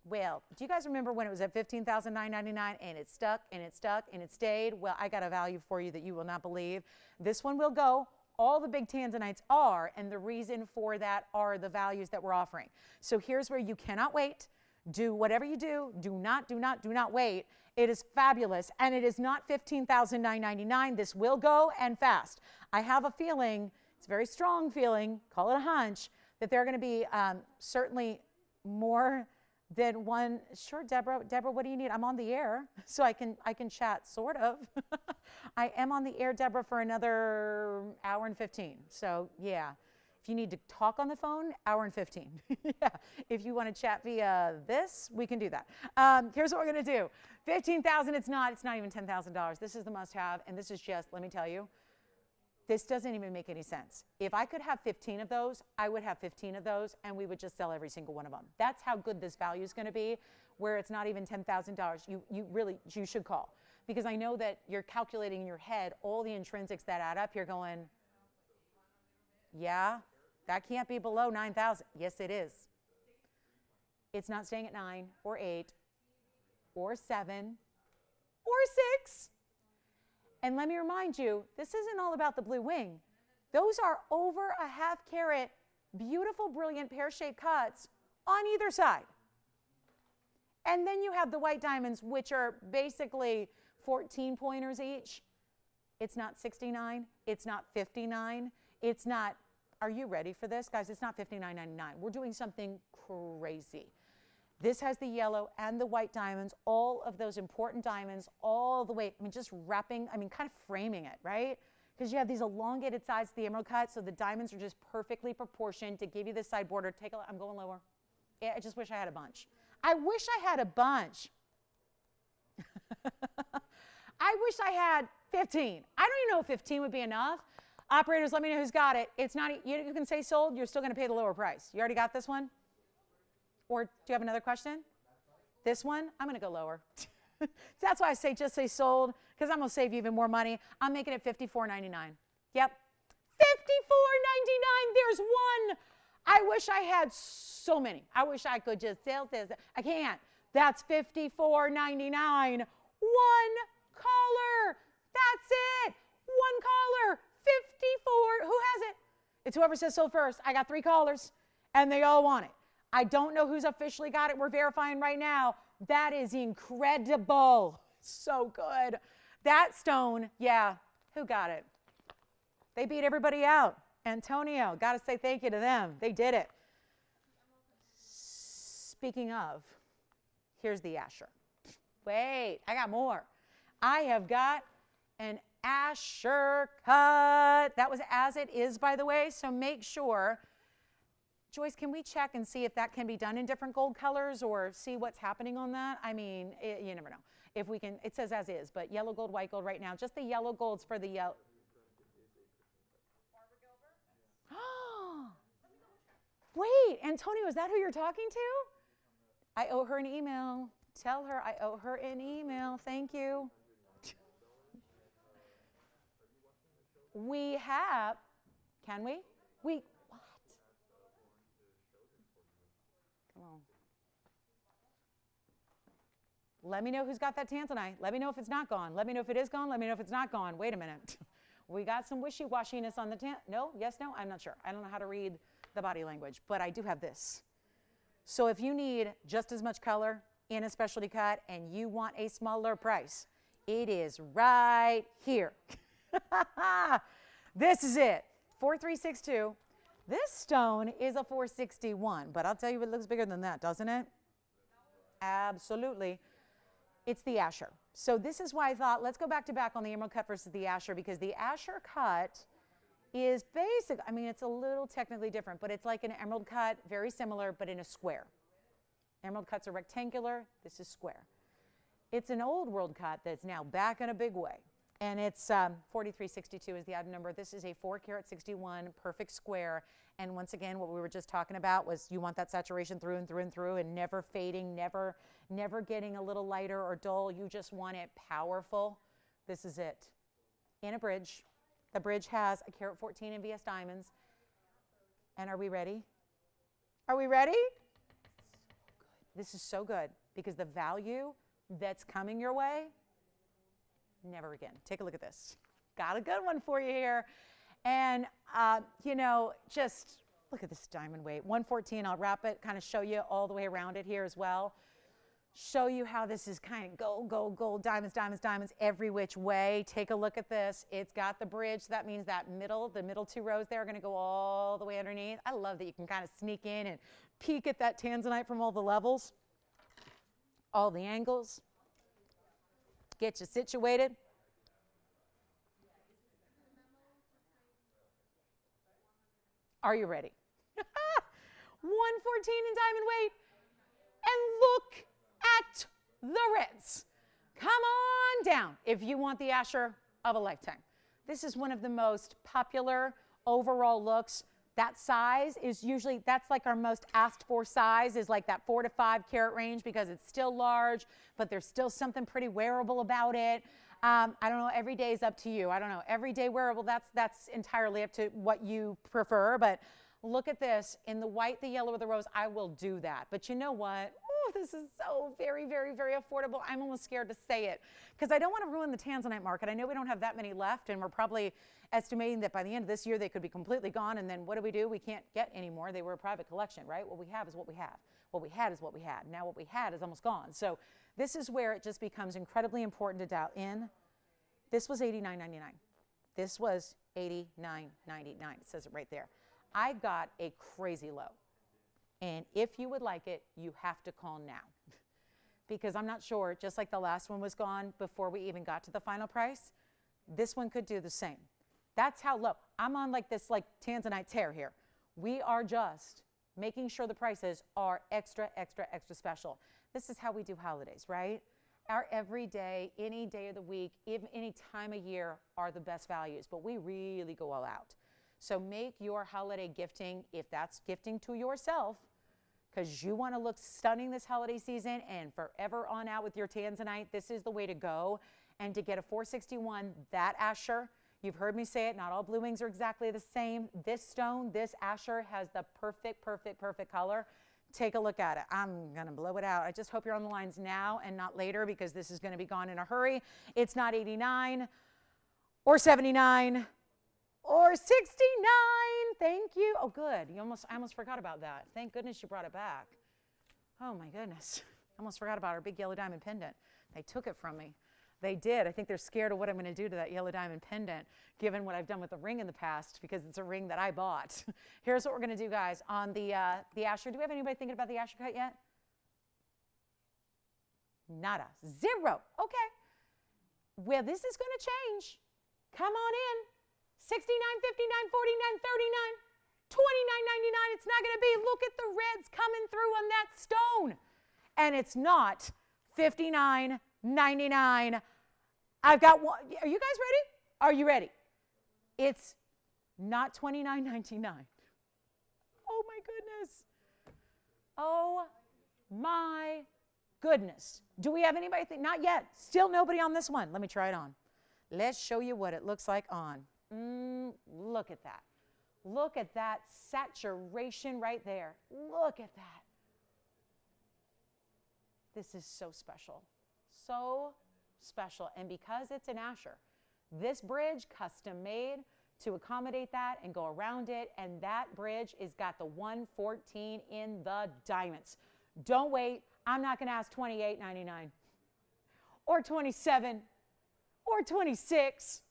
well, do you guys remember when it was at $15,999 and it stuck and it stuck and it stayed? Well, I got a value for you that you will not believe. This one will go. All the big Tanzanites are, and the reason for that are the values that we're offering. So here's where you cannot wait. Do whatever you do. Do not wait. It is fabulous. And it is not $15,999. This will go and fast. I have a feeling, it's a very strong feeling, call it a hunch, that there are going to be certainly more than one. Sure, Deborah, what do you need? I'm on the air, so I can chat, sort of. I am on the air, Deborah, for another hour and 15. So, yeah. If you need to talk on the phone, hour and 15. Yeah. If you want to chat via this, we can do that. Here's what we're going to do. $15,000, it's not even $10,000. This is the must-have, and this is just, let me tell you, this doesn't even make any sense. If I could have 15 of those, I would have 15 of those, and we would just sell every single one of them. That's how good this value is going to be, where it's not even $10,000. You should call, because I know that you're calculating in your head all the intrinsics that add up. You're going, yeah, that can't be below 9,000. Yes, it is. It's not staying at 9 or 8 or 7 or 6. And let me remind you, this isn't all about the blue wing. Those are over a half carat, beautiful, brilliant pear-shaped cuts on either side. And then you have the white diamonds, which are basically 14 pointers each. It's not 69. It's not 59. It's not, are you ready for this? Guys, it's not $59.99. We're doing something crazy. This has the yellow and the white diamonds, all of those important diamonds, all the way, just wrapping, kind of framing it, right? Because you have these elongated sides to the emerald cut, so the diamonds are just perfectly proportioned to give you this side border. Take a look, I'm going lower. Yeah, I just wish I had a bunch. I wish I had a bunch. I wish I had 15. I don't even know if 15 would be enough. Operators, let me know who's got it. It's not, you can say sold, you're still going to pay the lower price. You already got this one? Or do you have another question? This one? I'm going to go lower. That's why I say just say sold, because I'm going to save you even more money. I'm making it $54.99. Yep. $54.99. There's one. I wish I had so many. I wish I could just sell this. I can't. That's $54.99. One caller. That's it. One caller. 54. Who has it? It's whoever says sold first. I got 3 callers, and they all want it. I don't know who's officially got it. We're verifying right now. That is incredible. So good. That stone, yeah, who got it? They beat everybody out. Antonio, got to say thank you to them. They did it. Speaking of, here's the Asher. Wait, I got more. I have got an Asher cut. That was as it is, by the way, so make sure. Joyce, can we check and see if that can be done in different gold colors or see what's happening on that? You never know. If we can, it says as is, but yellow gold, white gold right now. Just the yellow golds for the yellow. Wait, Antonio, is that who you're talking to? I owe her an email. Tell her I owe her an email. Thank you. We have, can we? What? Come on. Let me know who's got that Tanzanite. Let me know if it's not gone. Let me know if it is gone. Let me know if it's not gone. Wait a minute. We got some wishy-washiness on the no? Yes, no? I'm not sure. I don't know how to read the body language, but I do have this. So if you need just as much color in a specialty cut and you want a smaller price, it is right here. This is it. 4362. This stone is a 461, but I'll tell you it looks bigger than that, doesn't it? Absolutely. It's the Asher. So this is why I thought, let's go back to back on the emerald cut versus the Asher, because the Asher cut is basic. It's a little technically different, but it's like an emerald cut, very similar, but in a square. Emerald cuts are rectangular. This is square. It's an old world cut that's now back in a big way. And it's 4362 is the item number. This is a 4 carat 61 perfect square. And once again, what we were just talking about was you want that saturation through and through and through and never fading, never getting a little lighter or dull. You just want it powerful. This is it. In a bridge. The bridge has a carat 14 in VS diamonds. And are we ready? Are we ready? This is so good because the value that's coming your way, never again. Take a look at this. Got a good one for you here. And, just Look at this diamond weight. 114, I'll wrap it, kind of show you all the way around it here as well. Show you how this is kind of gold, gold, gold, diamonds, diamonds, diamonds, every which way. Take a look at this. It's got the bridge. So that means that the middle 2 rows there are going to go all the way underneath. I love that you can kind of sneak in and peek at that Tanzanite from all the levels, all the angles. Get you situated. Are you ready? 114 in diamond weight. And look at the reds. Come on down if you want the Asher of a lifetime. This is one of the most popular overall looks. That size is usually, that's like our most asked for size, is like that 4 to 5 carat range, because it's still large, but there's still something pretty wearable about it. I don't know, every day is up to you. I don't know, everyday wearable, that's entirely up to what you prefer, but look at this. In the white, the yellow, or the rose, I will do that. But you know what? Ooh, this is so very, very, very affordable. I'm almost scared to say it because I don't want to ruin the Tanzanite market. I know we don't have that many left, and we're probably estimating that by the end of this year, they could be completely gone. And then what do? We can't get any more. They were a private collection, right? What we have is what we have. What we had is what we had. Now what we had is almost gone. So this is where it just becomes incredibly important to dial in. This was $89.99. This was $89.99. It says it right there. I got a crazy low. And if you would like it, you have to call now. Because I'm not sure, just like the last one was gone before we even got to the final price, this one could do the same. That's how low. I'm on like this like Tanzanite tear here. We are just making sure the prices are extra, extra, extra special. This is how we do holidays, right? Our everyday, any day of the week, even any time of year are the best values, but we really go all out. So make your holiday gifting, if that's gifting to yourself, because you want to look stunning this holiday season and forever on out with your Tanzanite, this is the way to go. And to get a 461, that Asher, you've heard me say it, not all blue wings are exactly the same. This stone, this Asher has the perfect, perfect, perfect color. Take a look at it. I'm going to blow it out. I just hope you're on the lines now and not later, because this is going to be gone in a hurry. It's not 89 or 79 or 69. Thank you. Oh, good. I almost forgot about that. Thank goodness you brought it back. Oh, my goodness. I almost forgot about our big yellow diamond pendant. They took it from me. They did. I think they're scared of what I'm going to do to that yellow diamond pendant, given what I've done with the ring in the past, because it's a ring that I bought. Here's what we're going to do, guys. On the Asher, do we have anybody thinking about the Asher cut yet? Nada. Zero. Okay. Well, this is going to change. Come on in. 69, 59, 49, 39, 29.99. It's not going to be. Look at the reds coming through on that stone. And it's not 59.99. I've got one. Are you guys ready? Are you ready? It's not $29.99. Oh my goodness. Oh my goodness. Do we have anybody think? Not yet. Still nobody on this one. Let me try it on. Let's show you what it looks like on. Look at that. Look at that saturation right there. Look at that. This is so special. So special. And because it's an Asher, this bridge custom made to accommodate that and go around it, and that bridge is got the 114 in the diamonds. Don't wait. I'm not going to ask $28.99 or $27 or $26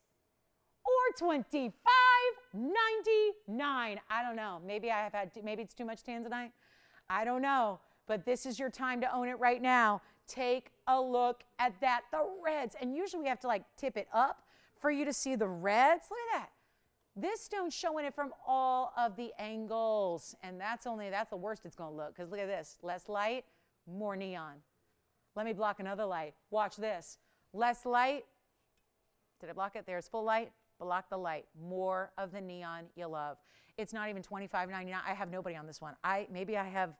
or $25.99. I don't know. Maybe maybe it's too much Tanzanite. I don't know. But this is your time to own it right now. Take a look at that. The reds. And usually we have to like tip it up for you to see the reds. Look at that. This stone's showing it from all of the angles. And that's the worst it's going to look. Because look at this. Less light, more neon. Let me block another light. Watch this. Less light. Did I block it? There's full light. Block the light. More of the neon you love. It's not even $25.99. I have nobody on this one. Maybe I have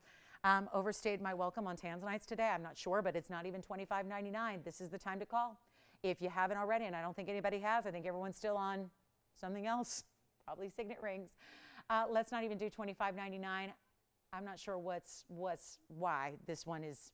overstayed my welcome on Tanzanites today. I'm not sure, but it's not even $25.99. This is the time to call. If you haven't already, and I don't think anybody has, I think everyone's still on something else, probably Signet Rings. Let's not even do $25.99. I'm not sure why this one is,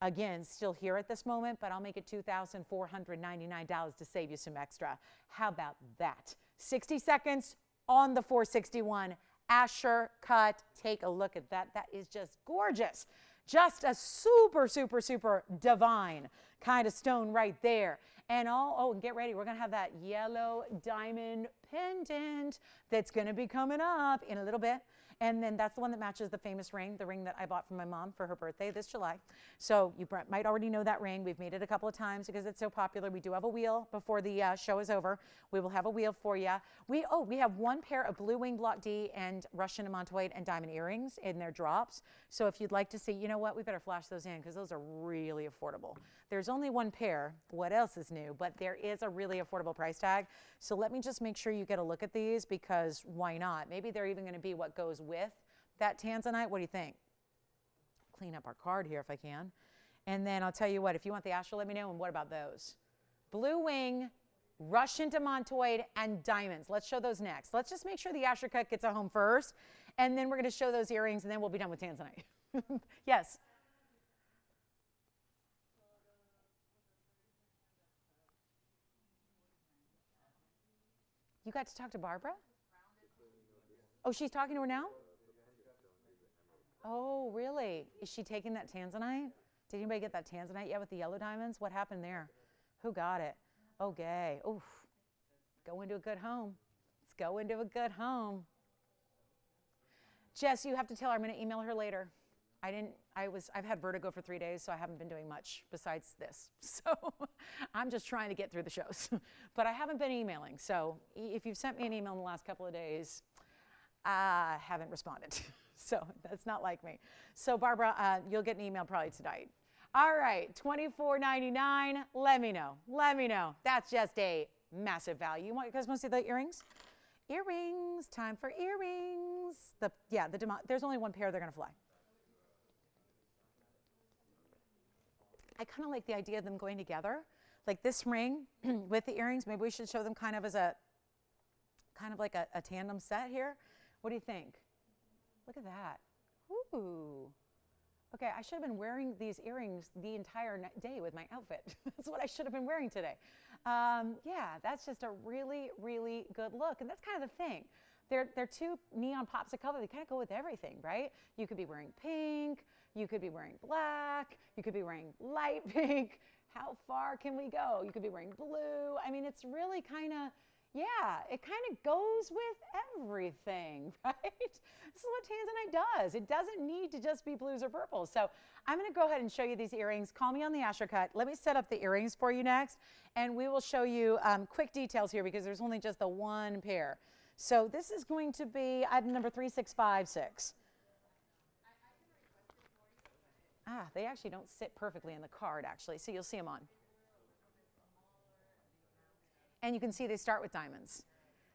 again, still here at this moment, but I'll make it $2,499 to save you some extra. How about that? 60 seconds on the 461 Asher cut. Take a look at that. That is just gorgeous. Just a super, super, super divine kind of stone right there. And and get ready. We're going to have that yellow diamond pendant that's going to be coming up in a little bit. And then that's the one that matches the famous ring, the ring that I bought from my mom for her birthday this July. So you might already know that ring. We've made it a couple of times because it's so popular. We do have a wheel before the show is over. We will have a wheel for you. We have one pair of blue wing block D and Russian amantoid and diamond earrings in their drops. So if you'd like to see, you know what, we better flash those in because those are really affordable. There's only one pair. What else is new? But there is a really affordable price tag. So let me just make sure you get a look at these because why not? Maybe they're even going to be what goes with that Tanzanite. What do you think? Clean up our card here if I can. And then I'll tell you what, if you want the Asher, let me know. And what about those? Blue wing, Russian demontoid, and diamonds. Let's show those next. Let's just make sure the Asher cut gets a home first. And then we're going to show those earrings, and then we'll be done with Tanzanite. Yes? You got to talk to Barbara? Oh, she's talking to her now? Oh, really? Is she taking that Tanzanite? Did anybody get that Tanzanite yet with the yellow diamonds? What happened there? Who got it? Okay. Oof. Go into a good home. Let's go into a good home. Jess, you have to tell her I'm going to email her later. I've had vertigo for 3 days, so I haven't been doing much besides this. So I'm just trying to get through the shows. But I haven't been emailing. So if you've sent me an email in the last couple of days, I haven't responded. So that's not like me. So Barbara, you'll get an email probably tonight. All right, $24.99. Let me know. Let me know. That's just a massive value. You guys want to see the earrings? Earrings. Time for earrings. There's only one pair. They're going to fly. I kind of like the idea of them going together, like this ring with the earrings. Maybe we should show them kind of like a tandem set here. What do you think? Look at that. Ooh. Okay, I should have been wearing these earrings the entire day with my outfit. That's what I should have been wearing today. Yeah, that's just a really, really good look. And that's kind of the thing. They're two neon pops of color. They kind of go with everything, right? You could be wearing pink. You could be wearing black. You could be wearing light pink. How far can we go? You could be wearing blue. I mean, it's really kind of, yeah, it kind of goes with everything, right? This is what Tanzanite does. It doesn't need to just be blues or purples. So I'm going to go ahead and show you these earrings. Call me on the Asher cut. Let me set up the earrings for you next, and we will show you quick details here because there's only just the one pair. So this is going to be item number 3656. They actually don't sit perfectly in the card, actually, so you'll see them on. And you can see they start with diamonds.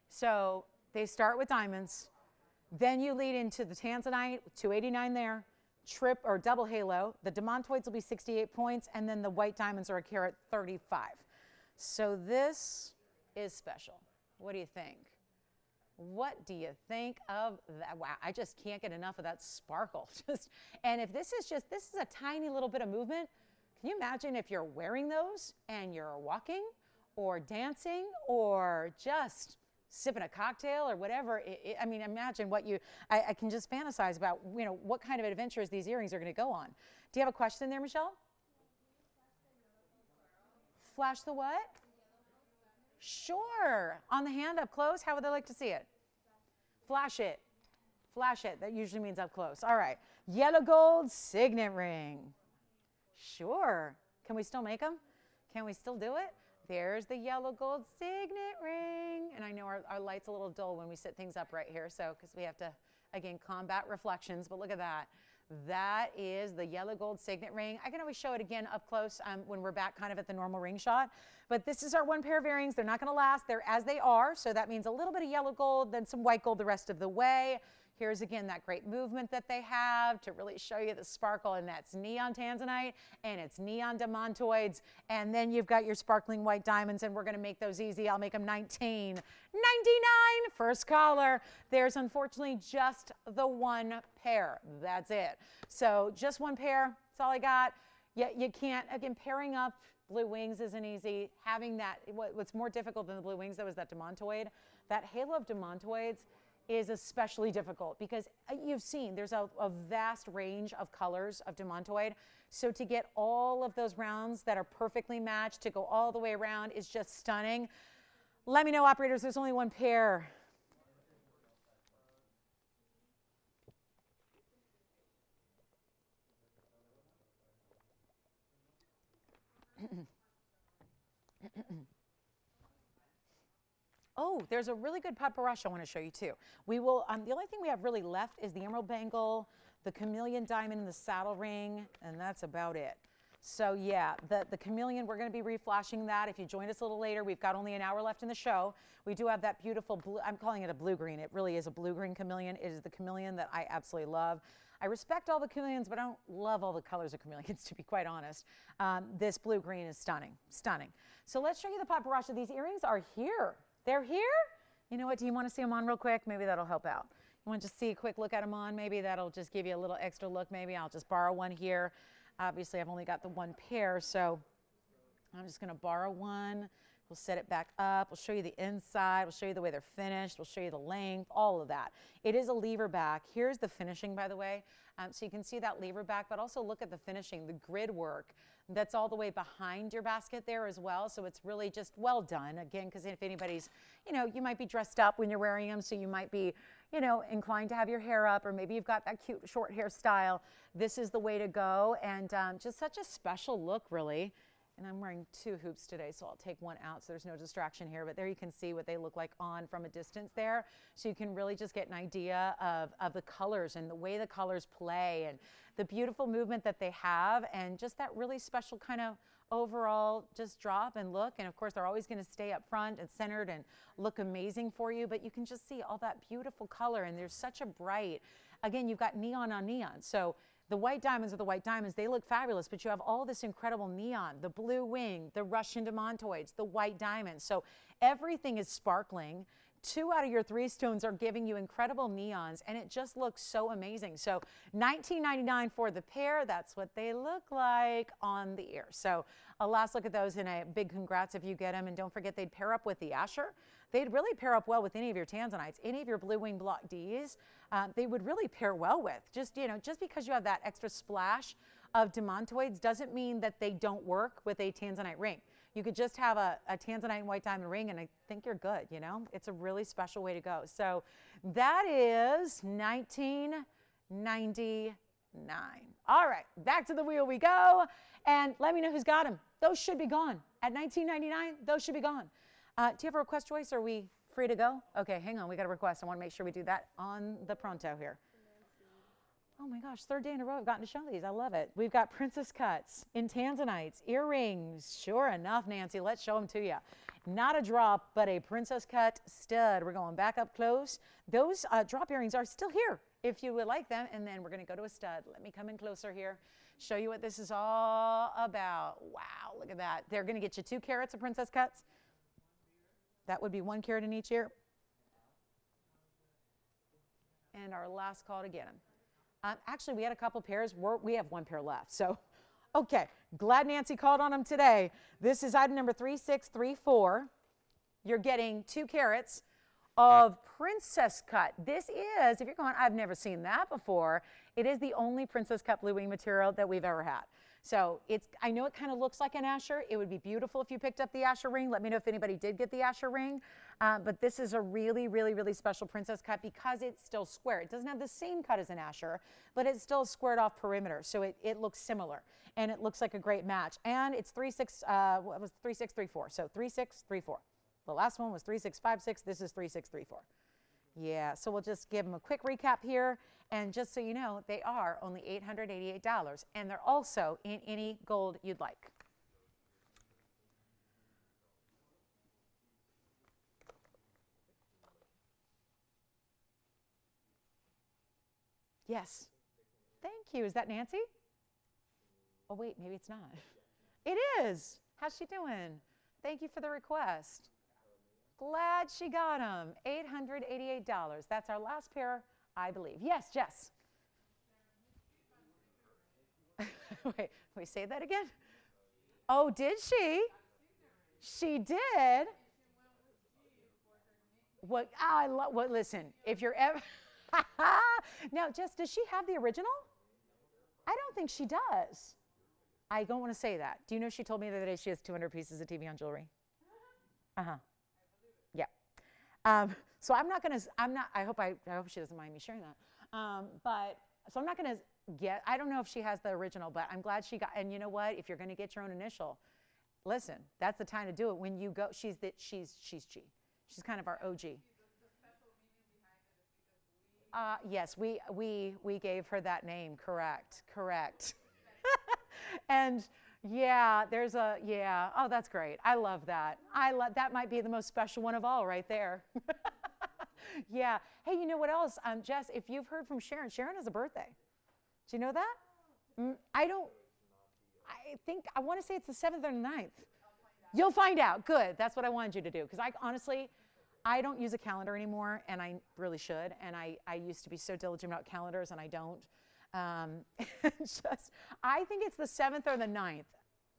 So they start with diamonds. Then you lead into the Tanzanite, 289 there, double halo. The demontoids will be 68 points, and then the white diamonds are a carat 35. So this is special. What do you think? What do you think of that? Wow, I just can't get enough of that sparkle. And if this is a tiny little bit of movement, can you imagine if you're wearing those and you're walking or dancing or just sipping a cocktail or whatever? I mean, imagine what I can just fantasize about, what kind of adventures these earrings are going to go on. Do you have a question there, Michelle? Flash the what? Sure. On the hand up close, how would they like to see it? Flash it. Flash it. That usually means up close. All right. Yellow gold signet ring. Sure. Can we still make them? Can we still do it? There's the yellow gold signet ring. And I know our light's a little dull when we set things up right here, so because we have to, again, combat reflections, but look at that. That is the yellow gold signet ring. I can always show it again up close when we're back kind of at the normal ring shot. But this is our one pair of earrings. They're not going to last. They're as they are. So that means a little bit of yellow gold, then some white gold the rest of the way. Here's again that great movement that they have to really show you the sparkle, and that's neon Tanzanite and it's neon demontoids, and then you've got your sparkling white diamonds, and we're going to make those easy. I'll make them $19.99. First caller. There's unfortunately just the one pair. That's it. So just one pair. That's all I got. You can't, again, pairing up blue wings isn't easy. Having that, what's more difficult than the blue wings though is that demontoid. That halo of demontoids is especially difficult because you've seen there's a vast range of colors of demantoid. So to get all of those rounds that are perfectly matched to go all the way around is just stunning. Let me know, operators, there's only one pair. Oh, there's a really good paparazzi I want to show you too. We will, the only thing we have really left is the emerald bangle, the chameleon diamond, and the saddle ring, and that's about it. So yeah, the chameleon, we're going to be reflashing that. If you join us a little later, we've got only an hour left in the show. We do have that beautiful blue, I'm calling it a blue-green. It really is a blue-green chameleon. It is the chameleon that I absolutely love. I respect all the chameleons, but I don't love all the colors of chameleons, to be quite honest. This blue-green is stunning, stunning. So let's show you the paparazzi. These earrings are here. They're here? You know what, do you want to see them on real quick? Maybe that'll help out. You want to just see a quick look at them on? Maybe that'll just give you a little extra look. Maybe I'll just borrow one here. Obviously, I've only got the one pair, so I'm just going to borrow one. We'll set it back up. We'll show you the inside. We'll show you the way they're finished. We'll show you the length, all of that. It is a lever back. Here's the finishing, by the way. So you can see that lever back, but also look at the finishing, the grid work. That's all the way behind your basket there as well. So it's really just well done. Again, because if anybody's, you know, you might be dressed up when you're wearing them, so you might be, you know, inclined to have your hair up, or maybe you've got that cute short hairstyle. This is the way to go, and just such a special look, really. And I'm wearing two hoops today, so I'll take one out so there's no distraction here. But there you can see what they look like on from a distance there. So you can really just get an idea of the colors and the way the colors play and the beautiful movement that they have, and just that really special kind of overall just drop and look. And of course, they're always going to stay up front and centered and look amazing for you. But you can just see all that beautiful color, and there's such a bright, again, you've got neon on neon. So the white diamonds are the white diamonds. They look fabulous, but you have all this incredible neon, the blue wing, the Russian demantoids, the white diamonds. So everything is sparkling. 2 out of your 3 stones are giving you incredible neons, and it just looks so amazing. So $19.99 for the pair. That's what they look like on the ear. So a last look at those, and a big congrats if you get them. And don't forget, they'd pair up with the Asher. They'd really pair up well with any of your Tanzanites, any of your blue wing block Ds. They would really pair well with. Just, you know, just because you have that extra splash of demantoids doesn't mean that they don't work with a Tanzanite ring. You could just have a Tanzanite and white diamond ring, and I think you're good, you know? It's a really special way to go. So that is $19.99. All right, back to the wheel we go. And let me know who's got them. Those should be gone. At $19.99, those should be gone. Do you have a request, Joyce? Are we free to go? Okay, hang on. We got a request. I want to make sure we do that on the pronto here. Oh my gosh, 3rd day in a row I've gotten to show these. I love it. We've got princess cuts in Tanzanites, earrings. Sure enough, Nancy, let's show them to you. Not a drop, but a princess cut stud. We're going back up close. Those drop earrings are still here if you would like them. And then we're going to go to a stud. Let me come in closer here, show you what this is all about. Wow, look at that. They're going to get you 2 carats of princess cuts. That would be 1 carat in each ear. And our last call to get them. Actually, we had a couple pairs. We have 1 pair left. So, okay, glad Nancy called on them today. This is item number 3634. You're getting 2 carats of princess cut. This is, if you're going, I've never seen that before, it is the only princess cut blue wing material that we've ever had. So I know it kind of looks like an Asher. It would be beautiful if you picked up the Asher ring. Let me know if anybody did get the Asher ring. But this is a really, really, really special princess cut because it's still square. It doesn't have the same cut as an Asher, but it's still squared off perimeter. So it looks similar, and it looks like a great match. And it's 3634. So 3634. The last one was 3656. This is 3634. Yeah, so we'll just give them a quick recap here. And just so you know, they are only $888, and they're also in any gold you'd like. Yes. Thank you. Is that Nancy? Oh, wait, maybe it's not. It is. How's she doing? Thank you for the request. Glad she got them. $888. That's our last pair, I believe. Yes, Jess. Wait, say that again? Oh, did she? She did? What I love. What? Listen, if you're ever now, Jess, does she have the original? I don't think she does. I don't want to say that. Do you know she told me the other day she has 200 pieces of TVON jewelry? Yeah. So I'm not gonna. I hope she doesn't mind me sharing that. So I'm not gonna get. I don't know if she has the original, but I'm glad she got. And you know what? If you're gonna get your own initial, listen, that's the time to do it. When you go, she's G. She's kind of our OG. Yes, we gave her that name. Correct. And yeah, oh, that's great. I love that. That might be the most special one of all right there. Yeah. Hey, you know what else? Jess, if you've heard from Sharon has a birthday. Do you know that? I want to say it's the 7th or 9th. You'll find out. Good. That's what I wanted you to do. Because I don't use a calendar anymore, and I really should. And I used to be so diligent about calendars, and I don't. I think it's the 7th or the 9th.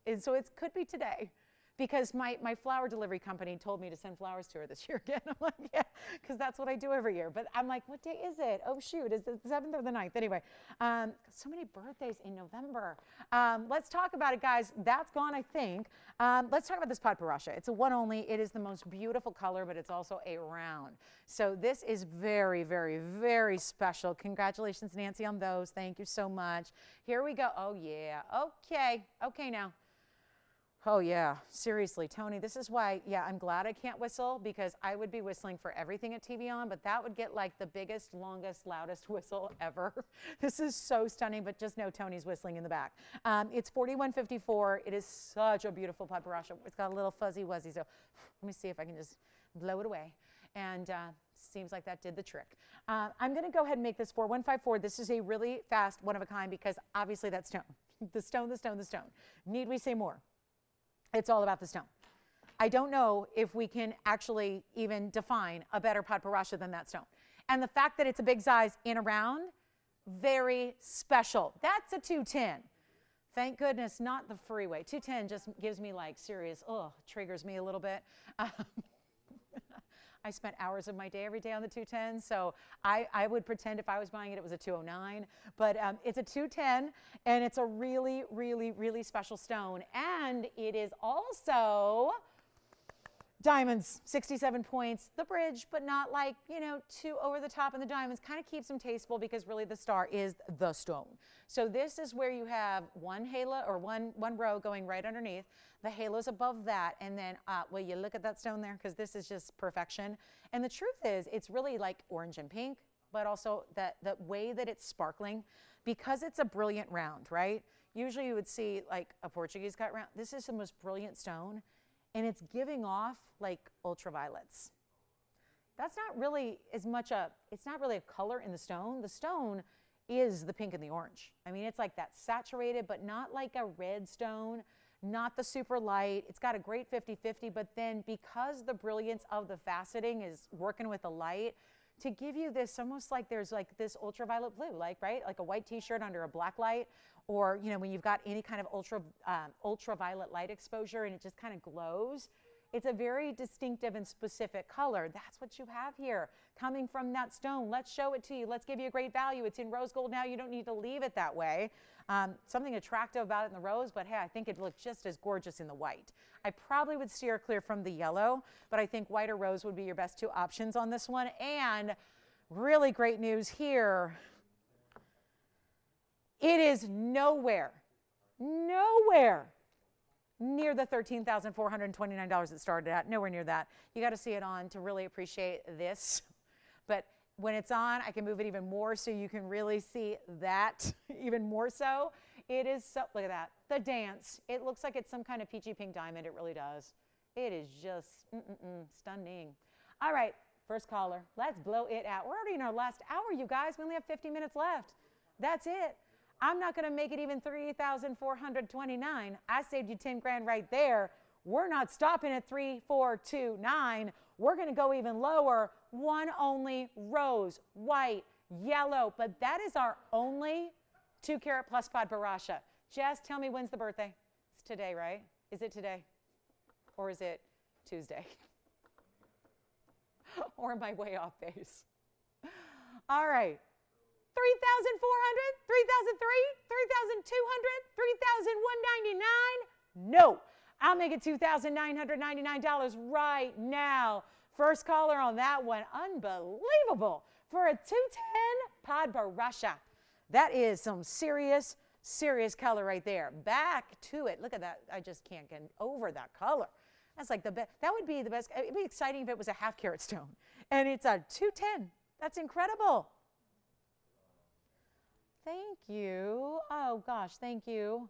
And so it could be today. Because my flower delivery company told me to send flowers to her this year again. I'm like, yeah, because that's what I do every year. But I'm like, what day is it? Oh, shoot, is it the 7th or the 9th? Anyway, so many birthdays in November. Let's talk about it, guys. That's gone, I think. Let's talk about this Padparacha. It's a one only. It is the most beautiful color, but it's also a round. So this is very, very, very special. Congratulations, Nancy, on those. Thank you so much. Here we go. Oh, yeah. Okay now. Oh, yeah. Seriously, Tony, this is why, yeah, I'm glad I can't whistle because I would be whistling for everything at TVON, but that would get like the biggest, longest, loudest whistle ever. This is so stunning, but just know Tony's whistling in the back. It's $41.54. It is such a beautiful Padparacha. It's got a little fuzzy wuzzy, so let me see if I can just blow it away. And seems like that did the trick. I'm going to go ahead and make this 4154. This is a really fast, one of a kind, because obviously that stone. The stone. Need we say more? It's all about the stone. I don't know if we can actually even define a better Padparacha than that stone. And the fact that it's a big size in a round, very special. That's a 210. Thank goodness, not the freeway. 210 just gives me like serious, triggers me a little bit. I spent hours of my day every day on the 210, so I would pretend if I was buying it, it was a 209. But it's a 210, and it's a really, really, really special stone. And it is also diamonds, 67 points, the bridge, but not like, too over the top in the diamonds. Kind of keeps them tasteful because really the star is the stone. So this is where you have one halo or one row going right underneath. The halo's above that. And then, will you look at that stone there? Because this is just perfection. And the truth is, it's really like orange and pink, but also the way that it's sparkling because it's a brilliant round, right? Usually you would see like a Portuguese cut round. This is the most brilliant stone. And it's giving off like ultraviolets. That's not really it's not really a color in the stone. The stone is the pink and the orange. I mean, it's like that saturated, but not like a red stone, not the super light. It's got a great 50-50, but then because the brilliance of the faceting is working with the light, to give you this almost like there's like this ultraviolet blue, like, right? Like a white t-shirt under a black light, or, when you've got any kind of ultraviolet light exposure and it just kind of glows. It's a very distinctive and specific color. That's what you have here coming from that stone. Let's show it to you. Let's give you a great value. It's in rose gold now. You don't need to leave it that way. Something attractive about it in the rose, but hey, I think it looks just as gorgeous in the white. I probably would steer clear from the yellow, but I think white or rose would be your best two options on this one. And really great news here. It is nowhere near the $13,429 it started at. Nowhere near that. You got to see it on to really appreciate this. But when it's on, I can move it even more so you can really see that even more so. It is so, look at that. The dance. It looks like it's some kind of peachy pink diamond. It really does. It is just stunning. All right, first caller. Let's blow it out. We're already in our last hour, you guys. We only have 50 minutes left. That's it. I'm not going to make it even $3,429. I saved you 10 grand right there. We're not stopping at 3,429. We're going to go even lower. One only rose, white, yellow. But that is our only 2-carat plus Padparacha. Jess, tell me when's the birthday? It's today, right? Is it today? Or is it Tuesday? or am I way off base? All right. 3,400, 3,003, 3,200, 3,199. No, I'll make it $2,999 right now. First caller on that one. Unbelievable. For a 210 Pod Barasha. That is some serious, serious color right there. Back to it. Look at that. I just can't get over that color. That's like the best. That would be the best. It'd be exciting if it was a half carat stone. And it's a 210. That's incredible. Thank you. Oh, gosh, thank you.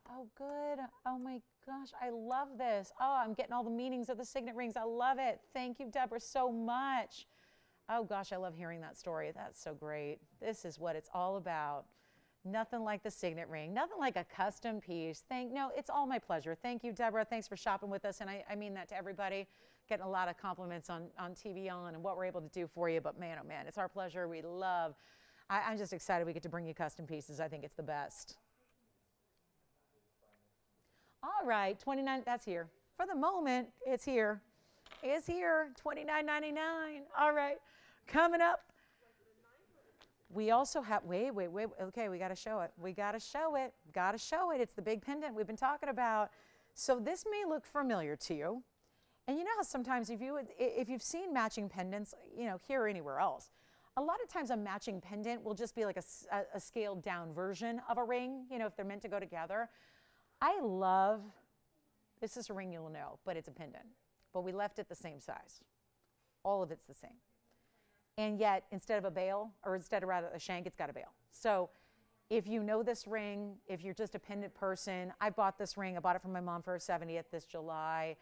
Oh, good. Oh, my gosh, I love this. Oh, I'm getting all the meanings of the signet rings. I love it. Thank you, Deborah, so much. Oh, gosh, I love hearing that story. That's so great. This is what it's all about. Nothing like the signet ring. Nothing like a custom piece. No, it's all my pleasure. Thank you, Deborah. Thanks for shopping with us, and I mean that to everybody. Getting a lot of compliments on TVON and what we're able to do for you, but man, oh man, it's our pleasure. We love. I'm just excited we get to bring you custom pieces. I think it's the best. All right, 29, that's here. For the moment, it's here. It's here, $29.99. All right, coming up. We also have, wait, okay, we got to show it. We got to show it. Got to show it. It's the big pendant we've been talking about. So this may look familiar to you. And you know how sometimes if you've seen matching pendants, you know, here or anywhere else, a lot of times a matching pendant will just be like a scaled down version of a ring, you know, if they're meant to go together. I love, this is a ring you'll know, but it's a pendant. But we left it the same size. All of it's the same. And yet, instead of a bail, or instead of rather a shank, it's got a bail. So if you know this ring, if you're just a pendant person, I bought this ring. I bought it from my mom for her 70th this July.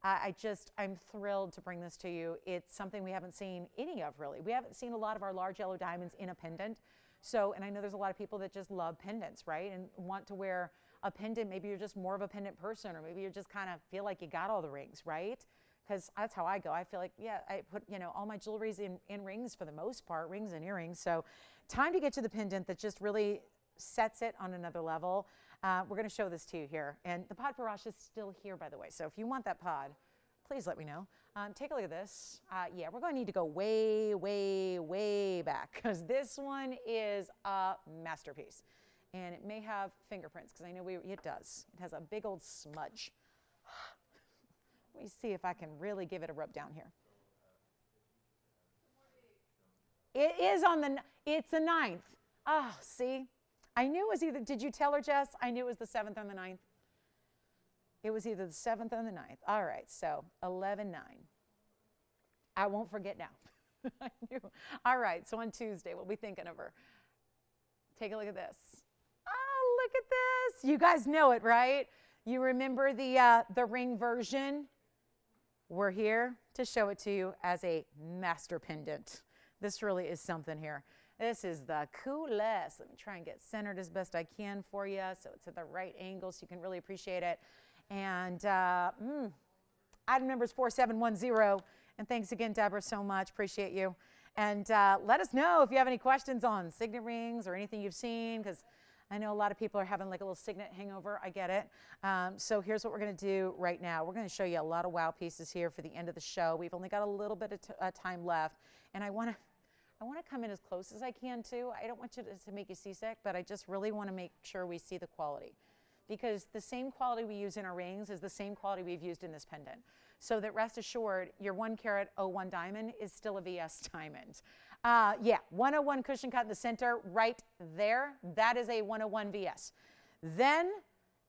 I'm thrilled to bring this to you. It's something we haven't seen any of, really. We haven't seen a lot of our large yellow diamonds in a pendant. So, and I know there's a lot of people that just love pendants, right? And want to wear a pendant. Maybe you're just more of a pendant person, or maybe you just kind of feel like you got all the rings, right? Because that's how I go. I feel like, yeah, I put, you know, all my jewelry's in rings for the most part, rings and earrings. So time to get to the pendant that just really sets it on another level. We're going to show this to you here. And the pod barrage is still here, by the way. So if you want that pod, please let me know. Take a look at this. Yeah, we're going to need to go way, way, way back, because this one is a masterpiece. And it may have fingerprints, because I know it does. It has a big old smudge. Let me see if I can really give it a rub down here. It is it's the 9th. Oh, see? I knew it was either, did you tell her, Jess? I knew it was the 7th or the 9th. It was either the 7th or the 9th. All right, so 11-9. I won't forget now. I knew. All right, so on Tuesday, we'll be thinking of her. Take a look at this. Oh, look at this. You guys know it, right? You remember the ring version? We're here to show it to you as a master pendant. This really is something here. This is the coolest. Let me try and get centered as best I can for you so it's at the right angle so you can really appreciate it. And item number is 4710. And thanks again, Deborah, so much. Appreciate you. And let us know if you have any questions on signet rings or anything you've seen, because I know a lot of people are having like a little signet hangover. I get it. So here's what we're going to do right now. We're going to show you a lot of wow pieces here for the end of the show. We've only got a little bit of time left, and I want to come in as close as I can too. I don't want you to make you seasick, but I just really want to make sure we see the quality, because the same quality we use in our rings is the same quality we've used in this pendant. So that rest assured, your 1 carat 01 diamond is still a VS diamond. Yeah, 101 cushion cut in the center right there. That is a 101 VS. Then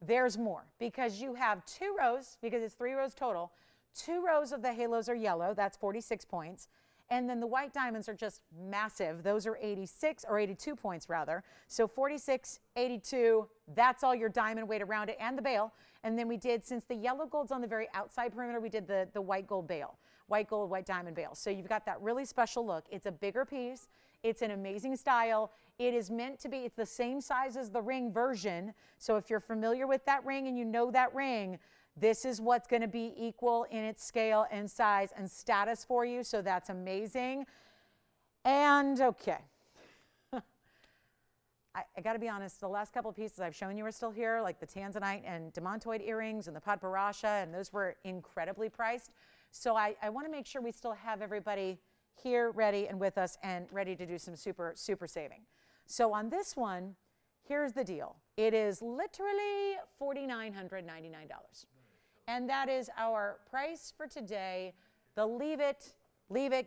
there's more, because you have 2 rows, because it's 3 rows total. 2 rows of the halos are yellow. That's 46 points. And then the white diamonds are just massive. Those are 86 or 82 points rather. So 46, 82, that's all your diamond weight around it and the bail. And then we did, since the yellow gold's on the very outside perimeter, we did the white gold bail. White gold, white diamond bail. So you've got that really special look. It's a bigger piece. It's an amazing style. It is meant to be, it's the same size as the ring version. So if you're familiar with that ring and you know that ring, this is what's going to be equal in its scale and size and status for you. So that's amazing. And okay. I got to be honest, the last couple of pieces I've shown you are still here, like the Tanzanite and Demontoid earrings and the Pod Barasha, and those were incredibly priced. So I want to make sure we still have everybody here ready and with us and ready to do some super, super saving. So on this one, here's the deal. It is literally $4,999. And that is our price for today. The leave it,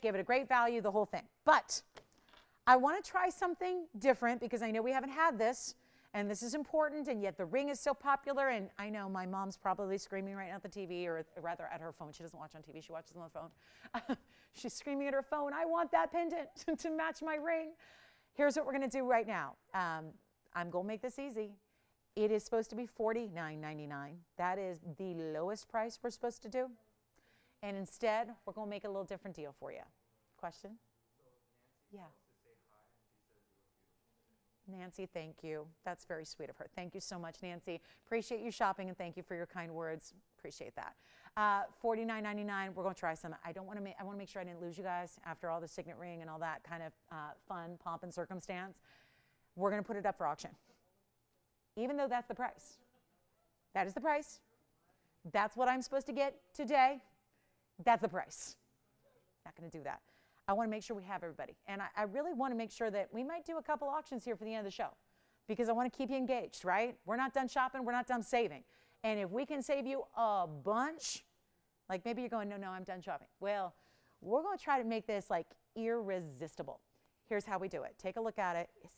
give it a great value, the whole thing. But I want to try something different because I know we haven't had this, and this is important, and yet the ring is so popular, and I know my mom's probably screaming right now at the TV, or rather at her phone. She doesn't watch on TV, she watches on the phone. She's screaming at her phone, I want that pendant to match my ring. Here's what we're going to do right now. I'm going to make this easy. It is supposed to be $49.99. That is the lowest price we're supposed to do. And instead, we're going to make a little different deal for you. Question? Yeah. Nancy, thank you. That's very sweet of her. Thank you so much, Nancy. Appreciate you shopping, and thank you for your kind words. Appreciate that. $49.99. We're going to try some. I want to make sure I didn't lose you guys after all the signet ring and all that kind of fun pomp and circumstance. We're going to put it up for auction, even though that's the price. That is the price. That's what I'm supposed to get today. That's the price. Not going to do that. I want to make sure we have everybody. And I really want to make sure that we might do a couple auctions here for the end of the show because I want to keep you engaged, right? We're not done shopping. We're not done saving. And if we can save you a bunch, like maybe you're going, no, I'm done shopping. Well, we're going to try to make this like irresistible. Here's how we do it. Take a look at it. It's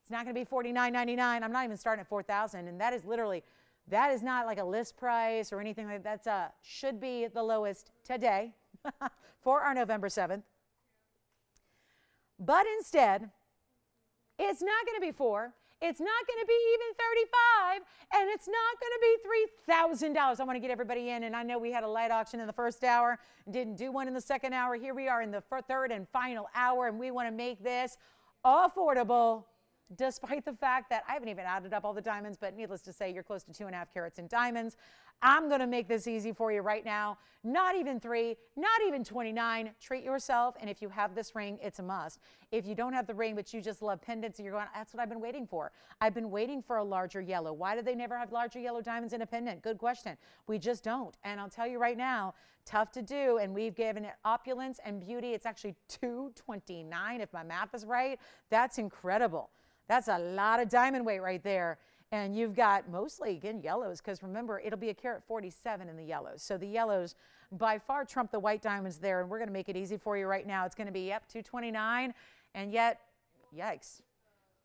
not going to be $49.99. I'm not even starting at $4,000. And that is literally, that is not like a list price or anything like that. That's should be the lowest today for our November 7th. But instead, it's not going to be $4,000. It's not going to be even $35,000, and it's not going to be $3,000. I want to get everybody in, and I know we had a light auction in the first hour, didn't do one in the second hour. Here we are in the third and final hour, and we want to make this affordable, despite the fact that I haven't even added up all the diamonds, but needless to say, you're close to 2.5 carats in diamonds. I'm going to make this easy for you right now. Not even 3, not even 29. Treat yourself, and if you have this ring, it's a must. If you don't have the ring, but you just love pendants, and you're going, that's what I've been waiting for. I've been waiting for a larger yellow. Why do they never have larger yellow diamonds in a pendant? Good question. We just don't, and I'll tell you right now, tough to do, and we've given it opulence and beauty. It's actually $229, if my math is right. That's incredible. That's a lot of diamond weight right there. And you've got mostly, again, yellows, because remember, it'll be a carat 47 in the yellows. So the yellows by far trump the white diamonds there, and we're going to make it easy for you right now. It's going to be, yep, $229, and yet, yikes,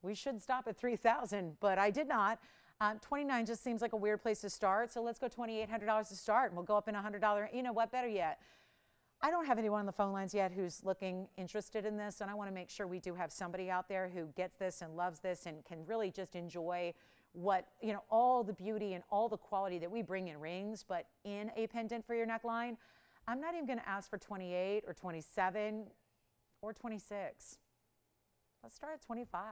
we should stop at $3,000, but I did not. $29 just seems like a weird place to start, so let's go $2,800 to start, and we'll go up in $100. You know what, better yet, I don't have anyone on the phone lines yet who's looking interested in this, and I want to make sure we do have somebody out there who gets this and loves this and can really just enjoy what, you know, all the beauty and all the quality that we bring in rings, but in a pendant for your neckline. I'm not even going to ask for 28 or 27 or 26. Let's start at 25.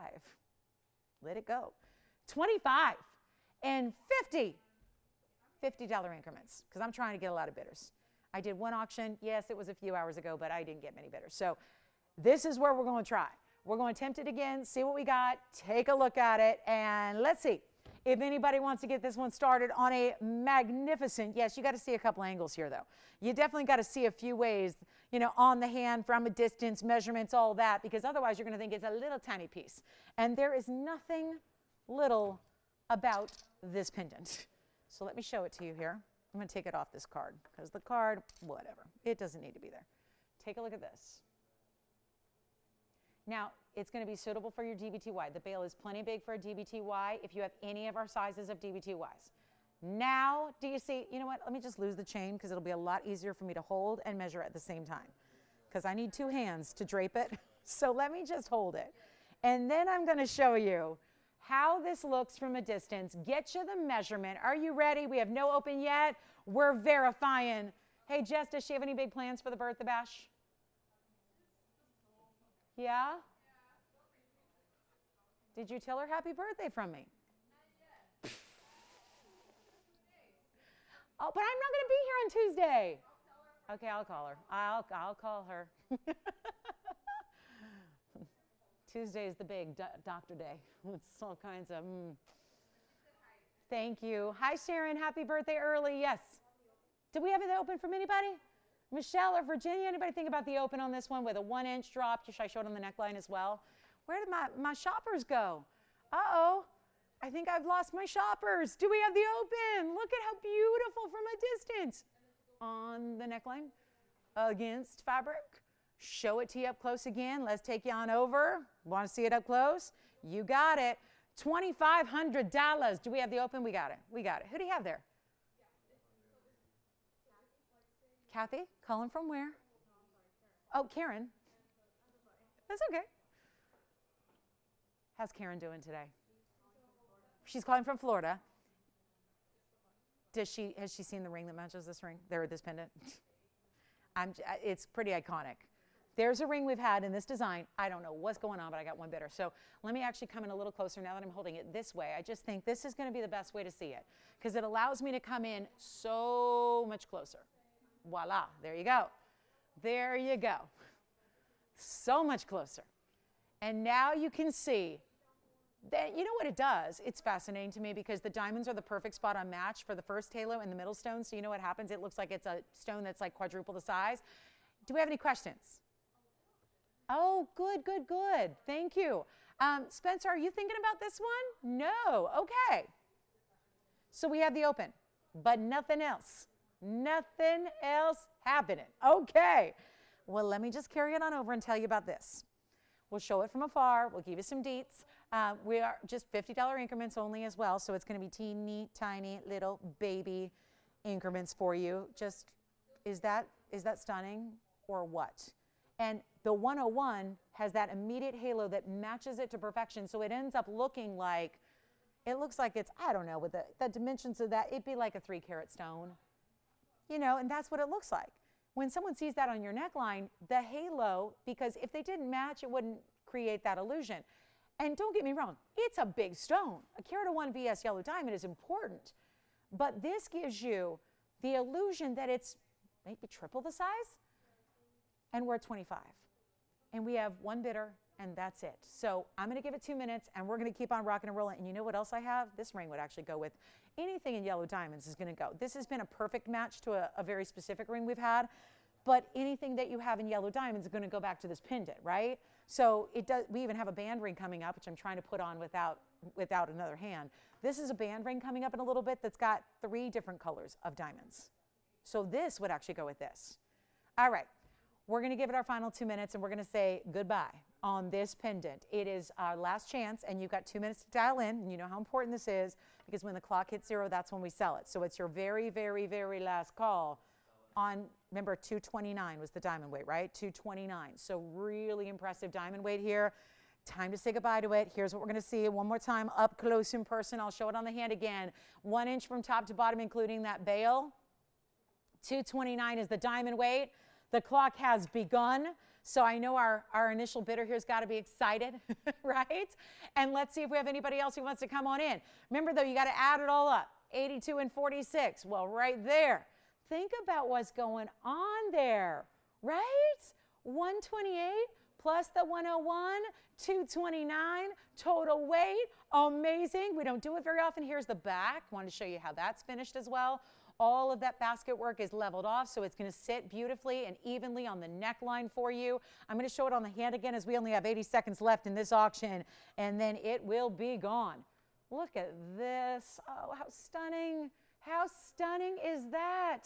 Let it go. 25 and $50 increments, because I'm trying to get a lot of bidders. I did one auction. Yes, it was a few hours ago, but I didn't get many bidders. So this is where we're going to try. We're going to attempt it again, see what we got, take a look at it, and let's see if anybody wants to get this one started on a magnificent, yes, you got to see a couple angles here, though. You definitely got to see a few ways, you know, on the hand, from a distance, measurements, all that, because otherwise you're going to think it's a little tiny piece. And there is nothing little about this pendant. So let me show it to you here. I'm going to take it off this card, because the card, whatever, it doesn't need to be there. Take a look at this. Now, it's going to be suitable for your DBTY. The bail is plenty big for a DBTY if you have any of our sizes of DBTYs. Now, do you see, you know what, let me just lose the chain because it'll be a lot easier for me to hold and measure at the same time, because I need 2 hands to drape it. So let me just hold it. And then I'm going to show you how this looks from a distance, get you the measurement. Are you ready? We have no open yet. We're verifying. Hey, Jess, does she have any big plans for the birthday bash? Yeah? Did you tell her happy birthday from me? Not yet. Oh, but I'm not going to be here on Tuesday. Okay, I'll call her. I'll call her. Tuesday is the big doctor day. It's all kinds of. Thank you. Hi, Sharon. Happy birthday early. Yes. Do we have it open from anybody? Michelle or Virginia, anybody think about the open on this one with a 1-inch drop? Should I show it on the neckline as well? Where did my shoppers go? Uh-oh, I think I've lost my shoppers. Do we have the open? Look at how beautiful from a distance. On the neckline, against fabric. Show it to you up close again. Let's take you on over. Want to see it up close? You got it. $2,500. Do we have the open? We got it. We got it. Who do you have there? Kathy, calling from where? Oh, Karen. That's okay. How's Karen doing today? She's calling from Florida. Has she seen the ring that matches this ring? This pendant? It's pretty iconic. There's a ring we've had in this design. I don't know what's going on, but I got one bidder. So let me actually come in a little closer now that I'm holding it this way. I just think this is going to be the best way to see it because it allows me to come in so much closer. Voila, there you go. There you go. So much closer. And now you can see that, you know what it does? It's fascinating to me because the diamonds are the perfect spot on match for the first halo and the middle stone. So you know what happens? It looks like it's a stone that's like quadruple the size. Do we have any questions? Oh, good, good, good. Thank you. Spencer, are you thinking about this one? No. Okay. So we have the open, but nothing else. Nothing else happening. Okay. Well, let me just carry it on over and tell you about this. We'll show it from afar. We'll give you some deets. We are just $50 increments only as well. So it's going to be teeny, tiny, little baby increments for you. Just, is that stunning or what? And the 101 has that immediate halo that matches it to perfection. So it ends up looking like, it looks like it's, I don't know, with the dimensions of that, it'd be like a 3-carat stone. You know, and that's what it looks like. When someone sees that on your neckline, the halo, because if they didn't match, it wouldn't create that illusion. And don't get me wrong, it's a big stone. A carat of 1 VS yellow diamond is important. But this gives you the illusion that it's maybe triple the size. And we're at 25. And we have one bidder, and that's it. So I'm going to give it 2 minutes, and we're going to keep on rocking and rolling. And you know what else I have? This ring would actually go with anything in yellow diamonds is going to go. This has been a perfect match to a very specific ring we've had, but anything that you have in yellow diamonds is going to go back to this pendant, right? So it does. We even have a band ring coming up, which I'm trying to put on without another hand. This is a band ring coming up in a little bit that's got 3 different colors of diamonds. So this would actually go with this. All right. We're going to give it our final 2 minutes, and we're going to say goodbye on this pendant. It is our last chance, and you've got 2 minutes to dial in. And you know how important this is because when the clock hits 0, that's when we sell it. So it's your very, very, very last call on, remember, 229 was the diamond weight, right? 229. So really impressive diamond weight here. Time to say goodbye to it. Here's what we're going to see one more time up close in person. I'll show it on the hand again. 1 inch from top to bottom, including that bail. 229 is the diamond weight. The clock has begun, so I know our initial bidder here's got to be excited, right? And let's see if we have anybody else who wants to come on in. Remember, though, you got to add it all up, 82 and 46. Well, right there. Think about what's going on there, right? 128 plus the 101, 229, total weight, amazing. We don't do it very often. Here's the back. Wanted to show you how that's finished as well. All of that basket work is leveled off, so it's going to sit beautifully and evenly on the neckline for you. I'm going to show it on the hand again as we only have 80 seconds left in this auction, and then it will be gone. Look at this. Oh, how stunning. How stunning is that?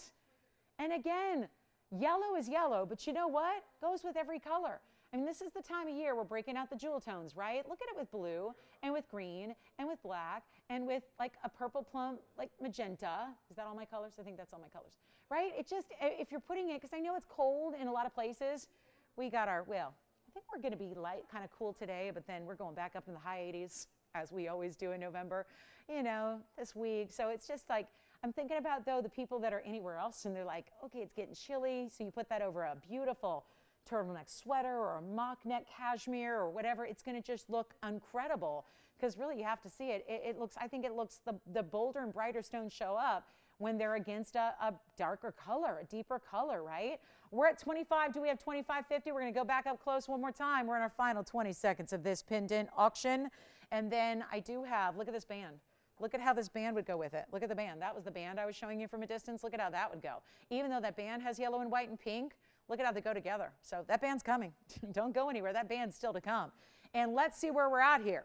And again, yellow is yellow, but you know what? Goes with every color. I mean, this is the time of year we're breaking out the jewel tones, right? Look at it with blue and with green and with black and with like a purple plum, like magenta. Is that all my colors? I think that's all my colors, right? It just, if you're putting it, because I know it's cold in a lot of places, we got our, well, I think we're going to be light, kind of cool today, but then we're going back up in the high 80s, as we always do in November, you know, this week. So it's just like, I'm thinking about, though, the people that are anywhere else, and they're like, okay, it's getting chilly, so you put that over a beautiful turtleneck sweater or a mock neck cashmere or whatever. It's going to just look incredible because really you have to see it. It looks, I think it looks, the bolder and brighter stones show up when they're against a darker color, a deeper color, right? We're at 25. Do we have 25.50? We're going to go back up close one more time. We're in our final 20 seconds of this pendant auction. And then I do have, look at this band. Look at how this band would go with it. Look at the band. That was the band I was showing you from a distance. Look at how that would go. Even though that band has yellow and white and pink, look at how they go together. So that band's coming. Don't go anywhere. That band's still to come. And let's see where we're at here.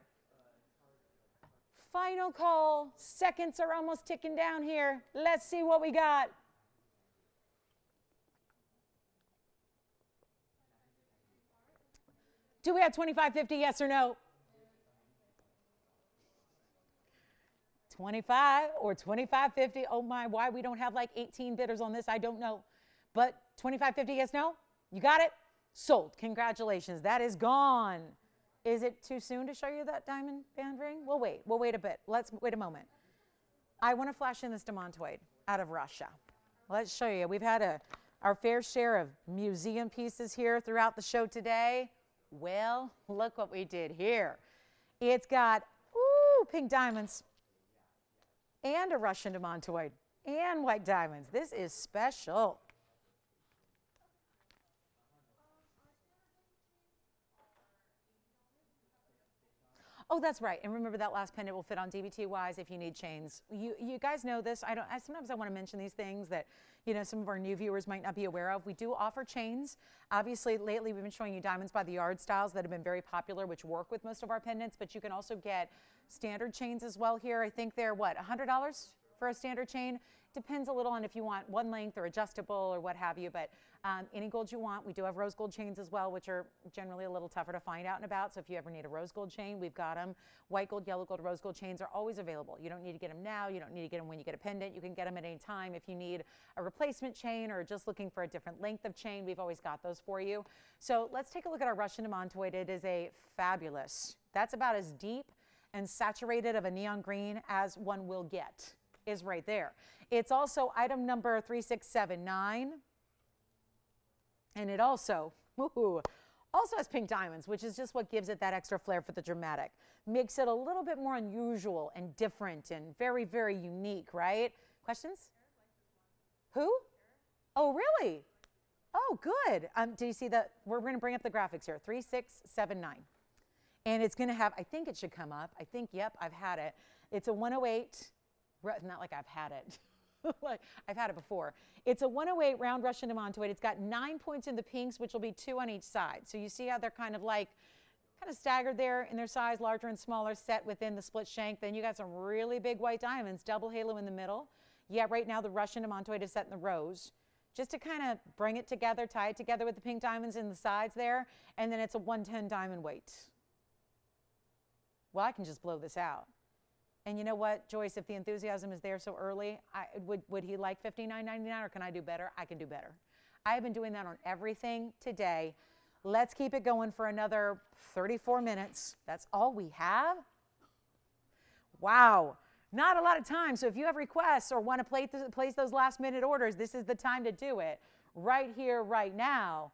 Final call. Seconds are almost ticking down here. Let's see what we got. Do we have 25.50, yes or no? 25 or 25.50. Oh my, why we don't have like 18 bidders on this, I don't know. But 25.50, yes, no? You got it? Sold. Congratulations. That is gone. Is it too soon to show you that diamond band ring? We'll wait. We'll wait a bit. Let's wait a moment. I want to flash in this demantoid out of Russia. Let's show you. We've had our fair share of museum pieces here throughout the show today. Well, look what we did here. It's got, pink diamonds and a Russian demantoid and white diamonds. This is special. Oh, that's right. And remember, that last pendant will fit on DBT-wise if you need chains. You guys know this. Sometimes I want to mention these things that, some of our new viewers might not be aware of. We do offer chains. Obviously, lately we've been showing you diamonds by the yard styles that have been very popular, which work with most of our pendants, but you can also get standard chains as well here. I think they're, what, $100 for a standard chain? Depends a little on if you want one length or adjustable or what have you, but any gold you want. We do have rose gold chains as well, which are generally a little tougher to find out and about, so if you ever need a rose gold chain, we've got them. White gold, yellow gold, rose gold chains are always available. You don't need to get them now. You don't need to get them when you get a pendant. You can get them at any time. If you need a replacement chain or just looking for a different length of chain, we've always got those for you. So let's take a look at our Russian demantoid. It is a fabulous, that's about as deep and saturated of a neon green as one will get, is right there. It's also item number 3679. And it also has pink diamonds, which is just what gives it that extra flair for the dramatic. Makes it a little bit more unusual and different and very, very unique, right? Questions? Who? Oh, really? Oh, good. Do you see that? We're going to bring up the graphics here. 3679. And it's going to have, I think it should come up. I think, yep, I've had it. It's a 108. Not like I've had it. Like I've had it before. It's a 108 round Russian demantoid. It's got 9 points in the pinks, which will be 2 on each side. So you see how they're kind of staggered there in their size, larger and smaller, set within the split shank. Then you got some really big white diamonds, double halo in the middle. Yeah, right now the Russian demantoid is set in the rose, just to kind of bring it together, tie it together with the pink diamonds in the sides there. And then it's a 110 diamond weight. Well, I can just blow this out. And you know what, Joyce, if the enthusiasm is there so early, would he like $59.99 or can I do better? I can do better. I have been doing that on everything today. Let's keep it going for another 34 minutes. That's all we have? Wow, not a lot of time. So if you have requests or want to place those last minute orders, this is the time to do it. Right here, right now.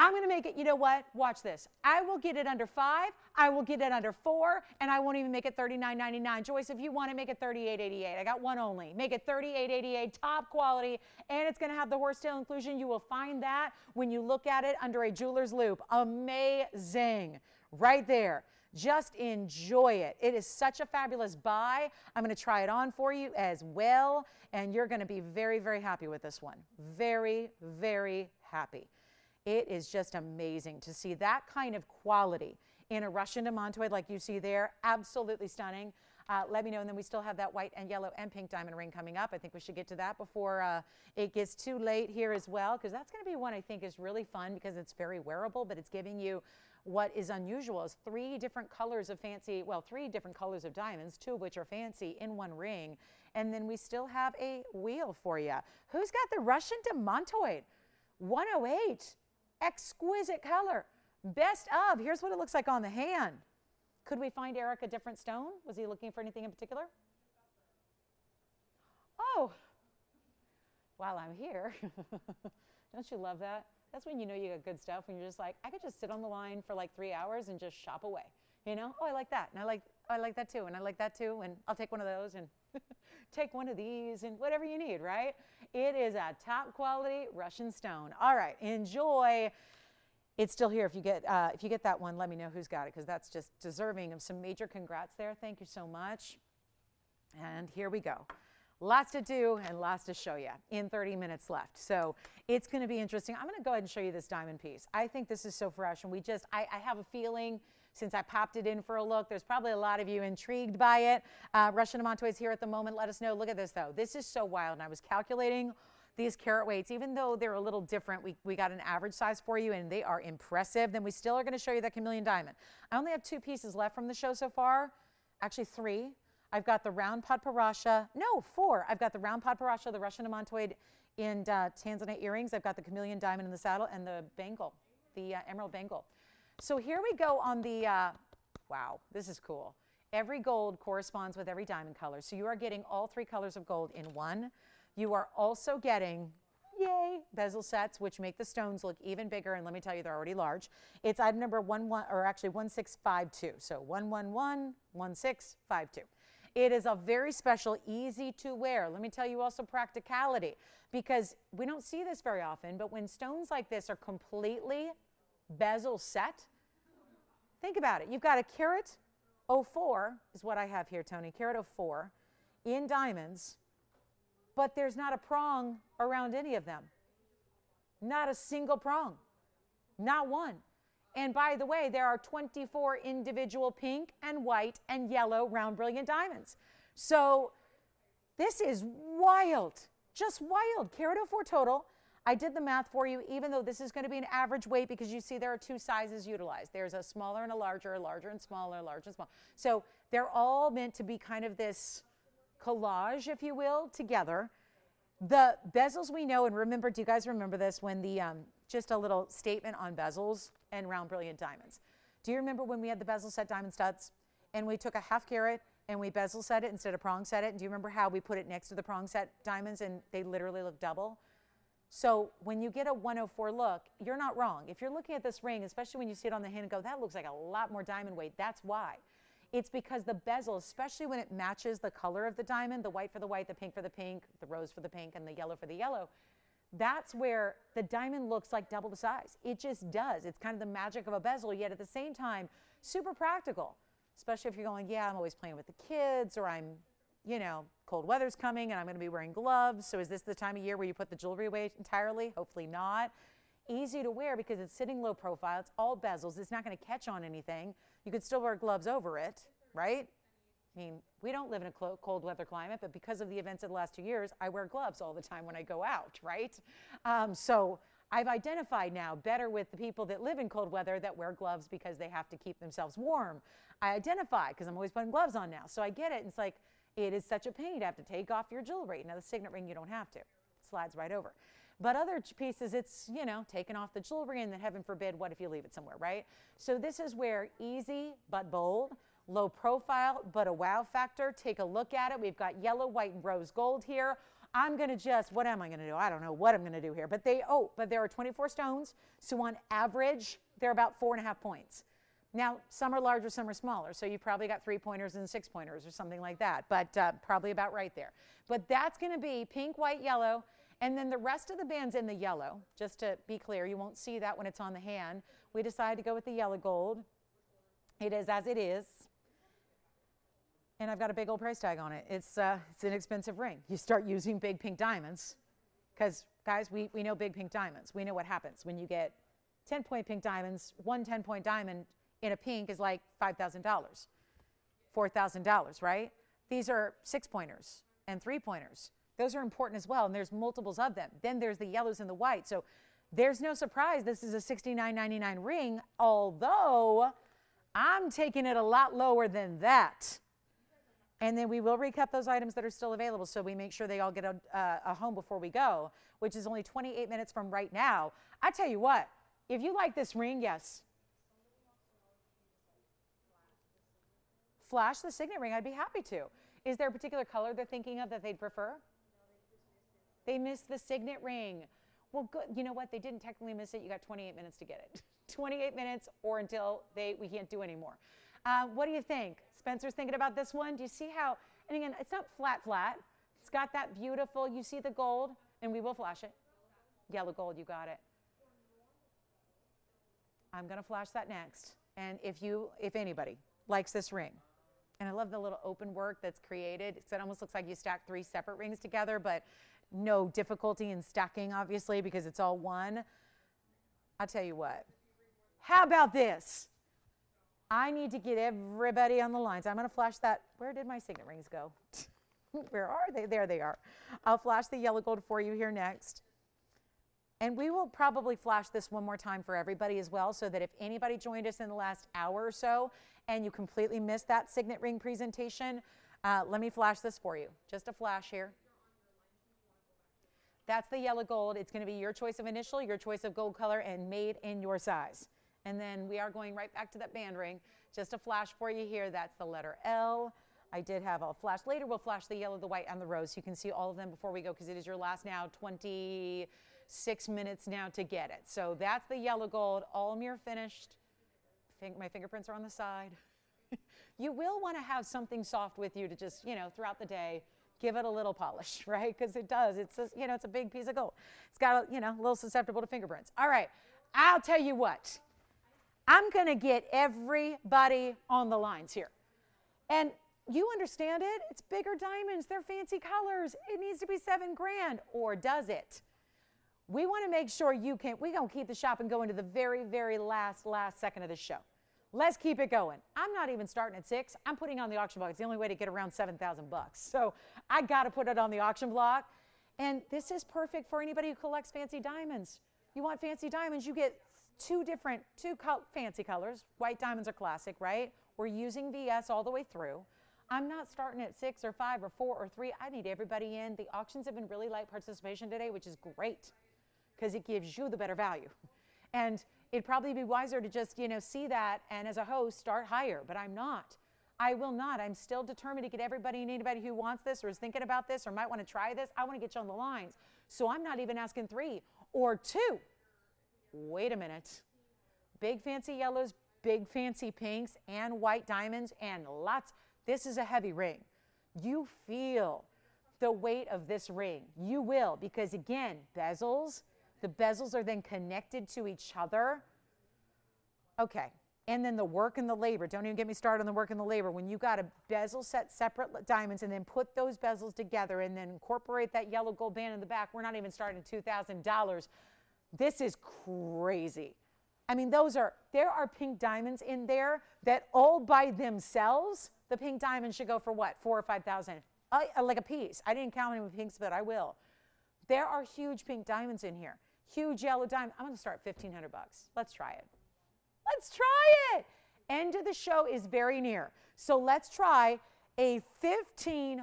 I'm going to make it, you know what? Watch this. I will get it under 5, I will get it under 4, and I won't even make it $39.99. Joyce, if you want to make it $38.88. I got one only. Make it $38.88, top quality, and it's going to have the horsetail inclusion. You will find that when you look at it under a jeweler's loop. Amazing. Right there. Just enjoy it. It is such a fabulous buy. I'm going to try it on for you as well, and you're going to be very, very happy with this one. Very, very happy. It is just amazing to see that kind of quality in a Russian demantoid like you see there. Absolutely stunning. Let me know. And then we still have that white and yellow and pink diamond ring coming up. I think we should get to that before it gets too late here as well, because that's going to be one I think is really fun because it's very wearable, but it's giving you what is unusual is 3 different colors of fancy, well, 3 different colors of diamonds, 2 of which are fancy in one ring. And then we still have a wheel for you. Who's got the Russian demantoid? 108. Exquisite color. Best of. Here's what it looks like on the hand. Could we find Eric a different stone? Was he looking for anything in particular? Oh, while I'm here. Don't you love that? That's when you know you got good stuff, when you're just like, I could just sit on the line for like 3 hours and just shop away. You know, oh, I like that. And I like that too. And I like that too. And I'll take one of those and take one of these and whatever you need, right? It is a top quality Russian stone. All right, enjoy. It's still here. If you get that one, let me know who's got it because that's just deserving of some major congrats there. Thank you so much. And here we go. Lots to do and lots to show you in 30 minutes left. So it's going to be interesting. I'm going to go ahead and show you this diamond piece. I think this is so fresh. And I have a feeling since I popped it in for a look, there's probably a lot of you intrigued by it. Russian Amantoy is here at the moment. Let us know. Look at this, though. This is so wild. And I was calculating these carat weights. Even though they're a little different, we got an average size for you, and they are impressive. Then we still are going to show you that Chameleon diamond. I only have 2 pieces left from the show so far. Actually, 3. I've got the round Podparasha. No, 4. I've got the round Podparasha, the Russian Amantoid in Tanzanite earrings. I've got the Chameleon diamond in the saddle and the bangle, the emerald bangle. So here we go on the, wow, this is cool. Every gold corresponds with every diamond color. So you are getting all 3 colors of gold in one. You are also getting, yay, bezel sets, which make the stones look even bigger. And let me tell you, they're already large. It's item number 1652. So 1111652. It is a very special, easy to wear. Let me tell you also practicality, because we don't see this very often, but when stones like this are completely bezel set, think about it. You've got a carat 04 is what I have here, Tony, carat 04 in diamonds, but there's not a prong around any of them. Not a single prong, not one. And by the way, there are 24 individual pink and white and yellow round brilliant diamonds. So this is wild, just wild. Carat 04 total. I did the math for you, even though this is going to be an average weight, because you see there are 2 sizes utilized. There's a smaller and a larger and smaller, larger and small. So they're all meant to be kind of this collage, if you will, together. The bezels we know, and remember, do you guys remember this when the, just a little statement on bezels and round brilliant diamonds. Do you remember when we had the bezel set diamond studs and we took a half carat and we bezel set it instead of prong set it? And do you remember how we put it next to the prong set diamonds and they literally look double? So when you get a 104 look, you're not wrong. If you're looking at this ring, especially when you see it on the hand and go, that looks like a lot more diamond weight, that's why. It's because the bezel, especially when it matches the color of the diamond, the white for the white, the pink for the pink, the rose for the pink, and the yellow for the yellow, that's where the diamond looks like double the size. It just does. It's kind of the magic of a bezel, yet at the same time, super practical, especially if you're going, yeah, I'm always playing with the kids, or I'm, you know, cold weather's coming and I'm going to be wearing gloves. So is this the time of year where you put the jewelry away entirely? Hopefully not. Easy to wear because it's sitting low profile. It's all bezels. It's not going to catch on anything. You could still wear gloves over it, right? I mean, we don't live in a cold weather climate, but because of the events of the last 2 years, I wear gloves all the time when I go out, right? So I've identified now better with the people that live in cold weather that wear gloves because they have to keep themselves warm. I identify because I'm always putting gloves on now. So I get it. It's like, it is such a pain to have to take off your jewelry. Now the signet ring, you don't have to. It slides right over. But other pieces, it's, you know, taking off the jewelry, and then heaven forbid, what if you leave it somewhere, right? So this is where easy but bold, low profile but a wow factor. Take a look at it. We've got yellow, white, and rose gold here. I'm going to just, what am I going to do? I don't know what I'm going to do here. But there are 24 stones. So on average, they're about 4.5 points. Now, some are larger, some are smaller. So you probably got 3-pointers and 6-pointers or something like that. But probably about right there. But that's going to be pink, white, yellow. And then the rest of the band's in the yellow. Just to be clear, you won't see that when it's on the hand. We decided to go with the yellow gold. It is as it is. And I've got a big old price tag on it. It's an expensive ring. You start using big pink diamonds, because, guys, we know big pink diamonds. We know what happens when you get 10-point pink diamonds. One 10-point diamond in a pink is like $5,000, $4,000, right? These are 6-pointers and 3-pointers. Those are important as well, and there's multiples of them. Then there's the yellows and the whites. So there's no surprise this is a $69.99 ring, although I'm taking it a lot lower than that. And then we will recap those items that are still available, so we make sure they all get a home before we go, which is only 28 minutes from right now. I tell you what, if you like this ring, yes. Flash the signet ring, I'd be happy to. Is there a particular color they're thinking of that they'd prefer? They missed the signet ring. Well, good. You know what? They didn't technically miss it. You got 28 minutes to get it. 28 minutes or until we can't do anymore. What do you think? Spencer's thinking about this one. Do you see how, and again, it's not flat. It's got that beautiful, you see the gold, and we will flash it. Yellow gold, you got it. I'm going to flash that next. And if anybody likes this ring, And I love the little open work that's created. So it almost looks like you stack 3 separate rings together, but no difficulty in stacking, obviously, because it's all one. I'll tell you what. How about this? I need to get everybody on the lines. I'm going to flash that. Where did my signet rings go? Where are they? There they are. I'll flash the yellow gold for you here next. And we will probably flash this one more time for everybody as well, so that if anybody joined us in the last hour or so and you completely missed that signet ring presentation, let me flash this for you. Just a flash here. That's the yellow gold. It's going to be your choice of initial, your choice of gold color, and made in your size. And then we are going right back to that band ring. Just a flash for you here. That's the letter L. I did have a flash. Later we'll flash the yellow, the white, and the rose. You can see all of them before we go, because it is your last now 26 minutes now to get it. So that's the yellow gold. All mirror finished. My fingerprints are on the side. You will want to have something soft with you to just, throughout the day, give it a little polish, right? Because it does. It's a, it's a big piece of gold. It's got a, a little susceptible to fingerprints. All right. I'll tell you what. I'm going to get everybody on the lines here. And you understand it. It's bigger diamonds. They're fancy colors. It needs to be $7 grand, or does it? We want to make sure you can. We're going to keep the shopping going to the very, very last second of the show. Let's keep it going. I'm not even starting at 6. I'm putting on the auction block. It's the only way to get around 7,000 bucks. So I got to put it on the auction block. And this is perfect for anybody who collects fancy diamonds. You want fancy diamonds, you get two fancy colors. White diamonds are classic, right? We're using VS all the way through. I'm not starting at 6 or 5 or 4 or 3. I need everybody in. The auctions have been really light participation today, which is great, because it gives you the better value. And it'd probably be wiser to just, see that, and as a host, start higher. But I'm not. I will not. I'm still determined to get everybody and anybody who wants this or is thinking about this or might want to try this. I want to get you on the lines. So I'm not even asking 3 or 2. Wait a minute. Big fancy yellows, big fancy pinks, and white diamonds, and lots. This is a heavy ring. You feel the weight of this ring. You will, because again, bezels. The bezels are then connected to each other. Okay, and then the work and the labor. Don't even get me started on the work and the labor. When you got a bezel set separate diamonds and then put those bezels together and then incorporate that yellow gold band in the back, we're not even starting at $2,000. This is crazy. I mean, there are pink diamonds in there that all by themselves, the pink diamond should go for what, 4,000 or 5,000, like a piece. I didn't count any pinks, but I will. There are huge pink diamonds in here. Huge yellow diamond. I'm going to start $1,500 bucks. Let's try it. Let's try it. End of the show is very near. So let's try a $1,500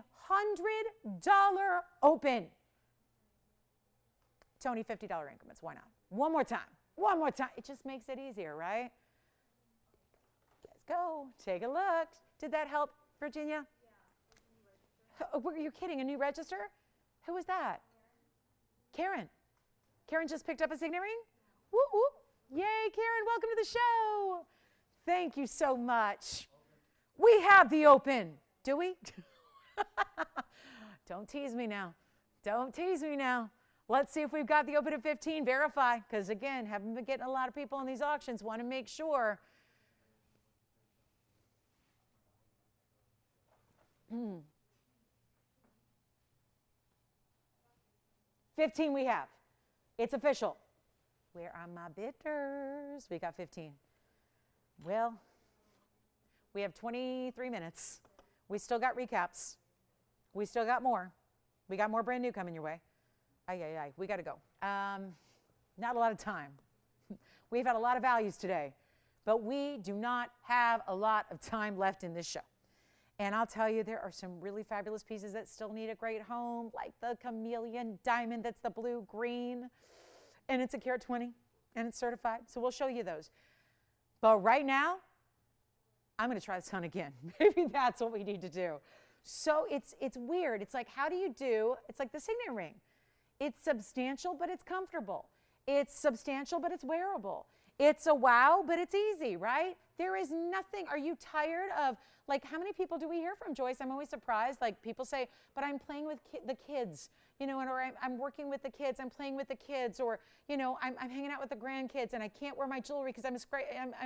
open. Tony, $50 increments. Why not? One more time. One more time. It just makes it easier, right? Let's go. Take a look. Did that help, Virginia? Yeah. Oh, you're kidding. A new register? Who was that? Karen. Karen just picked up a signet ring? Woo, woo. Yay, Karen. Welcome to the show. Thank you so much. We have the open. Do we? Don't tease me now. Don't tease me now. Let's see if we've got the open at 15. Verify, because again, haven't been getting a lot of people in these auctions. Want to make sure. 15 we have. It's official. Where are my bidders? We got 15. Well, we have 23 minutes. We still got recaps. We still got more. We got more brand new coming your way. We got to go. Not a lot of time. We've had a lot of values today, but we do not have a lot of time left in this show. And I'll tell you, there are some really fabulous pieces that still need a great home, like the Chameleon diamond that's the blue-green, and it's a carat 20, and it's certified. So we'll show you those. But right now, I'm going to try this on again. Maybe that's what we need to do. So it's weird. It's like, how do you do, it's like the signet ring. It's substantial, but it's comfortable. It's substantial, but it's wearable. It's a wow, but it's easy, right? There is nothing. Are you tired of, like, how many people do we hear from, Joyce? I'm always surprised. Like, people say, but I'm playing with the kids, you know, or I'm working with the kids, I'm playing with the kids, or, you know, I'm hanging out with the grandkids and I can't wear my jewelry because I'm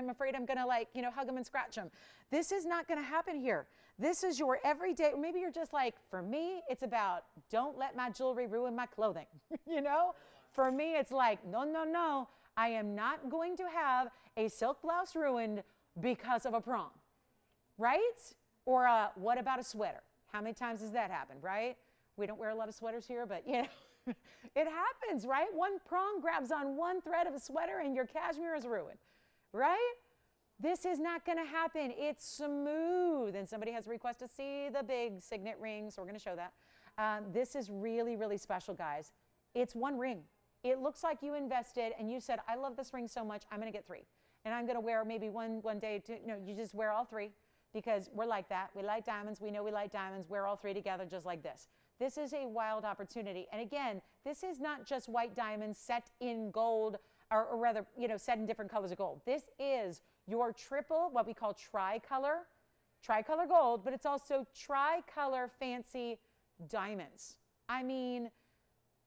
afraid I'm going to, like, you know, hug them and scratch them. This is not going to happen here. This is your everyday, or maybe you're just like, for me, it's about don't let my jewelry ruin my clothing, you know? For me, it's like, no, no, no. I am not going to have a silk blouse ruined because of a prom, right? Or what about a sweater? How many times has that happened, right? We don't wear a lot of sweaters here, but you know, it happens, right? One prong grabs on one thread of a sweater and your cashmere is ruined, right? This is not going to happen. It's smooth. And somebody has a request to see the big signet ring, so we're going to show that. This is really, really special, guys. It's one ring. It looks like you invested and you said, I love this ring so much, I'm going to get 3. And I'm going to wear maybe one day, you just wear all 3 because we're like that. We like diamonds. We know we like diamonds. Wear all 3 together just like this. This is a wild opportunity. And again, this is not just white diamonds set in gold, or rather, you know, set in different colors of gold. This is your triple, what we call tricolor gold, but it's also tricolor fancy diamonds. I mean,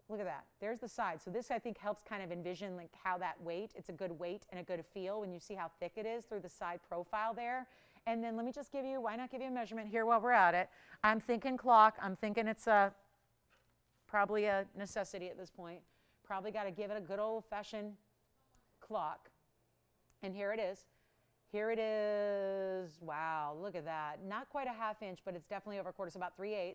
look at that. There's the side. So this, I think, helps kind of envision like how that weight, it's a good weight and a good feel when you see how thick it is through the side profile there. And then let me just give you, why not give you a measurement here while we're at it? I'm thinking clock. I'm thinking it's probably a necessity at this point. Probably got to give it a good old-fashioned clock. And here it is. Here it is. Wow, look at that. Not quite a 1/2 inch, but it's definitely over a quarter. It's about 3/8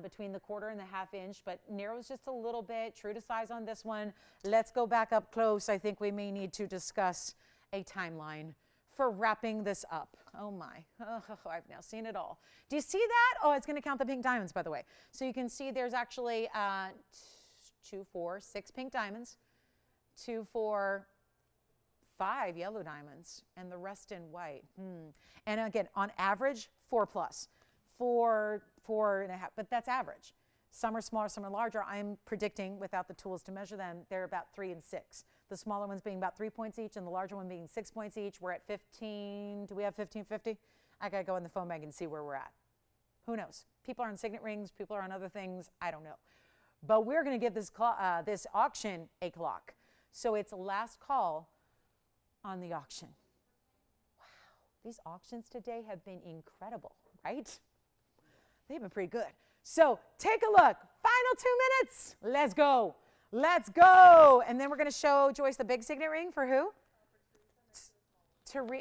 between the 1/4 and the 1/2 inch, but narrows just a little bit. True to size on this one. Let's go back up close. I think we may need to discuss a timeline for wrapping this up. Oh my, I've now seen it all. Do you see that? Oh, it's going to count the pink diamonds, by the way. So you can see there's actually 2, 4, 6 pink diamonds, 2, 4, 5 yellow diamonds, and the rest in white. And again, on average, 4+, 4, 4.5, but that's average. Some are smaller, some are larger. I'm predicting, without the tools to measure them, they're about 3 and 6. The smaller ones being about 3 points each, and the larger one being 6 points each. We're at 15. Do we have 1550? I got to go in the phone bag and see where we're at. Who knows? People are on signet rings. People are on other things. I don't know. But we're going to give this auction a clock. So it's last call on the auction. Wow. These auctions today have been incredible, right? They've been pretty good. So take a look. Final 2 minutes. Let's go. Let's go. And then we're going to show Joyce the big signet ring for who?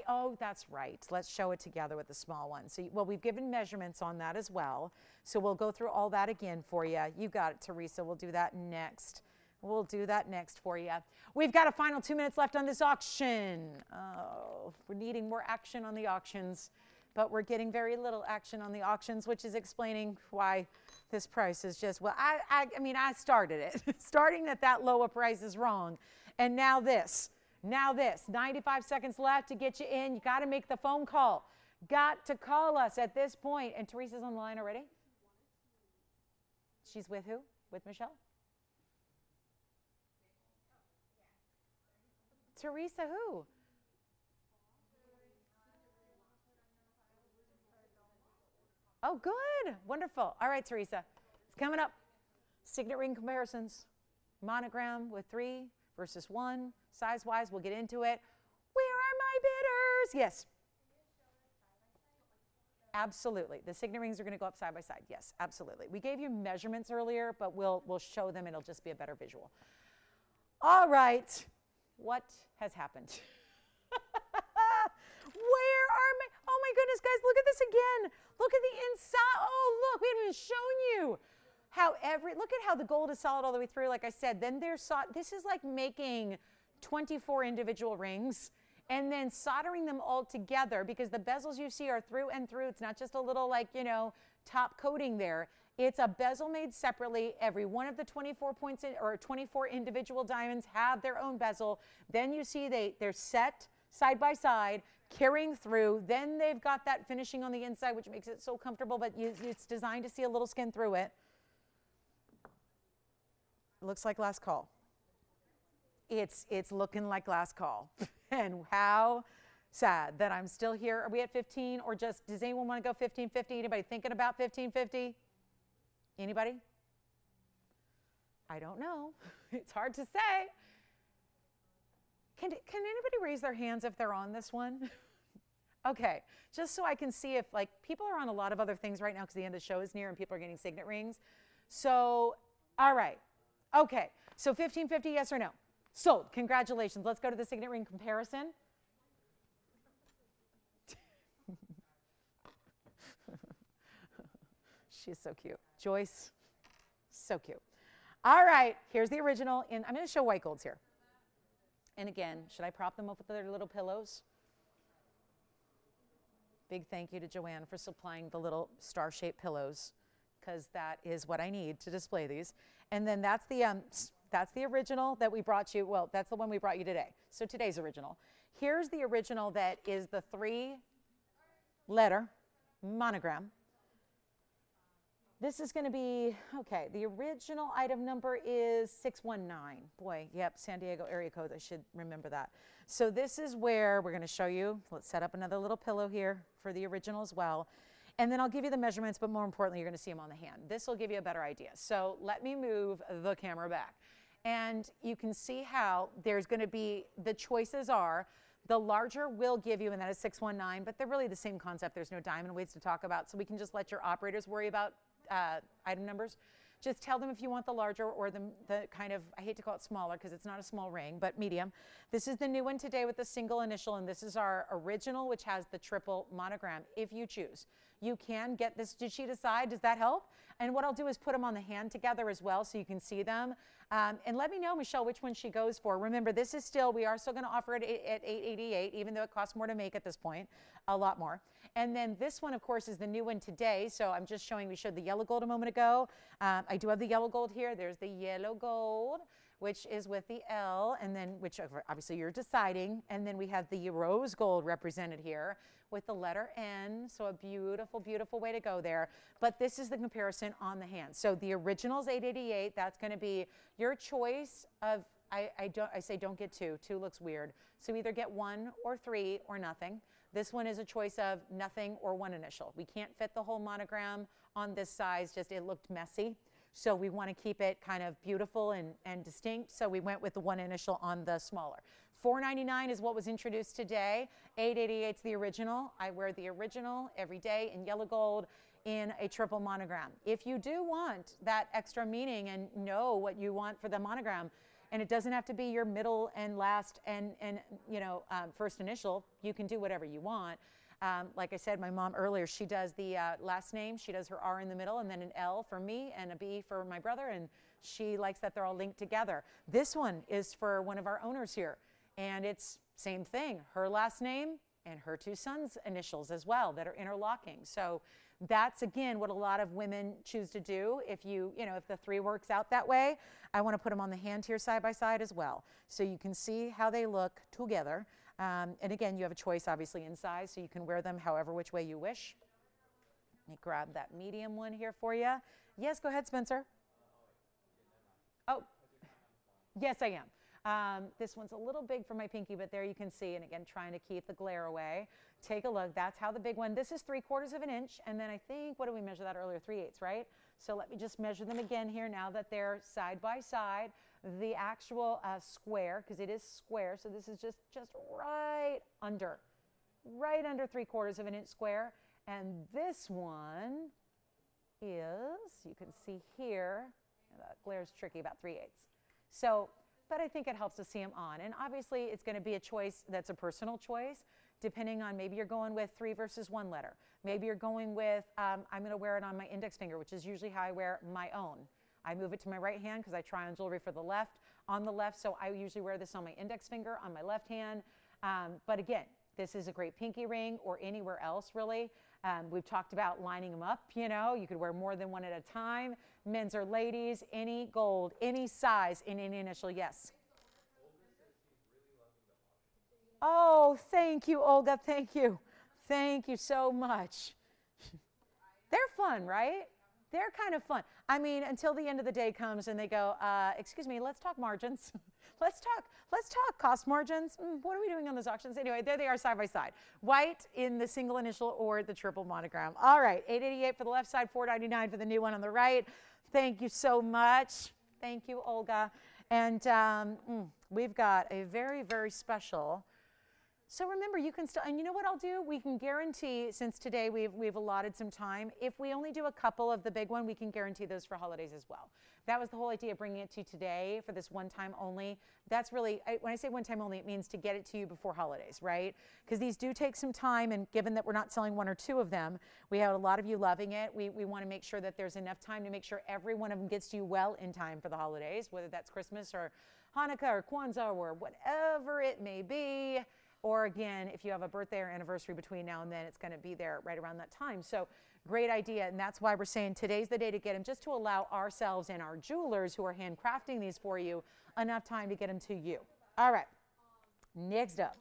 Oh, that's right. Let's show it together with the small one. So, well, we've given measurements on that as well. So we'll go through all that again for you. You got it, Teresa. We'll do that next. We'll do that next for you. We've got a final 2 minutes left on this auction. Oh, we're needing more action on the auctions, but we're getting very little action on the auctions, which is explaining why this price is just, well, I mean, I started it. Starting at that low a price is wrong. And now this. 95 seconds left to get you in. You got to make the phone call. Got to call us at this point. And Teresa's on the line already? She's with who? With Michelle? Teresa who? Oh, good. Wonderful. All right, Teresa. It's coming up. Signet ring comparisons. Monogram with 3 versus 1. Size-wise, we'll get into it. Where are my bidders? Yes. Absolutely. The signet rings are going to go up side by side. Yes, absolutely. We gave you measurements earlier, but we'll show them. It'll just be a better visual. All right. What has happened? Where are my, oh my goodness, guys, look at this again. Look at the inside. Oh, look, we haven't even shown you how look at how the gold is solid all the way through, like I said. Then this is like making 24 individual rings and then soldering them all together, because the bezels you see are through and through. It's not just a little, like, you know, top coating there. It's a bezel made separately. Every one of the 24 points or 24 individual diamonds have their own bezel. Then you see they're set side by side, carrying through. Then they've got that finishing on the inside, which makes it so comfortable, but it's designed to see a little skin through it. Looks like last call. It's looking like last call. And how sad that I'm still here. Are we at 15 or just, does anyone want to go 1550? Anybody thinking about 1550? Anybody? I don't know. It's hard to say. Can anybody raise their hands if they're on this one? Okay, just so I can see if, like, people are on a lot of other things right now because the end of the show is near and people are getting signet rings. So, all right. Okay, so 1550, yes or no? Sold. Congratulations. Let's go to the signet ring comparison. She's so cute. Joyce, so cute. All right, here's the original. I'm going to show white golds here. And again, should I prop them up with their little pillows? Big thank you to Joanne for supplying the little star-shaped pillows, because that is what I need to display these. And then that's the original that we brought you. Well, that's the one we brought you today. So today's original. Here's the original that is the 3-letter monogram. This is going to be, okay, the original item number is 619. Boy, yep, San Diego area code. I should remember that. So this is where we're going to show you. Let's set up another little pillow here for the original as well. And then I'll give you the measurements, but more importantly, you're going to see them on the hand. This will give you a better idea. So let me move the camera back. And you can see how there's going to be, the choices are, the larger will give you, and that is 619, but they're really the same concept. There's no diamond weights to talk about, so we can just let your operators worry about item numbers. Just tell them if you want the larger or the kind of, I hate to call it smaller because it's not a small ring, but medium. This is the new one today with the single initial, and this is our original, which has the triple monogram, if you choose. You can get this. Did she decide? Does that help? And what I'll do is put them on the hand together as well so you can see them. And let me know, Michelle, which one she goes for. Remember, this is still, we are still going to offer it at $888, even though it costs more to make at this point, a lot more. And then this one, of course, is the new one today. So I'm just showing, we showed the yellow gold a moment ago. I do have the yellow gold here. There's the yellow gold, which is with the L, and then, which obviously you're deciding. And then we have the rose gold represented here with the letter N. So a beautiful, beautiful way to go there. But this is the comparison on the hand. So the original's $888. That's going to be your choice of, I say don't get two. Two looks weird. So either get 1 or 3 or nothing. This one is a choice of nothing or 1 initial. We can't fit the whole monogram on this size, just it looked messy. So we want to keep it kind of beautiful and distinct. So we went with the 1 initial on the smaller. $499 is what was introduced today. $888 is the original. I wear the original every day in yellow gold in a triple monogram. If you do want that extra meaning and know what you want for the monogram, and it doesn't have to be your middle and last and first initial, you can do whatever you want. Like I said, my mom earlier, she does the last name. She does her R in the middle and then an L for me and a B for my brother, and she likes that they're all linked together. This one is for one of our owners here, and it's same thing, her last name and her 2 sons' initials as well that are interlocking. So that's, again, what a lot of women choose to do. If if the 3 works out that way, I want to put them on the hand here side by side as well. So you can see how they look together. And again, you have a choice, obviously, in size, so you can wear them however which way you wish. Let me grab that medium one here for you. Yes, go ahead, Spencer. Oh, yes, I am. This one's a little big for my pinky, but there you can see, and again, trying to keep the glare away. Take a look. That's how the big one, this is 3/4 of an inch, and then I think, what did we measure that earlier? 3/8, right? So let me just measure them again here now that they're side by side. The actual square, because it is square, so this is just right under 3/4 of an inch square. And this one is, you can see here, the glare is tricky, about 3/8. So, but I think it helps to see them on. And obviously, it's going to be a choice that's a personal choice, depending on maybe you're going with 3 versus 1 letter. Maybe you're going with, I'm going to wear it on my index finger, which is usually how I wear my own. I move it to my right hand because I try on jewelry for the left, on the left, so I usually wear this on my index finger, on my left hand. But again, this is a great pinky ring or anywhere else, really. We've talked about lining them up, you could wear more than one at a time. Men's or ladies, any gold, any size, in any initial, yes. Oh, thank you, Olga, thank you. Thank you so much. They're fun, right? They're kind of fun. I mean, until the end of the day comes and they go, excuse me, let's talk margins. Let's talk cost margins. What are we doing on those auctions? Anyway, there they are side by side. White in the single initial or the triple monogram. All right, $888 for the left side, $499 for the new one on the right. Thank you so much. Thank you, Olga. And we've got a very, very special. So remember, you can still, and you know what I'll do? We can guarantee, since today we've allotted some time, if we only do a couple of the big one, we can guarantee those for holidays as well. That was the whole idea of bringing it to you today for this one time only. That's really, when I say one time only, it means to get it to you before holidays, right? Because these do take some time, and given that we're not selling one or two of them, we have a lot of you loving it. We want to make sure that there's enough time to make sure every one of them gets to you well in time for the holidays, whether that's Christmas or Hanukkah or Kwanzaa or whatever it may be. Or again, if you have a birthday or anniversary between now and then, it's going to be there right around that time. So great idea. And that's why we're saying today's the day to get them, just to allow ourselves and our jewelers who are handcrafting these for you enough time to get them to you. All right. Next up.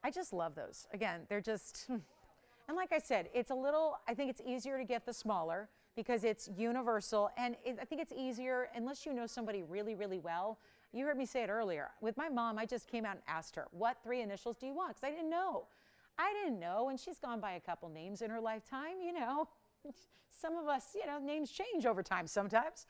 I just love those. Again, they're just, and like I said, it's a little, I think it's easier to get the smaller because it's universal. And I think it's easier unless you know somebody really, really well. You heard me say it earlier. With my mom, I just came out and asked her, what 3 initials do you want? Because I didn't know. And she's gone by a couple names in her lifetime, you know. Some of us, you know, names change over time sometimes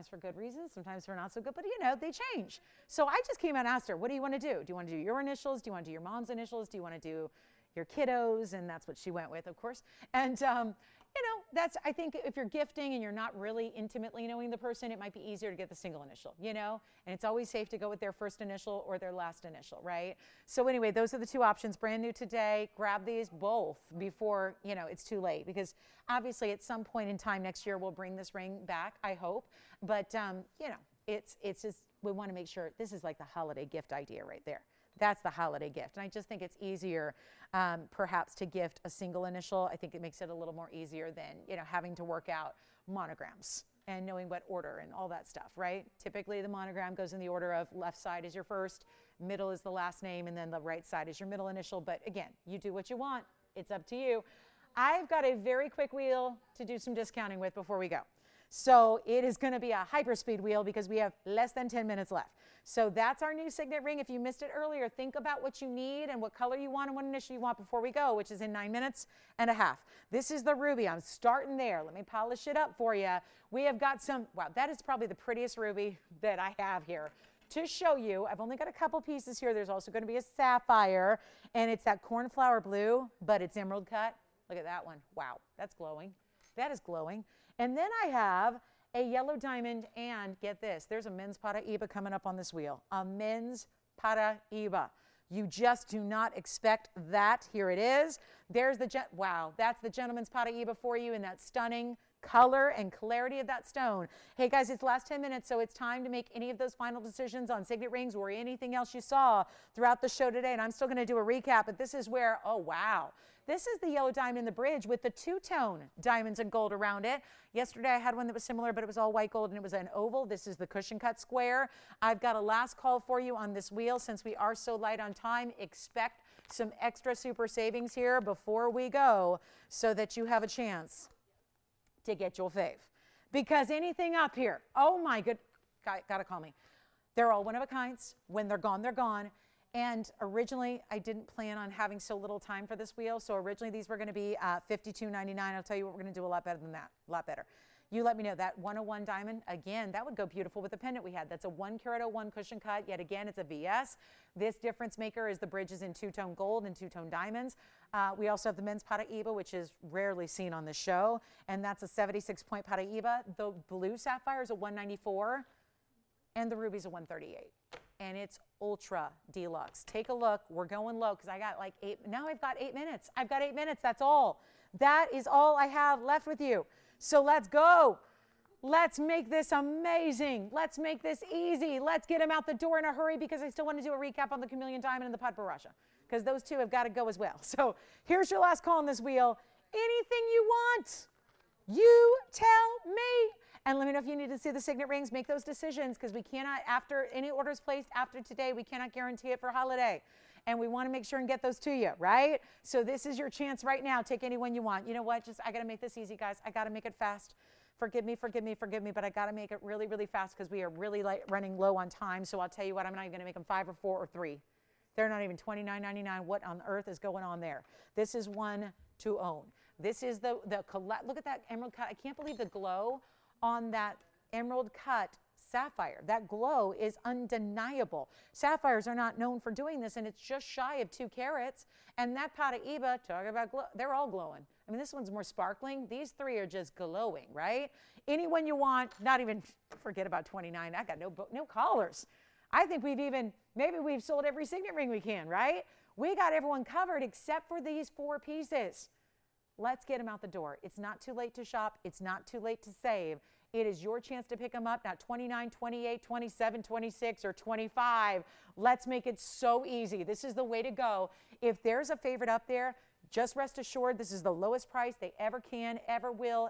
for good reasons, sometimes for not so good, but you know, they change. So I just came out and asked her, what do you want to do? Do you want to do your initials? Do you want to do your mom's initials? Do you want to do your kiddos? And that's what she went with, of course. And, you know, that's, I think if you're gifting and you're not really intimately knowing the person, it might be easier to get the single initial, you know, and it's always safe to go with their first initial or their last initial, right? So anyway, those are the 2 options, brand new today. Grab these both before, you know, it's too late, because obviously at some point in time next year, we'll bring this ring back, I hope. But, you know, it's just, we want to make sure this is like the holiday gift idea right there. That's the holiday gift. And I just think it's easier perhaps to gift a single initial. I think it makes it a little more easier than, you know, having to work out monograms and knowing what order and all that stuff, right? Typically the monogram goes in the order of left side is your first, middle is the last name, and then the right side is your middle initial. But again, you do what you want. It's up to you. I've got a very quick wheel to do some discounting with before we go. So it is going to be a hyperspeed wheel because we have less than 10 minutes left. So that's our new signet ring. If you missed it earlier, think about what you need and what color you want and what initial you want before we go, which is in 9 minutes and a half. This is the ruby. I'm starting there. Let me polish it up for you. We have got some, wow, that is probably the prettiest ruby that I have here to show you. I've only got a couple pieces here. There's also going to be a sapphire, and it's that cornflower blue, but it's emerald cut. Look at that one. Wow, that's glowing. That is glowing. And then I have a yellow diamond, and get this, there's a men's Paraiba coming up on this wheel. A men's Paraiba. You just do not expect that. Here it is. There's the, wow, that's the gentleman's Paraiba for you in that stunning color and clarity of that stone. Hey guys, it's the last 10 minutes, so it's time to make any of those final decisions on signet rings or anything else you saw throughout the show today. And I'm still going to do a recap, but this is where, oh wow. This is the yellow diamond in the bridge with the 2-tone diamonds and gold around it. Yesterday I had one that was similar, but it was all white gold and it was an oval. This is the cushion cut square. I've got a last call for you on this wheel. Since we are so light on time, expect some extra super savings here before we go so that you have a chance to get your fave. Because anything up here, oh my good, gotta call me. They're all one of a kinds. When they're gone, they're gone. And originally, I didn't plan on having so little time for this wheel. So originally, these were going to be $52.99. I'll tell you what, we're going to do a lot better than that, a lot better. You let me know. That 101 diamond, again, that would go beautiful with the pendant we had. That's a 1-carat-01 cushion cut. Yet again, it's a VS. This difference maker is the bridges in 2-tone gold and 2-tone diamonds. We also have the men's Paraiba, which is rarely seen on the show. And that's a 76-point Paraiba. The blue sapphire is a 194. And the ruby's a 138. And it's ultra deluxe. Take a look. We're going low because I got like 8. Now I've got 8 minutes. I've got 8 minutes. That's all. That is all I have left with you. So let's go. Let's make this amazing. Let's make this easy. Let's get them out the door in a hurry because I still want to do a recap on the Chameleon diamond and the Pad Barasha because those two have got to go as well. So here's your last call on this wheel. Anything you want, you tell me. And let me know if you need to see the signet rings. Make those decisions because we cannot, after any orders placed after today, we cannot guarantee it for holiday. And we want to make sure and get those to you, right? So this is your chance right now. Take any one you want. You know what? Just, I got to make this easy, guys. I got to make it fast Forgive me, but I got to make it really, really fast because we are really running low on time. So I'll tell you what, I'm not even going to make them 5 or 4 or 3. They're not even $29.99. What on earth is going on there? This is one to own. This is the look at that emerald cut. I can't believe the glow on that emerald cut sapphire. That glow is undeniable. Sapphires are not known for doing this, and it's just shy of 2 carats. And that Paraíba, talk about glow, they're all glowing. I mean, this one's more sparkling. These 3 are just glowing, right? Anyone you want, not even, forget about 29. I got no collars. I think maybe we've sold every signet ring we can, right? We got everyone covered except for these 4 pieces. Let's get them out the door. It's not too late to shop. It's not too late to save. It is your chance to pick them up, not 29, 28, 27, 26, or 25. Let's make it so easy. This is the way to go. If there's a favorite up there, just rest assured this is the lowest price they ever can, ever will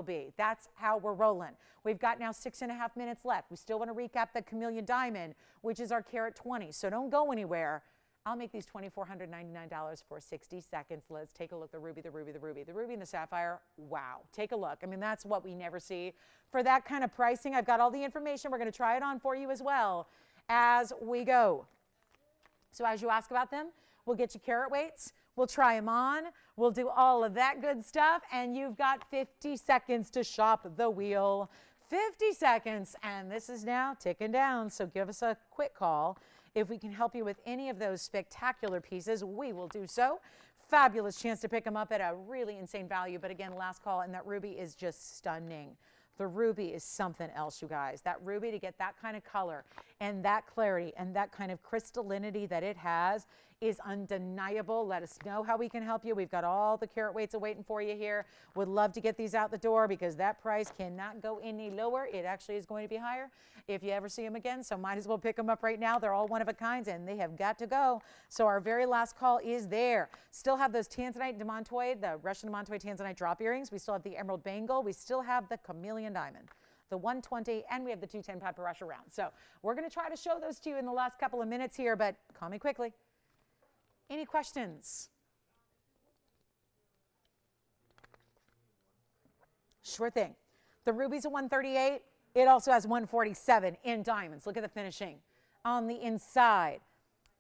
be. That's how we're rolling. We've got now 6.5 minutes left. We still want to recap the Chameleon Diamond, which is our carat 20. So don't go anywhere. I'll make these $2,499 for 60 seconds. Let's take a look. The ruby, the ruby, the ruby. The ruby and the sapphire, wow. Take a look. I mean, that's what we never see. For that kind of pricing, I've got all the information. We're going to try it on for you as well as we go. So as you ask about them, we'll get you carat weights. We'll try them on. We'll do all of that good stuff. And you've got 50 seconds to shop the wheel. 50 seconds. And this is now ticking down. So give us a quick call. If we can help you with any of those spectacular pieces, we will do so. Fabulous chance to pick them up at a really insane value. But again, last call, and that ruby is just stunning. The ruby is something else, you guys. That ruby, to get that kind of color and that clarity and that kind of crystallinity that it has is undeniable. Let us know how we can help you. We've got all the carat weights awaiting for you here. Would love to get these out the door because that price cannot go any lower. It actually is going to be higher if you ever see them again. So might as well pick them up right now. They're all one of a kinds and they have got to go. So our very last call is there. Still have those Tanzanite demantoid, the Russian demantoid Tanzanite drop earrings. We still have the emerald bangle. We still have the Chameleon diamond, the 120, and we have the 210 paparazzi round. So we're going to try to show those to you in the last couple of minutes here, but call me quickly. Any questions? Sure thing. The ruby's a 138. It also has 147 in diamonds. Look at the finishing on the inside.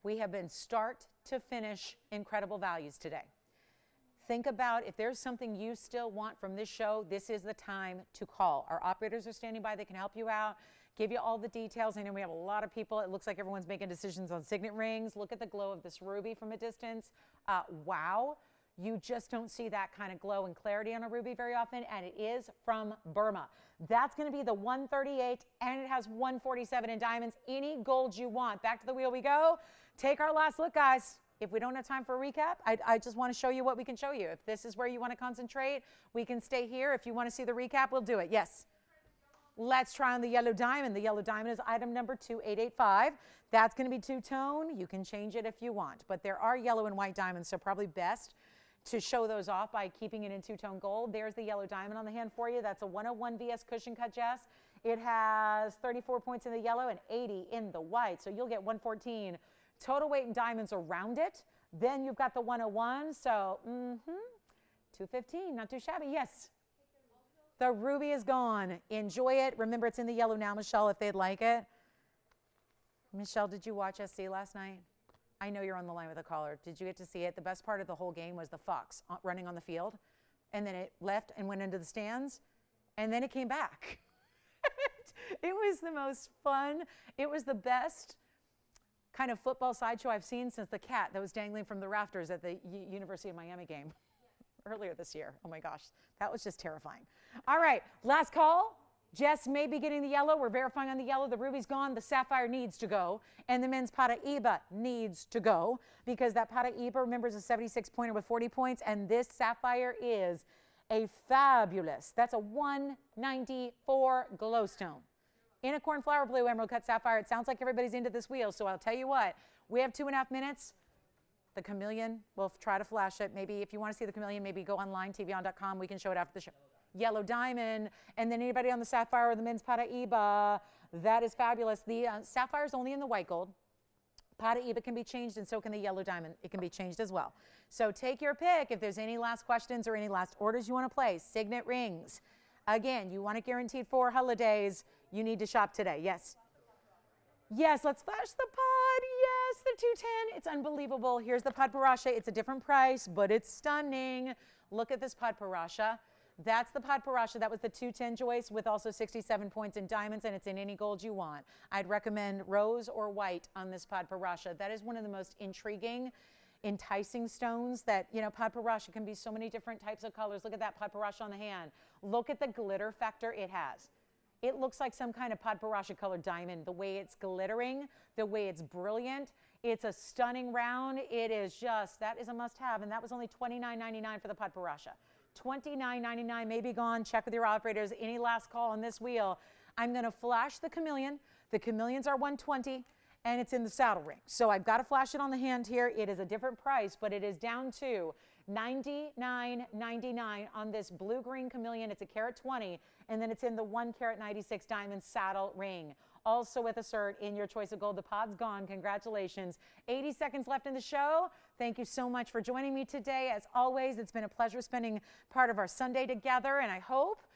We have been start to finish incredible values today. Think about if there's something you still want from this show, this is the time to call. Our operators are standing by. They can help you out, give you all the details. I know we have a lot of people. It looks like everyone's making decisions on signet rings. Look at the glow of this ruby from a distance. Wow. You just don't see that kind of glow and clarity on a ruby very often, and it is from Burma. That's going to be the 138, and it has 147 in diamonds. Any gold you want. Back to the wheel we go. Take our last look, guys. If we don't have time for a recap, I just want to show you what we can show you. If this is where you want to concentrate, we can stay here. If you want to see the recap, we'll do it. Yes. Let's try on the yellow diamond. The yellow diamond is item number 2885. That's going to be two-tone. You can change it if you want, but there are yellow and white diamonds, so probably best to show those off by keeping it in two-tone gold. There's the yellow diamond on the hand for you. That's a 101 VS cushion cut, Jess. It has 34 points in the yellow and 80 in the white, so you'll get 114 total weight in diamonds around it. Then you've got the 101, so 215, not too shabby. Yes. The ruby is gone. Enjoy it. Remember, it's in the yellow now, Michelle, if they'd like it. Michelle, did you watch SC last night? I know you're on the line with a caller. Did you get to see it? The best part of the whole game was the fox running on the field, and then it left and went into the stands, and then it came back. It was the most fun. It was the best kind of football sideshow I've seen since the cat that was dangling from the rafters at the University of Miami game earlier this year. Oh my gosh, that was just terrifying. All right, last call. Jess may be getting the yellow. We're verifying on the yellow. The ruby's gone. The sapphire needs to go. And the men's Paraíba needs to go because that Paraíba, remember, is a 76-pointer with 40 points. And this sapphire is a fabulous, that's a 194 glowstone. In a cornflower blue emerald cut sapphire. It sounds like everybody's into this wheel. So I'll tell you what, we have 2.5 minutes. The Chameleon, we'll try to flash it. Maybe if you want to see the Chameleon, maybe go online, TVON.com. We can show it after the show. Yellow diamond, and then anybody on the sapphire or the men's Paraíba, that is fabulous. The sapphire is only in the white gold. Paraíba can be changed, and so can the yellow diamond. It can be changed as well. So take your pick. If there's any last questions or any last orders you want to place, signet rings, Again, you want it guaranteed for holidays. You need to shop today. Yes. Yes, let's flash the pod. Yes, the 210. It's unbelievable. Here's the pod paracha. It's a different price, but it's stunning. Look at this pod paracha. That's the pod paracha. That was the 210, Joyce, with also 67 points in diamonds, and it's in any gold you want. I'd recommend rose or white on this pod paracha. That is one of the most intriguing, enticing stones that, you know, pod paracha can be so many different types of colors. Look at that pod paracha on the hand. Look at the glitter factor it has. It looks like some kind of pod paracha colored diamond, the way it's glittering, the way it's brilliant. It's a stunning round. It is just, that is a must have, and that was only $29.99 for the pod paracha. $29.99 may be gone. Check with your operators. Any last call on this wheel. I'm going to flash the Chameleon. The Chameleons are $120, and it's in the saddle ring. So I've got to flash it on the hand here. It is a different price, but it is down to $99.99 on this blue-green Chameleon. It's a carat 20, and then it's in the 1 carat 96 diamond saddle ring. Also with a cert in your choice of gold. The pod's gone. Congratulations. 80 seconds left in the show. Thank you so much for joining me today. As always, it's been a pleasure spending part of our Sunday together, and I hope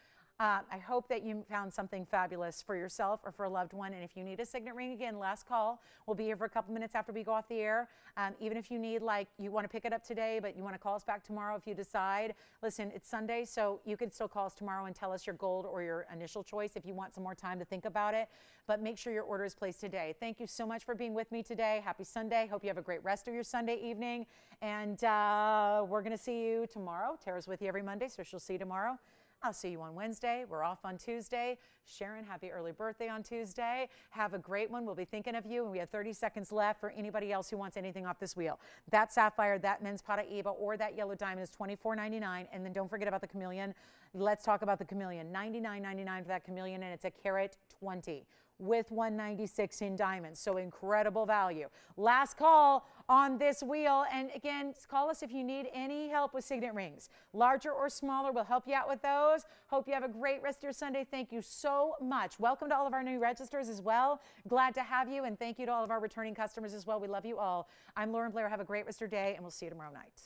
that you found something fabulous for yourself or for a loved one. And if you need a signet ring, again, last call. We'll be here for a couple minutes after we go off the air. Even if you need, like, you want to pick it up today, but you want to call us back tomorrow if you decide. Listen, it's Sunday, so you can still call us tomorrow and tell us your gold or your initial choice if you want some more time to think about it. But make sure your order is placed today. Thank you so much for being with me today. Happy Sunday. Hope you have a great rest of your Sunday evening. And we're going to see you tomorrow. Tara's with you every Monday, so she'll see you tomorrow. I'll see you on Wednesday. We're off on Tuesday. Sharon, happy early birthday on Tuesday. Have a great one. We'll be thinking of you. And we have 30 seconds left for anybody else who wants anything off this wheel. That sapphire, that men's Paraíba, or that yellow diamond is $24.99. And then don't forget about the Chameleon. Let's talk about the Chameleon. $99.99 for that Chameleon, and it's a carat 20 with 196 in diamonds. So incredible value. Last call on this wheel. And again, call us if you need any help with signet rings. Larger or smaller, we'll help you out with those. Hope you have a great rest of your Sunday. Thank you so much. Welcome to all of our new registers as well. Glad to have you. And thank you to all of our returning customers as well. We love you all. I'm Lauren Blair. Have a great rest of your day, and we'll see you tomorrow night.